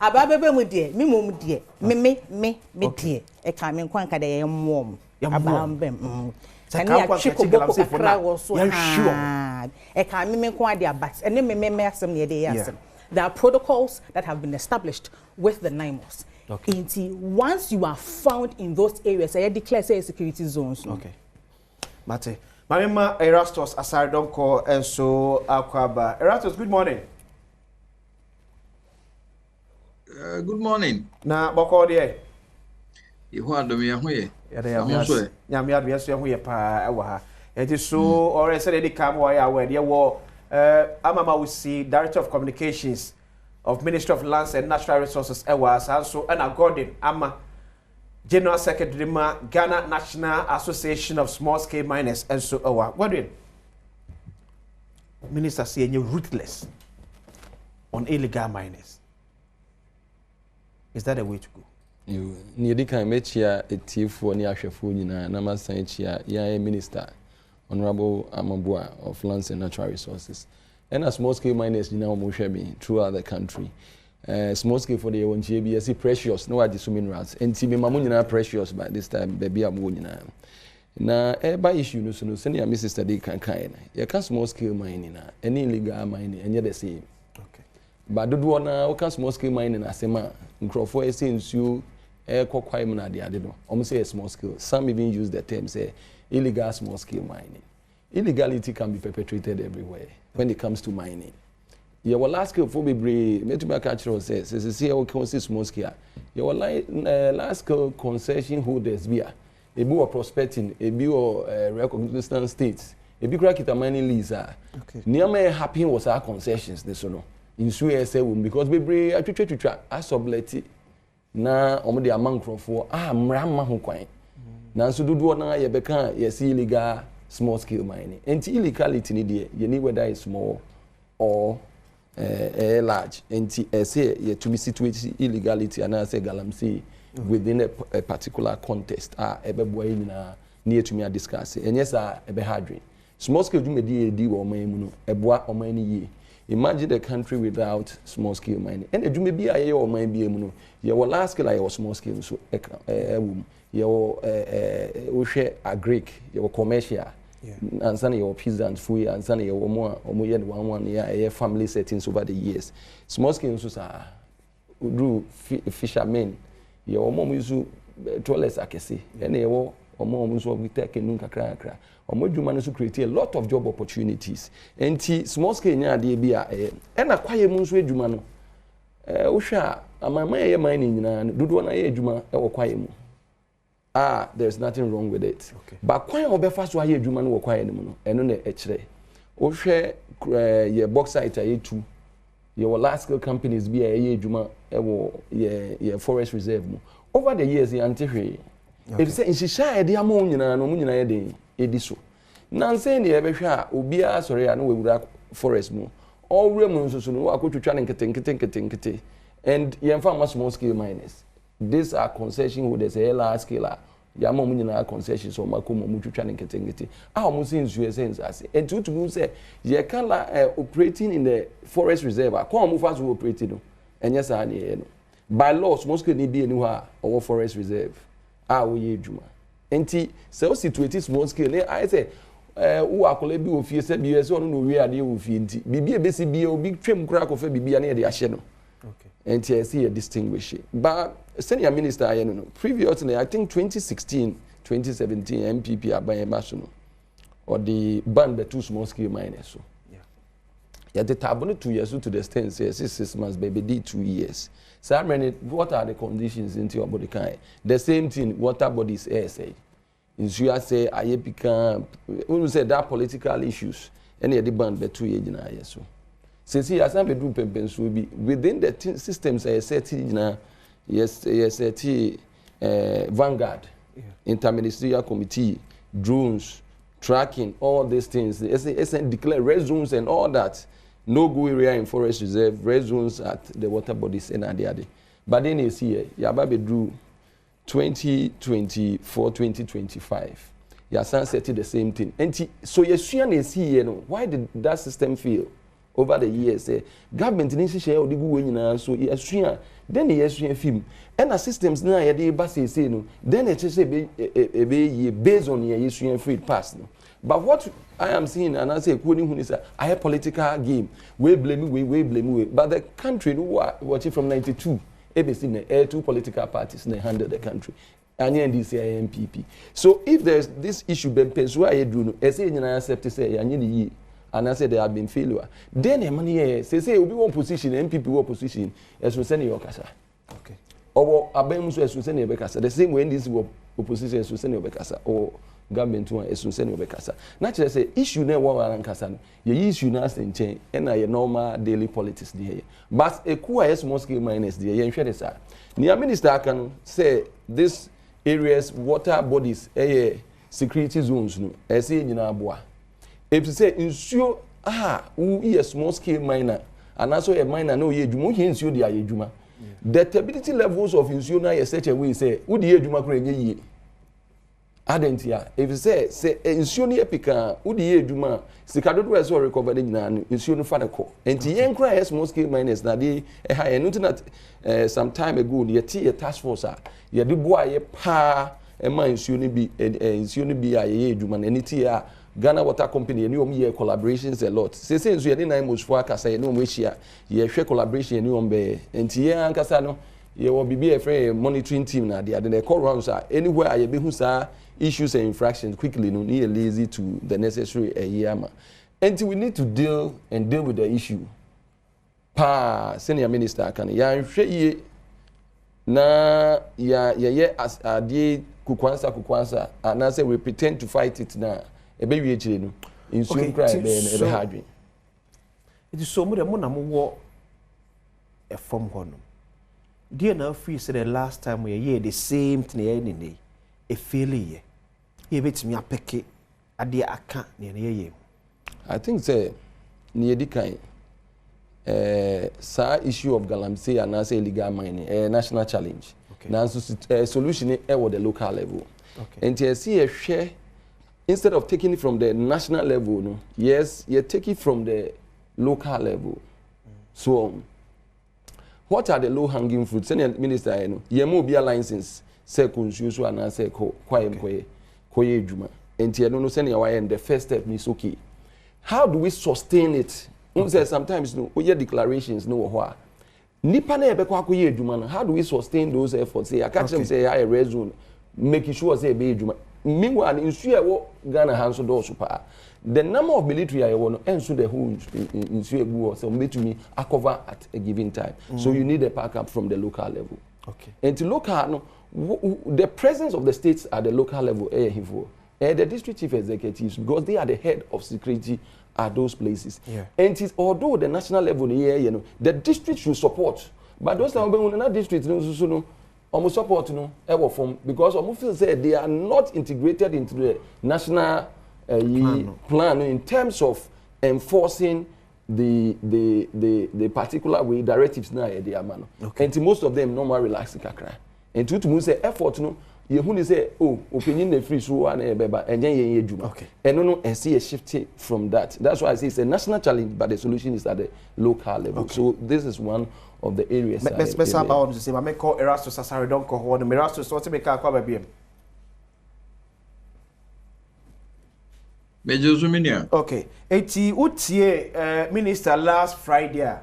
aba bebem mu de me mom de me de e ka me nkwan ka de yem wom aba bebem can ya chiko boko kakra wo so ha e ka me nkwan de abat ene me asem ne de asem there are protocols that have been established with the NIMOS. Okay. Once you are found in those areas I declare say security zones. Okay. Mate Mamima Erastus aside don't call and so Akwaba. Erastus, good morning. Good morning. Na boko de. You want me ahoye? Nyame advice you ahoye pa ewa ha. It so already said they come where where there were Amama we see Director of Communications of Ministry of Lands and Natural Resources ewa so and Gordon Ama General Secretary Ghana National Association of Small Scale Miners and so what do you Minister say you're ruthless on illegal miners? Is that a way to go? You need to make here a thief for near Shefuni and I'm saying here, yeah, Minister Honorable Amabua of Lands and Natural Resources. And as small scale miners, you know, throughout the country. Small scale for the one JBS precious, no other minerals. And see me mamuna precious by this time, baby I'm winning. Now, by issue, no sooner send your Mrs. Study can kind. You can small scale mining, any illegal mining, and you're the same. Okay. but dodo na o ka small scale mining asema nkrofo ese nsuo kwai mu na de ade no omo say small scale. Some even use the term say illegal small scale mining. Illegality can be perpetrated everywhere when it comes to mining. Yeah, well, last scale for me, me catch says, see how can see small scale. Yeah, well, last scale concession holders be a be prospecting, a be recognized states, a be crack it a mining lease. Okay. Near me happy was our concessions, this no. In Swiss, because we I try I sublet it. Na omo de amankrofo mrama ho kwan na so dodo na ye beka yes illegal small scale mining and illegality ni de ye ni whether it's small or large and say ye to be situated illegality and I say galamsey within a particular context ebeboa nyina na yetumi a discuss and yes ebe hardware small scale dwumedi edi wo man mu no eboa oman ni ye. Imagine a country without small scale mining. And you may be a year or might be a mono. You will last scale or small scale, so you share a Greek, your commercial, and some your peasants, free, and some your more or more than 1 year family settings over the years. Small scale are do fishermen, your mom is toilets, I can see, and they will or more we take a nunca cracker. Or more humans to create a lot of job opportunities. And small scale nya de bia and acquire munsu edwuma no usha amama ye mining na dodo na ye edwuma e wo kwaye mu there's nothing wrong with it. Okay. But kwan obefa so aye edwuma no wo kwaye mu no eno na e kire uhwe ye bauxite aye tu ye large scale companies bia ye edwuma e wo ye forest reserve mu over the years ye antihwe. If say in shisha e de amo nyina no mu nyina ye den ediso nanse ne ebehwa obia sori ya no wewura forest mu all mu nso no akotwetwa ne nkete and yemfa small scale miners. These are concession holders a large scale ya mo mu nyina concession so makomo mu twetwa ne nkete mo sin nsu essence ase and to say ye can operating in the forest reserve akwa mo fa so operating no enye sa ne ye no by law small scale ni bi eni ho a forest reserve wo ye dwuma. Enti se o situate small scale I say wo akole bi ofie se bi se ono no wi ade ofie nti bibi ebesi bi obi twem kura kofa bibi ya na ye de ahye no. Okay. Enti I see a distinguish. But senior minister aye no previously I think 2016 2017 MPP aban maso no or the ban the two small scale miners so. Yeah. Yeah, the taboo 2 years to the extent say 6 months baby did 2 years. So what are the conditions into your body kind? The same thing water bodies air say. In Suya say I become when say that political issues any the band the 2 years na so. Since he has not been doing so be within the systems I set Vanguard, interministerial committee, drones, tracking, all these things. It's declare red zones and all that. No go area in forest reserve, red zones at the water bodies and the other. But then you see, Yababe drew 2024, 2025. Yasan said the same thing. And so you see, why did that system fail over the years? Government needs to share the good so you then the Austrian film. And the systems now, then it is based on the Austrian free pass. But what I am seeing, and I say, I have political game. We blame me. But the country, who are watching from 92, ABC, 2 political parties, they handle the country. And NDC, MPP. So if there's this issue, I say, I accept to say, and I said there have been failure. Then a money say we one position, MPP one position, as we send your casa. Okay. Or Abemus as we send your casa. The same way this opposition as we send your casa or government one as we send your casa. Naturally, say issue never one casa. You issue now and change and a normal daily politics there. But a quiet small scale minus the yen share this. Near minister can say this areas water bodies security zones no. As in Aboa. If you say insure who is small scale miner and also a miner no ye juma he insure the juma. The stability levels of insure na is such a way say who the juma kure ye adentia. If you say insure ni epika who the juma sikadodo we so recover na insure no fa ko. Enti yen kura small scale miners na dey high not some time ago the task force ye de boa ye pa e ma insure ni bi a ye juma na niti a Ghana Water Company any year collaborations a lot. Say since we are in most for aka say no we share ye share collaboration any be enti ye ankasa no ye will be a friend monitoring team na they call rounds anywhere I be who sa issues and infractions quickly no need lazy to the necessary yama. Until we need to deal with the issue. Pa senior minister can ya hwe na ya as ade kukwansa and I say we pretend to fight it na ebe wi echire no insume cry ebe hadwe. It is so much mo na mo wo e form ho no. Dear na free say the last time we hear the same thing any e failure. Ye betimi apeke ade aka na ye. I think say near the kind issue of galamsey and as illegal mining national challenge. Okay. Now solution at the local level. Okay. And you see a share instead of taking it from the national level, no, yes, you take it from the local level. So what are the low hanging fruits? Senior minister, you know, you must be a license. Say consume and say koye juma. And you don't send your the first step is okay. How do we sustain it? Okay. Sometimes no, we hear declarations no what. Nipa na ebe kwa koye juma no. How do we sustain those efforts? Say I catch them say I red zone, making sure say be juma. Meanwhile, in Suya Ghana hands do super. The number of military I want to answer the whole in Suya so to me a cover at a given time. So you need a backup from the local level. Okay. And to local no, the presence of the states at the local level the district chief executives, because they are the head of security at those places. Yeah. And it is, although the national level here, you know, the district should support, but those that are in that district, almost support ever from because almost feel say they are not integrated into the national plan in terms of enforcing the particular way directives now they are man. Okay. And most of them normal relaxing kakra. And to say effort no. You who say, oh, opinion the free so and then juma. Okay. And no, and see a shift from that. That's why I say it's a national challenge, but the solution is at the local level. Okay. So this is one of the areas. Best about to say, I may call Erastus Sasari don't call one. Erastus what to make a cover BM. Major Zuminia. Okay. Eti utie minister last Friday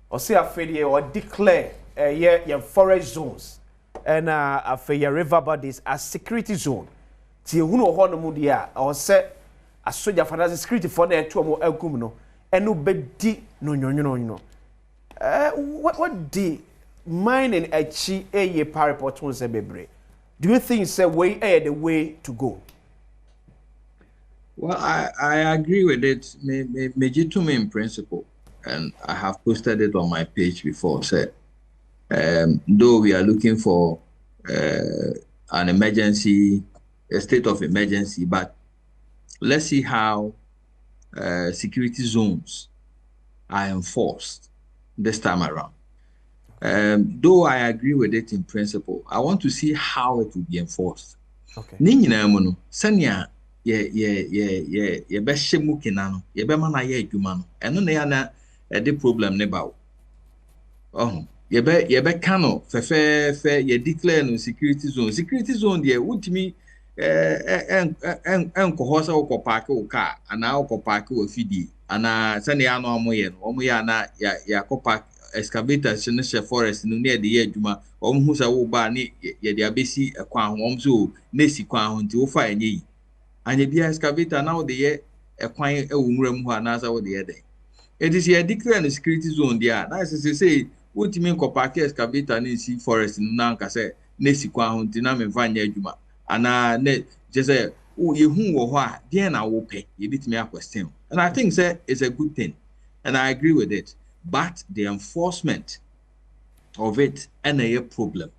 or say a failure or declare your forest zones. And a river bodies as security zone. Ti who no hono mu dia or say a soldier for the security for the two more elcumno and no bedi no. What the mining a chi a paraport on bebre? Do you think it's a way the way to go? Well, I agree with it. Maybe to me in principle, and I have posted it on my page before. Said. Though we are looking for an emergency, a state of emergency, but let's see how security zones are enforced this time around. Though I agree with it in principle, I want to see how it will be enforced. Okay. Ninyina mono sanya ye be shemu kinano ye be mana ye adwuma no eno na ya na the problem ne bawo. Oh. Yebe kano fe ye declare no security zone there ultimi enkohosa wo park wo car ana wo park wo fidi ana sane ya no omo ye na ya park excavators ne she forest no ne de ye adwuma omo hu sa wo ba ne ye de abesi ekwan ho omo so ne si kwan ho nti wo fa enye yi anya bia excavator na wo de ye ekwan e wo nwura mu ho ana sa wo de ye den it is ye declare no security zone there na say what you mean park excavator and see forest na nka say na sikwa ho ntina me vanya adwuma ana ne je say oh ye hu wo ho a dey na wo pe ye bitimi a question and I think say it's a good thing and I agree with it but the enforcement of it and a problem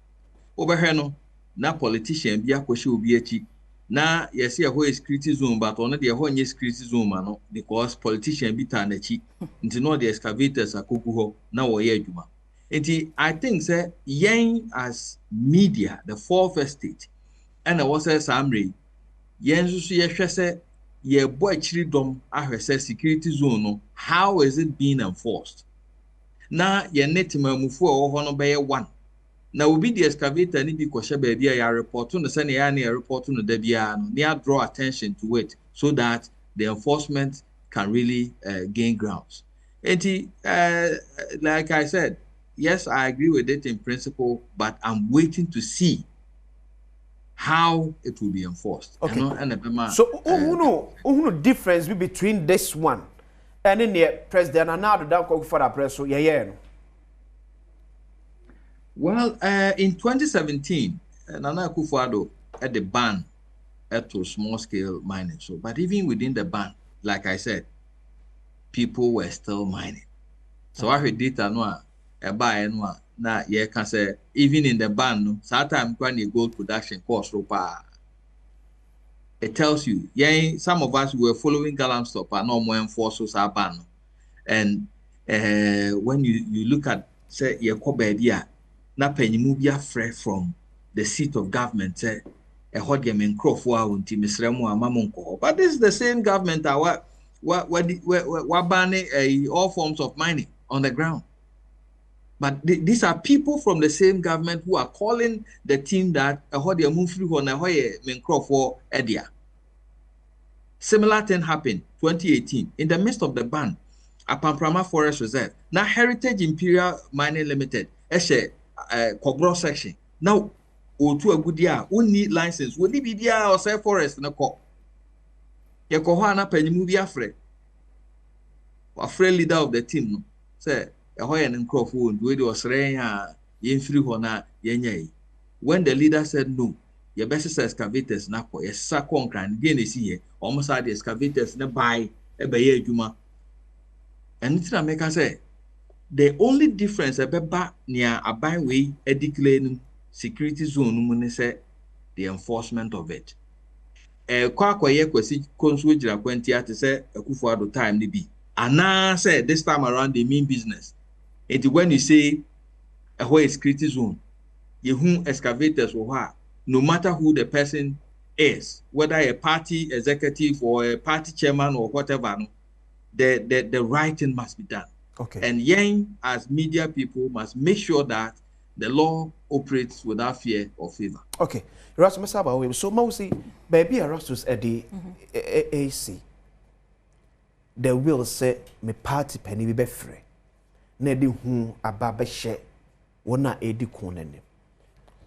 over here no na politician bi akohye obi achi na yes here ho security zone but on the ho nye security zone ma no because politician bi ta na chi nti no the excavators akogu ho na wo ye adwuma. I think say yen as media, the fourth estate, and I was a summary. Yen so ye hwese ye boy chiri dom ahwese security zone no. How is it being enforced? Na ye netima mufu o ho no be one. Na obi the excavator ni bi kwhye ba bia ya report no say na ya report no da bia no. They draw attention to it so that the enforcement can really gain grounds. And like I said, yes, I agree with it in principle, but I'm waiting to see how it will be enforced. Okay. So, who difference between this one and in the president and now the down for the press? So, yeah. Well, in 2017, Nana Akufo-Addo had the ban to small-scale mining. So, but even within the ban, like I said, people were still mining. So I heard data now you can say even in the ban, no, sometimes when you gold production cost it tells you, yeah, some of us were following Galam stop and no more enforcers are ban. And when you look at say your cobedia, na penimubia fresh from the seat of government, say a hot game in Crawford, but this is the same government that we're banning all forms of mining on the ground. But these are people from the same government who are calling the team that similar thing happened 2018 in the midst of the ban at Pamprama Forest Reserve. Now Heritage Imperial Mining Limited, Kogro section. Now, to a good year, we need license. We need BDR or say forest in a co. Yakohana Penny afraid. Afraid leader of the team, say. When the leader said no, your best excavators na ko yes sakon kan again is here almost had the excavators na buy ebeye adwuma. And it make us say the only difference ebeba near aban we e declare security zone mu say the enforcement of it. Kwa kwesi konsu gira kwenti ate say Akufo-Addo time ni bi. Ana say this time around they mean business. And when you say a whole security zone, you whom excavators or no matter who the person is, whether a party executive or a party chairman or whatever, the right thing must be done. Okay. And Yang, as media people, must make sure that the law operates without fear or favor. Okay. Rasmus Abawe, so Mausi, baby Rasmus at the AC. They will say me party penny be free. Nedi hu ababeshe wona edi kunene.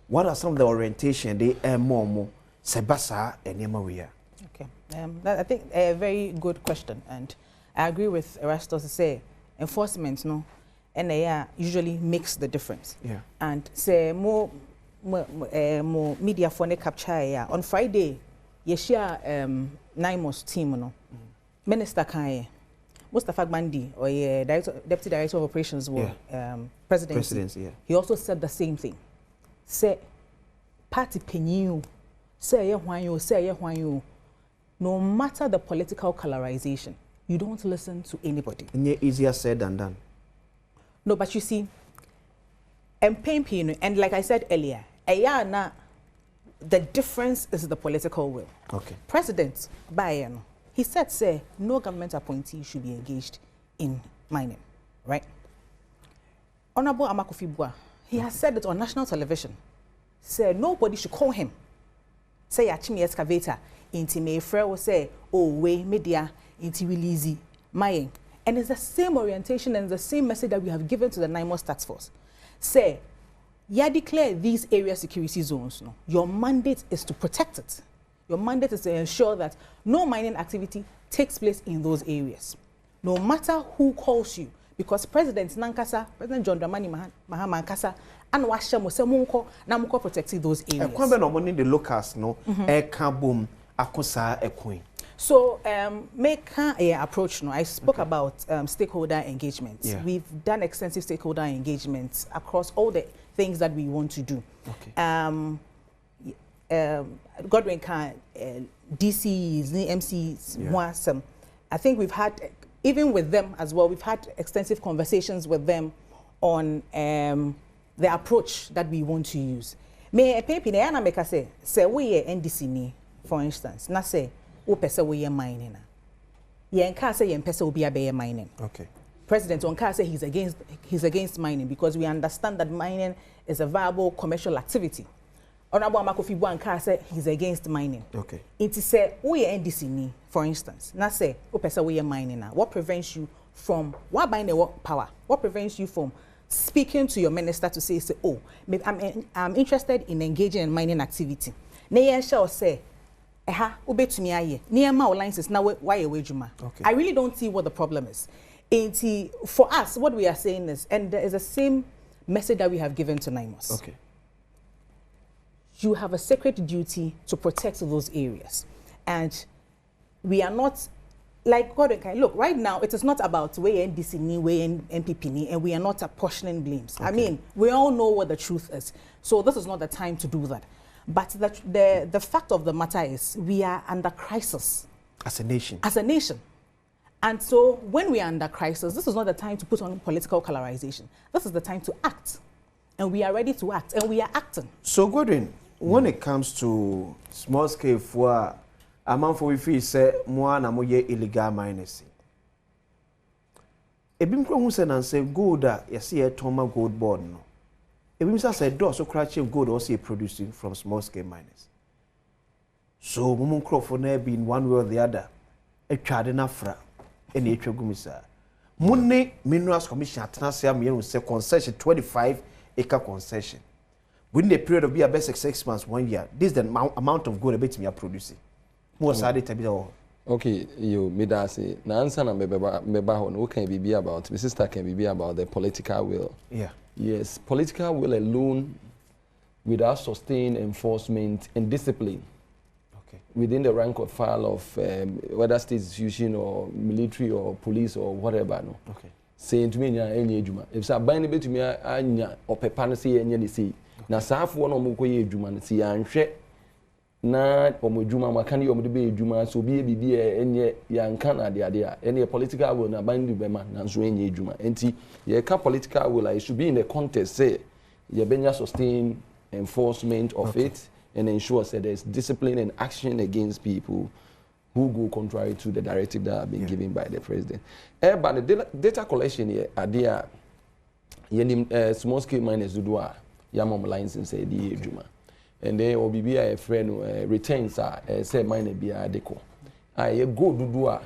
What are some of the orientation they more sebasa enema we are? Okay. I think a very good question, and I agree with Erastus to say enforcement no and they usually makes the difference. Yeah. And say more media for ne capture on Friday you share Naimos team no Minister Kanye Mustafa Gbandi, or Deputy Director of Operations, Presidency, yeah. He also said the same thing. Say, party penyu, say you, no matter the political colorization, you don't listen to anybody. And yet easier said than done. No, but you see, and like I said earlier, the difference is the political will. Okay. President Bayern. He said, say, no government appointee should be engaged in mining, right? Honorable Amakofi-Boa, he has said it on national television. Say, nobody should call him. Say, Achimi excavator, inti me frere say, oh, way media, inti release mining. And it's the same orientation and the same message that we have given to the NIMOS task force. Say, you declare these area security zones. No? Your mandate is to protect it. Your mandate is to ensure that no mining activity takes place in those areas, no matter who calls you, because President Nankasa, President John Dramani Mahama Nkasa, and Washam was Namuko protecting those areas. The locals, no, boom, akosa queen. So, make a approach. No, I spoke about stakeholder engagement. Yeah. We've done extensive stakeholder engagements across all the things that we want to do. Okay. Godwin can DCs, MCs, yeah. I think we've had, even with them as well, we've had extensive conversations with them on the approach that we want to use. May I make a say we NDC ni, for instance, na say o pesa we mining na. Yen ka say yen pesa obi abe mining. Okay. President Onka say he's against mining because we understand that mining is a viable commercial activity. Honorable Amakofi Buanka said he's against mining. Okay. It is say we NDC ni, for instance. Now say opesa we mining now. What prevents you from what buying the power? What prevents you from speaking to your minister to say oh, I'm interested in engaging in mining activity. Na shall say ubetumi aye. Near my licenses now why away juma. I really don't see what the problem is. For us, what we are saying is, and there is the same message that we have given to NIMOS. Okay. You have a sacred duty to protect those areas. And we are not, like God and kind. Look, right now, it is not about way NDC ni, way MPP ni, and we are not apportioning blames. Okay. I mean, we all know what the truth is. So this is not the time to do that. But the fact of the matter is, we are under crisis. As a nation. As a nation. And so when we are under crisis, this is not the time to put on political colorization. This is the time to act. And we are ready to act, and we are acting. So, Godwin, when it comes to small scale for a man for we feel say more na more illegal miners. Ebim kro hu say na say gold a yesi e toma gold board no. Ebim say do so crash gold also producing from small scale miners. So mum kro for na be in one way or the other. E twade na fra ene e twagumisa. Munne Minerals Commission atnase am ye say concession 25-acre concession. Within the period of about 6 months, 1 year, this is the amount of gold a bit me are producing. More side to be all. Okay, you made us say, na answer na meba ho no can be about. My sister can be about the political will. Yeah. Yes, political will alone, without sustained enforcement and discipline. Okay. Within the rank or file of whether state institution or military or police or whatever, no. Okay. Saying to me, any juma. If I bind it to me, anya or pepana say any say. Na saafo no mo koye adwuma no ti anhwe na omodwuma makane yo mode be adwuma so bi enye yanka na de ade a ene political will na bandi bema na so enye adwuma enti ye ka political will I should be in the context say ye benya sustain enforcement of it and ensure that there's discipline and action against people who go contrary to the directive that have been given by the president. But the data collection here ade a ye small scale miners do a yamom license say di adwuma and then obibi a friend retains say mine be a deco I go do a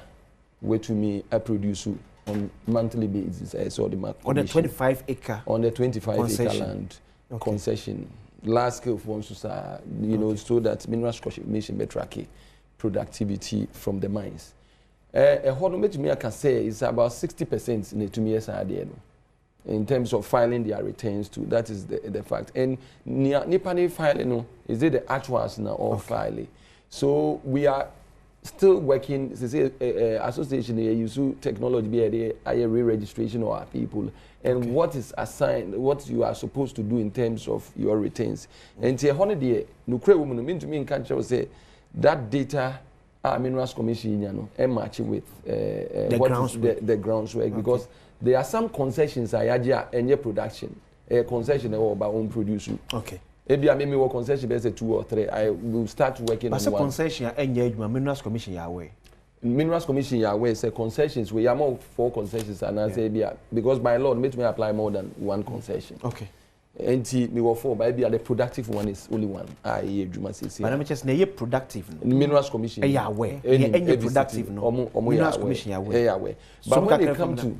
way to me I produce on monthly basis so the on the 25-acre on the 25-acre land concession last scale for you know so that Minerals Commission be tracking productivity from the mines what me I can say is about 60% in the 2 years in terms of filing their returns too. That is the fact. And Nipani filing, no, is it the actuals now or filing? So we are still working, association here, use technology, be a re-registration of our people. And what is assigned, what you are supposed to do in terms of your returns. And to a holiday, no credit woman, mean to me in country say that data Minerals Commission, you know, and matching with the groundswork because there are some concessions I and your production. A concession about own produce. Okay. Maybe I may work concession best 2 or 3. I will start working on one. But concession engagement Minerals Commission Yahweh. Minerals Commission Yahweh say concessions we are more 4 concessions and I say because by law me apply more than 1 concession. Okay. And me were 4 but the productive one is only 1. But I'm just na productive. Minerals Commission Yahweh. Any productive no. Minerals Commission Yahweh. But when they come to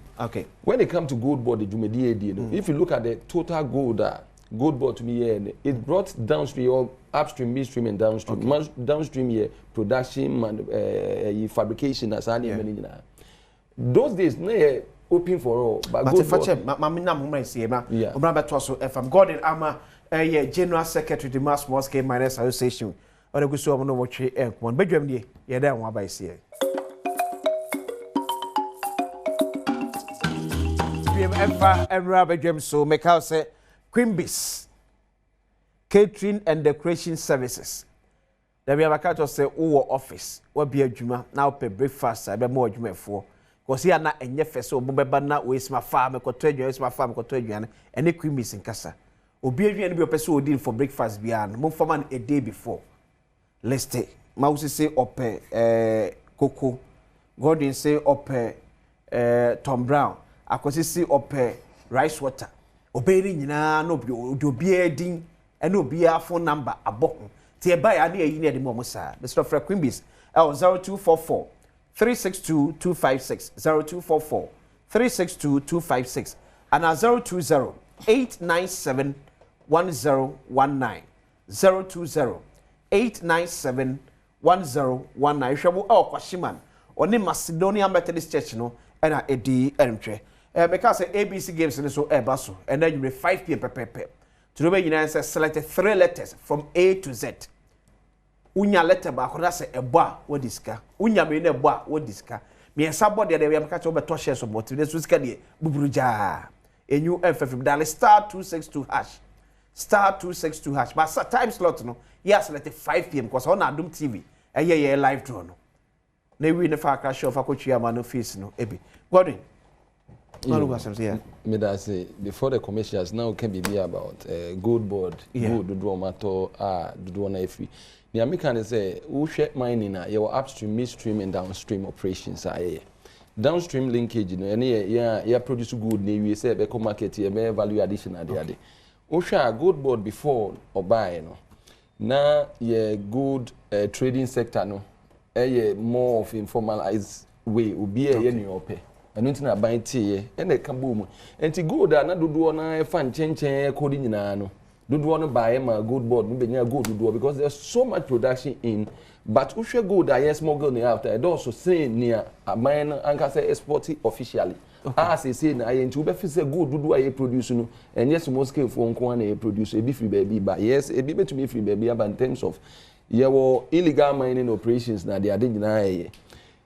when they come to gold board if you look at the total gold board to me it brought downstream or upstream, midstream and downstream. Downstream here production fabrication as those days no open for all but good if I'm Gordon Ama General Secretary the Mass Small Scale Miners Association or the guso no watch one bedroom die ye there one by see ever and bedroom so make out say Quimby's catering and decoration services there we have a cat say office what be adwuma now pay breakfast I be more adwuma for because here na enye fese obobeba na we sma farm ekoto adwan sma farm ekoto adwan ene Quimby's nkasa obi adwan bi opese odin for breakfast bia no mo forman a day before let's say mausi say ope cocoa Gordon say ope Tom Brown akosi say ope rice water oberi nyina no obi edin and no be a phone number abo tie buy ade ayi ne de mo sa Mr. Fred Quimbies 0244 362 256 0244 362 256 and 020 897 1019 020 897 1019 hwemo kwashiman oni Macedonia Methodist Church no na edi entwe because ABC games no so baso and then you 5 p.m. pepepe to be you say select 3 letters from A to Z unya letter ba ko say ebo a wodiska unya me na ebo a wodiska me sabode de we am ka cho beto share so but this sika de buburuja enyu FFM dial *262# *262#. But time slot no, yes, select 5 p.m. because on Adom TV, yeah, live draw no. Ne we ne fa ka show fa ko chiama no face no ebi. Godwin. Me that say before the commercials now can be about gold board, gold do matter do na free. The American say who share mining na your upstream, midstream and downstream operations are downstream linkage no any yeah produce good na we say be come market here be value addition ade. Osha gold board before or buy no. Na ye good trading sector no. More of informalized way obi ye ni ope. Enu ntina ban tie e na ka boom. Enti gold na dodo na fa nchenchen ko di nyina no. Dodo no buy ma gold board no be nya gold dodo because there's so much production in but ushe gold yes smuggle ni after and also say near aman anka say export officially. Say na aye nti obefi say gold dodo aye produce no and yes small scale for nko na aye produce e bi free baby but yes e bi betumi free baby in terms of your illegal mining operations na they are nyina aye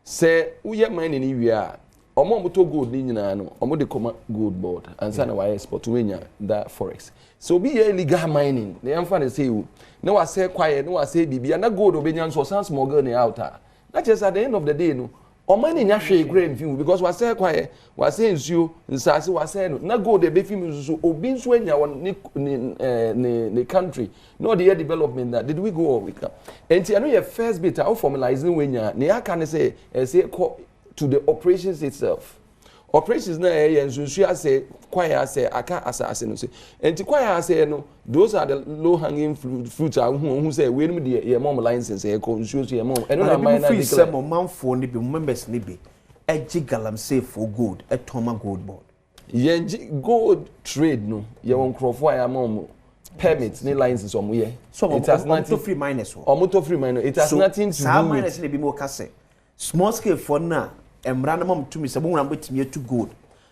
say uye mining ni wi a omo moto gold ni nyina no omo de koma gold board and say na why export wenya that forex so be illegal mining they am fan say you no wa say quiet no wa say bibia na gold obenya so sans smuggle ni out na just at the end of the day no omo ni nya hwe grain view because wa say quiet wa say nsuo nsase wa say no na gold e be film so obi nso anya won ni country no the development that did we go or we can enti ano your first bit how formalizing wenya ne aka ne say to the operations itself. Operations na nsunsu ase kwaya ase aka ase no say. Enti kwaya ase no those are the low hanging fruits who say we no dey your mom license e ko nsusu your mom. Eno na mine na declare. Some manfo ni be members ni be eji galamsey for gold etoma gold board. Ye gold trade no ye won crofo ya mom permit ni license omo ye. So it has nothing to free miners. Omo to free miners. It has nothing to do with. Some miners ni be mo ka say small scale for na emrana mom to me say mo na betimi to gold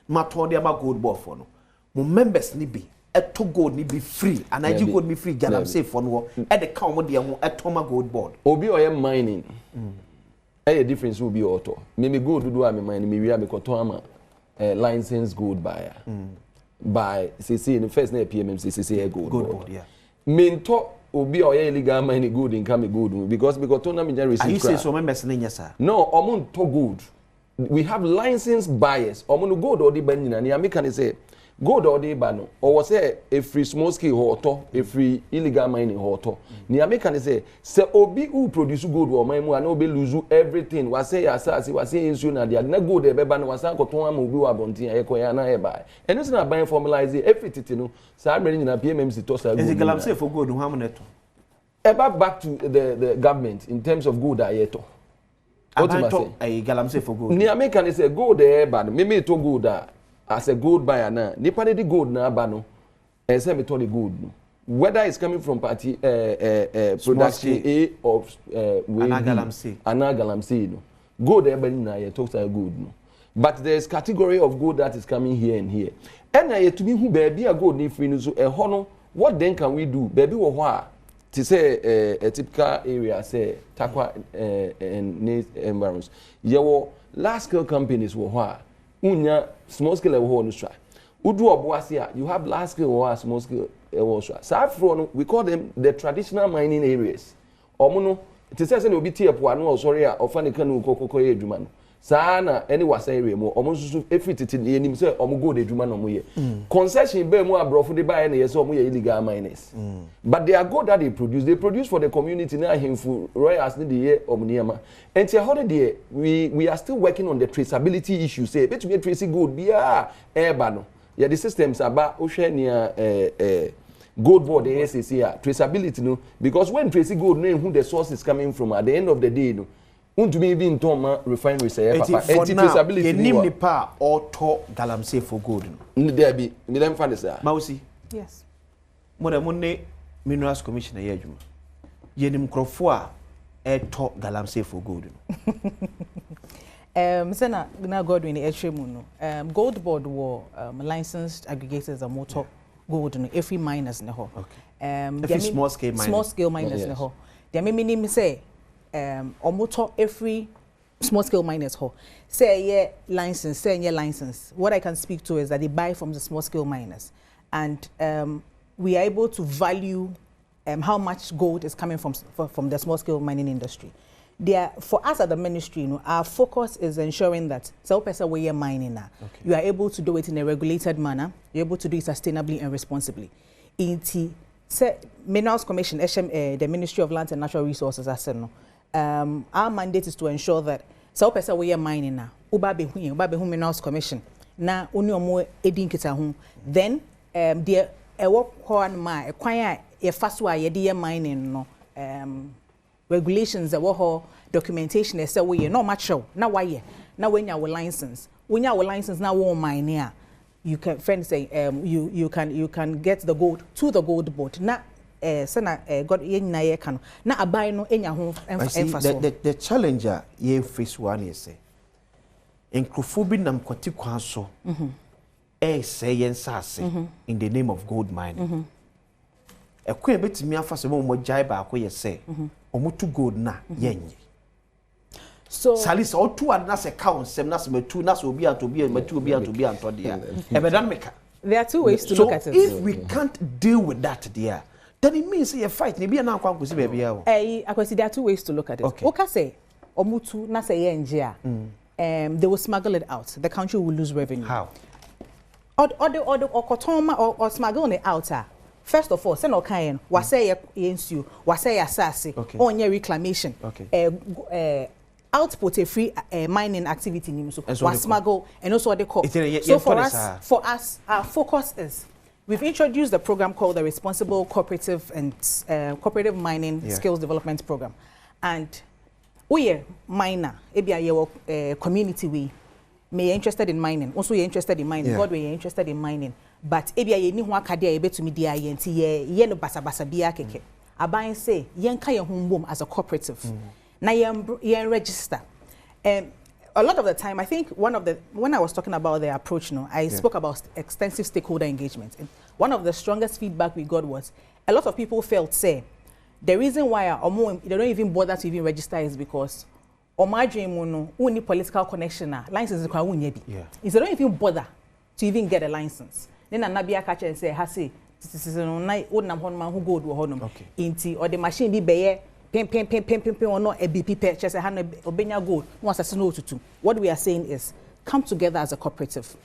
ma to dey about gold board for no mo members ni be eto gold ni be free and I gold be free galam say for no e dey count mo dey ho eto ma gold board obi oye mining a difference will be auto me gold do am mining me we am ko to am license gold buyer by say in the first na PMMC say gold board yeah me to obi oye illegal mining gold in come gold because to na me receive. Are you say so members na nya sir no omo to gold. We have licensed buyers. Omo gold or the banina. Ni American say gold or the bano. Or was say a free small scale hoto, a free illegal mining hoto. Ni American say obi who produce gold or mine and obi lose everything. Was say asasi was say insuna dia na gold e beba no was an koton am obi wa bontin e koya na e buy. And it's na buying formalize everything no. Sa many na PMMC to say gold. Is galam say for gold how much? Back to the government in terms of gold ayeto. I galamsey for gold. Ni American say gold e bad. Me to gold as a gold buyer na. Nipa de gold na ba no. Say me to the gold no. Whether it's coming from party production A of galamsey no. Gold e ba na ye talk say gold no. But there is category of gold that is coming here and here. And I to me who baby a gold ni free no so e ho no. What then can we do? Baby wo ho a to say a typical area say takwa and environments yewo large scale companies wo ho a unya small scale wo no stra udu oboase a you have large scale or small scale wo stra so no we call them the traditional mining areas omo no to say obi tie po anu sorry a ofane kanu kokoko ye adwuma no sana any wasa area mo omo susu efititi enim say omo go de adwuma no mo ye concession be mo abrofo de buy na ye say omo ye illegal miners but they are good that they produce for the community na himfu royals ni de ye omo niama enti how de we are still working on the traceability issue say betumi trace gold bia eba no yeah the systems aba o hwe nia gold board the SAC traceability no because when trace gold know who the source is coming from at the end of the day no won't be even to refinery say papa traceability ni nipa auto galamsey for gold no there be me dem find say Mausi yes mo da monne minerals commissioner ye adwuma ye nim krofo a to galamsey for gold no Sena na Godwin Etremu no gold board were licensed aggregators and motor gold no every miners ne ho every small scale miners ne ho they meaning say motor every small scale miners ho say license what I can speak to is that they buy from the small scale miners and we are able to value how much gold is coming from the small scale mining industry. For us at the ministry, our focus is ensuring that we are mining now. You are able to do it in a regulated manner. You're able to do it sustainably and responsibly. In Minerals Commission, the Ministry of Land and Natural Resources, our mandate is to ensure that we are mining now. Uba Minerals Commission. Na uniomo edin kita hu. Then the work ma acquire a fast way ye mining no regulations that were documentation is say we no much show now why now when you have license now one mine you can friend say you can get the gold to the gold board na sana god na ye kan na abai no enya ho emphasis the challenger ye face one is say encrophobic nam kwati kwan so say yen sase in the name of gold mining ekwe betimi afase mo jai ba akoye say omutu gold na yenye so salisa o two and na se count sem na se metu na se obi antobi anto dia ebedan meka there are two ways to look at it. So if we can't deal with that there then it means you fight ni bia na kwa nkosi be bia wo akwasi there are two ways to look at it. Oka say omutu na se yenje a they will smuggle it out. The country will lose revenue. How? Or smuggle it out. First of all, send okayen wasay yensu wasay asase onye reclamation output a free mining activity ni so was smuggle and also the call. So for us our focus is we've introduced a program called the Responsible Cooperative and Cooperative Mining Skills Development Program, and we are miner community we may interested in mining also you're interested in mining God we are interested in mining but ebia ye ni ho akade a yebetumi dia ye nti ye no basabasa bia keke aban say yenka ye hombom as a cooperative na ye register a lot of the time I think when I was talking about the approach I spoke about extensive stakeholder engagement, and one of the strongest feedback we got was a lot of people felt say the reason why they don't even bother to even register is because only political connection license is they don't even bother to even get a license. Then anabia catch and say hasi no na wonam honma hu gold wo honum inti or the machine bi beye pem or no a BP purchase ha no obenya gold no asase no otutu. What we are saying is come together as a cooperative,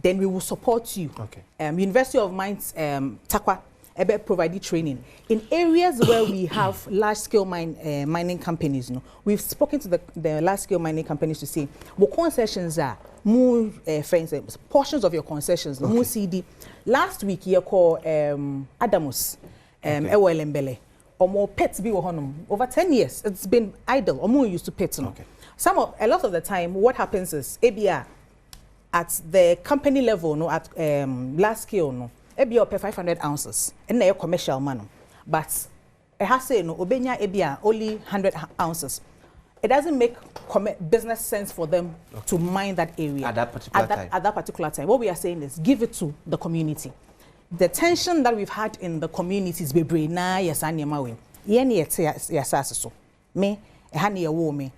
then we will support you. University of Mines Takwa ebe provide training in areas where we have large scale mining companies. We've spoken to the large scale mining companies to say what concessions are more friends portions of your concessions more CD. Last week you call Adamus Ewelembele or more pets be over 10 years it's been idle or more used to pets. A lot of the time what happens is ABR at the company level at large scale ebia pay 500 ounces and na commercial man but it has say no obenya ebia only 100 ounces. It doesn't make business sense for them to mine that area at that particular time. What we are saying is give it to the community. The tension that we've had in the communities bebre na yesanya we yeni yesase so me ehana ye wo me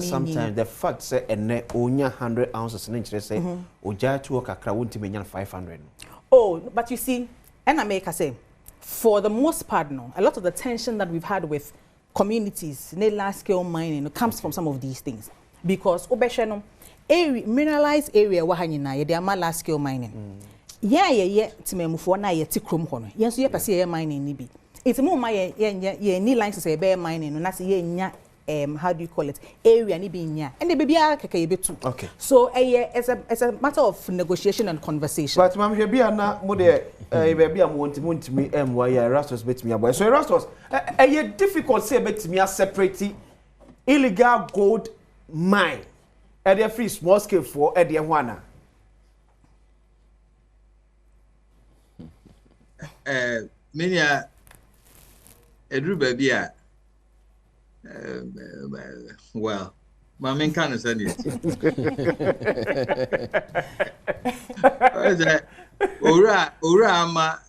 sometimes the fact say ene onya 100 ounces na nchire say oja tuo kakra wonti menya 500. Oh, but you see, and I make a say, for the most part, a lot of the tension that we've had with communities, large scale mining, comes from some of these things. Because mineralized area, they are large scale mining. Timemufo na ye tikrom hono. Yes, ye pasi ye mining nibi. It's more my ye ni license e be mining, no na se ye nya how do you call it, area ni binya and the baby keke betu. Okay. So it's a matter of negotiation and conversation. But ma'am, here na mo de baby am want me why Erastus bet me boy. So Erastus difficult say bet me separate illegal gold mine at the free small scale for at the one. Many Edru baby well, my main kind of saying it. Ora ama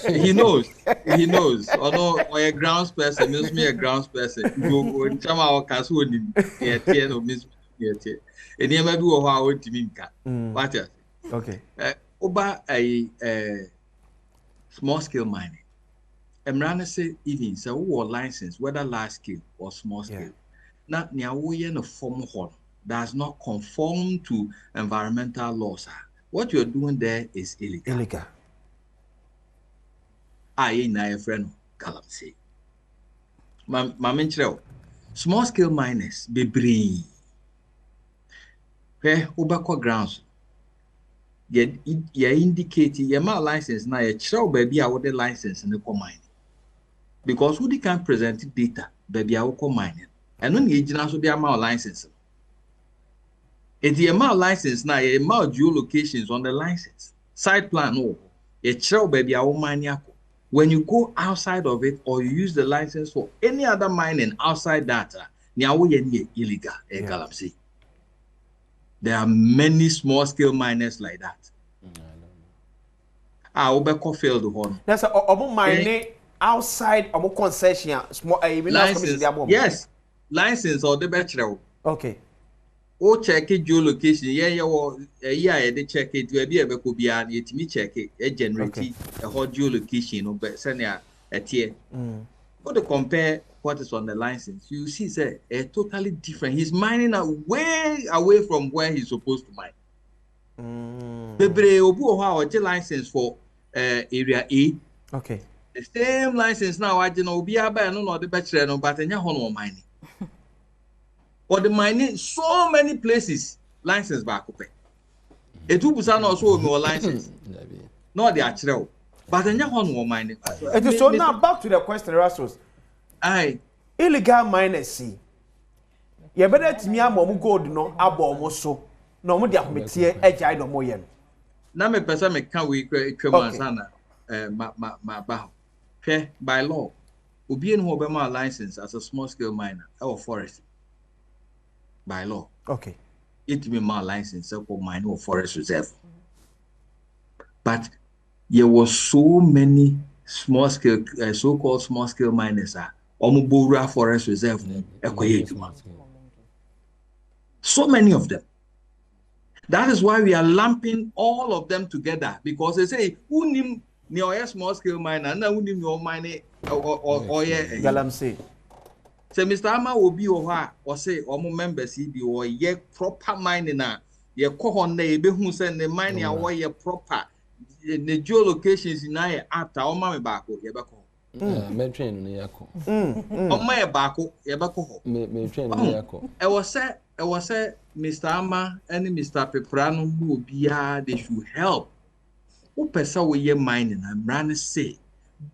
he knows. Although a grounds person means me a grounds person. Go chama o kaso ni e tie no means me tie. Eni ma bi wo ho a o timi nka. What else? Okay. Oba a small scale mining. Emrana say even so wo license whether large scale or small scale. Now nya wo ye no form hall does not conform to environmental laws. What you're doing there is illegal. Illegal. I na a friend Galamsey. Maminchro. Small scale miners be bree. Where Ubako grounds. Ye indicate ye ma license na ye chow baby I would license in the mine. Because who can present data, baby I will mining. And when you also be a license. It's the amount license now, the amount geolocations on the license. Site plan, no. A chow baby, our mine. When you go outside of it or you use the license for any other mining outside that, illegal. There are many small scale miners like that. Obeko failed the horn. That's a mining outside of concession. Small license. Yes, license or the bachelor. Okay. O check it geolocation. They check it. We be able to be check it. Generate a whole geolocation. But send a tier. But to compare what is on the license, you see, say totally different. He's mining way away from where he's supposed to mine. Bebre obu oha oje license for area A. Okay. The same license now. I don't know. Obi aba no the bachelor no, but enya hono mining. For the mining, so many places, license back up. A 2% also no license. No, they are true. But then you want mining. So now back to the question, Rasmus. Illegal miners see. You better to me a momu gold no abo moso. No mo dia committee ejai no moyen. Na me person me can we kwemansana ma ba. By law, obi en ho be ma license as a small scale miner or forest. By law. Okay. It means my license for mine or forest reserve. But there were so many small scale, so-called small scale miners are Omubura forest reserve. So many of them. That is why we are lumping all of them together because they say, who name near small scale miner, now who name your mine or Galamsey. So Mr. Ama will be or say or members be or ye proper mining na ye kohon na ebe hu say the mining or ye proper the geolocations in I after o ma me baako ye beko me train no yako o ma ye baako ye beko me train no yako I was say Mr. Ama and Mr. Peprano who be they should help who person we ye mining and run say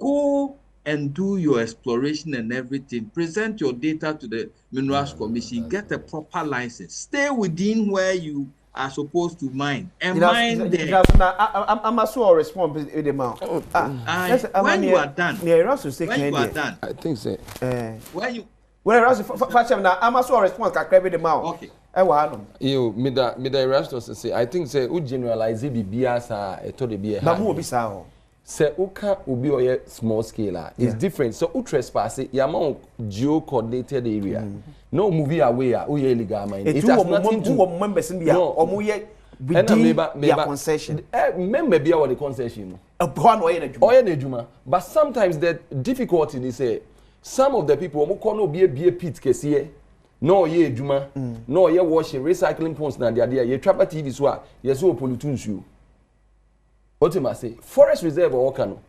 go and do your exploration and everything. Present your data to the Minerals Commission. Get a proper license. Stay within where you are supposed to mine. And mine there. I'm also respond with the mouth. When you are done. When you are done. I think so. Where you. When I'm also respond with the mouth. Okay. You, me da Erastus say. I think say u generalize BBS to the BA. Mamu obisa. Say uka ubi oye small scale is different. So u trespass yama geo-coordinated area. No movie away uye illegal mining. It has nothing to members in no omuye within their concession. Maybe our the concession. Oye nejuma. But sometimes the difficulty is say some of the people who call no be a pit kesiye. No ye juma. No ye washing recycling ponds na dia ye trapper TV so ye so pollutants you. What you must say, forest reserve or cano.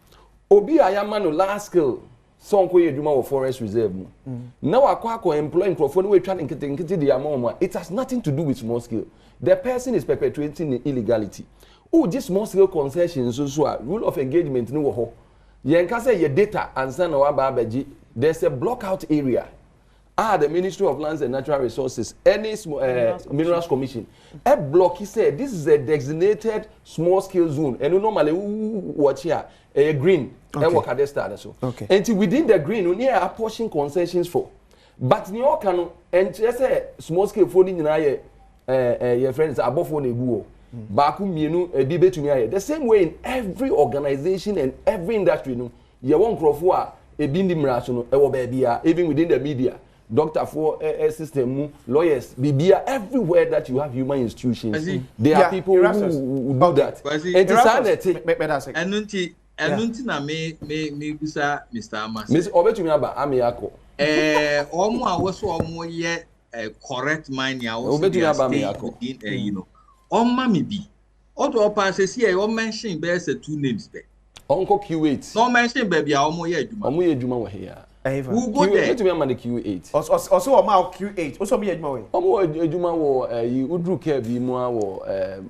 Obi ayamano last skill so onko ye adwuma wo forest reserve mu na wakọ employ microphone we twa nkete the amount it has nothing to do with small scale. The person is perpetuating the illegality. Oh, this small scale concessions so rule of engagement no wo ho yenka say your data and send our babaji. There's a blockout area. The Ministry of Lands and Natural Resources, any Minerals Commission, a block, he said, this is a designated small-scale zone. And you normally watch here, a green, and work at the start. Okay. And within the green, we are apportioning concessions for. But New York, and just a small-scale phone in your friends above one a buo. Baku mienu a debate to me. The same way in every organization and every industry, you won't crop even within the media. Doctor for a system, lawyers, BBA, everywhere that you have human institutions, there are people who do that. And na me bisa Mr. Amas. Miss Obetumi aba amiako. Omo awoso omo ye correct mind ya Obetumi aba amiako. You know. Omma me bi. Odo pass say e o mention be say two names be. Uncle Q8. No mention baby a omo ye adwuma. Omo ye adwuma wo here. Who go there? Let me man the Q8. Also o ma Q8. Also me adwuma we. Omo adwuma wo udru care bi mu wo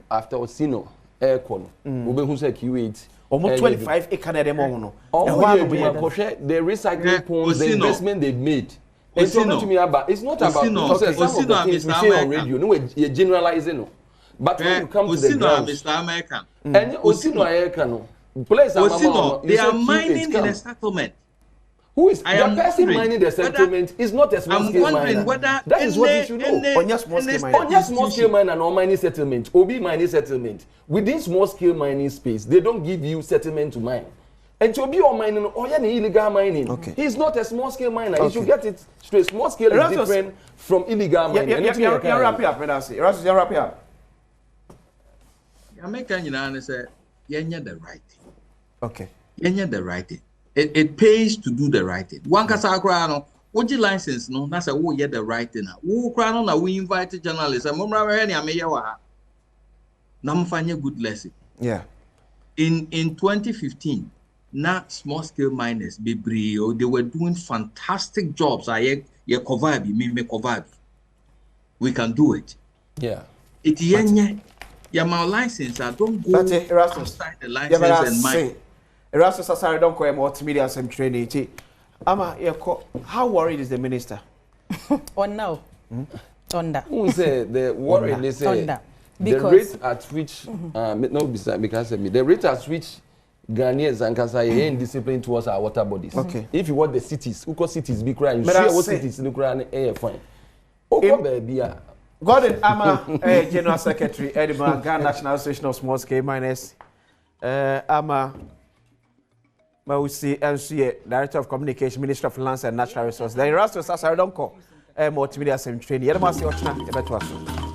after Osino aircon. Obehu say Q8. Almost 25 acres dem on no. The recycling ponds, the investment they've made. It's not about some of the things we say on radio. No, you're generalizing. But when you come to the ground, Mr. American. And Osino American. Osino, they are mining in a settlement. Who is the person mining the settlement is not a small scale miner. I'm wondering whether that is what you should know. On small scale miner and mining settlement, OB mining settlement. Within small scale mining space, they don't give you settlement to mine. And to be on mining, illegal mining. Okay. He's not a small scale miner. Okay. You should get it straight. Small scale is different from illegal mining. You're wrap up, Pedasi. You're wrap up. American, you know, say, you're the right thing. Okay. You're the right thing. It pays to do the right thing. One kasakra what your license no that's a wo the right thing. Wo kra no na we invite journalists. I'm ready am here wa. Na mfanye good lesson. Yeah. In 2015, na small scale miners bebrio they were doing fantastic jobs. I cover me cover. We can do it. Yeah. It yenye ya my license I don't go outside the license and mine. Erasmus Asari don't call multimedia some training. Ama, how worried is the minister? On now. Thunder. Who say the worry? They say the rate at which because the rate at which Ghanaians and Kasai indiscipline towards our water bodies. Okay. If you want the cities, who cities be crying, you see what cities look around air fine. Gordon Ama, General Secretary, Edinburgh, Ghana National Association of Small Scale Miners. Ama. We see MCA, Director of Communication, Minister of Lands and Natural Resources. The Erasmus Asari don't call multimedia training. You don't see what's not.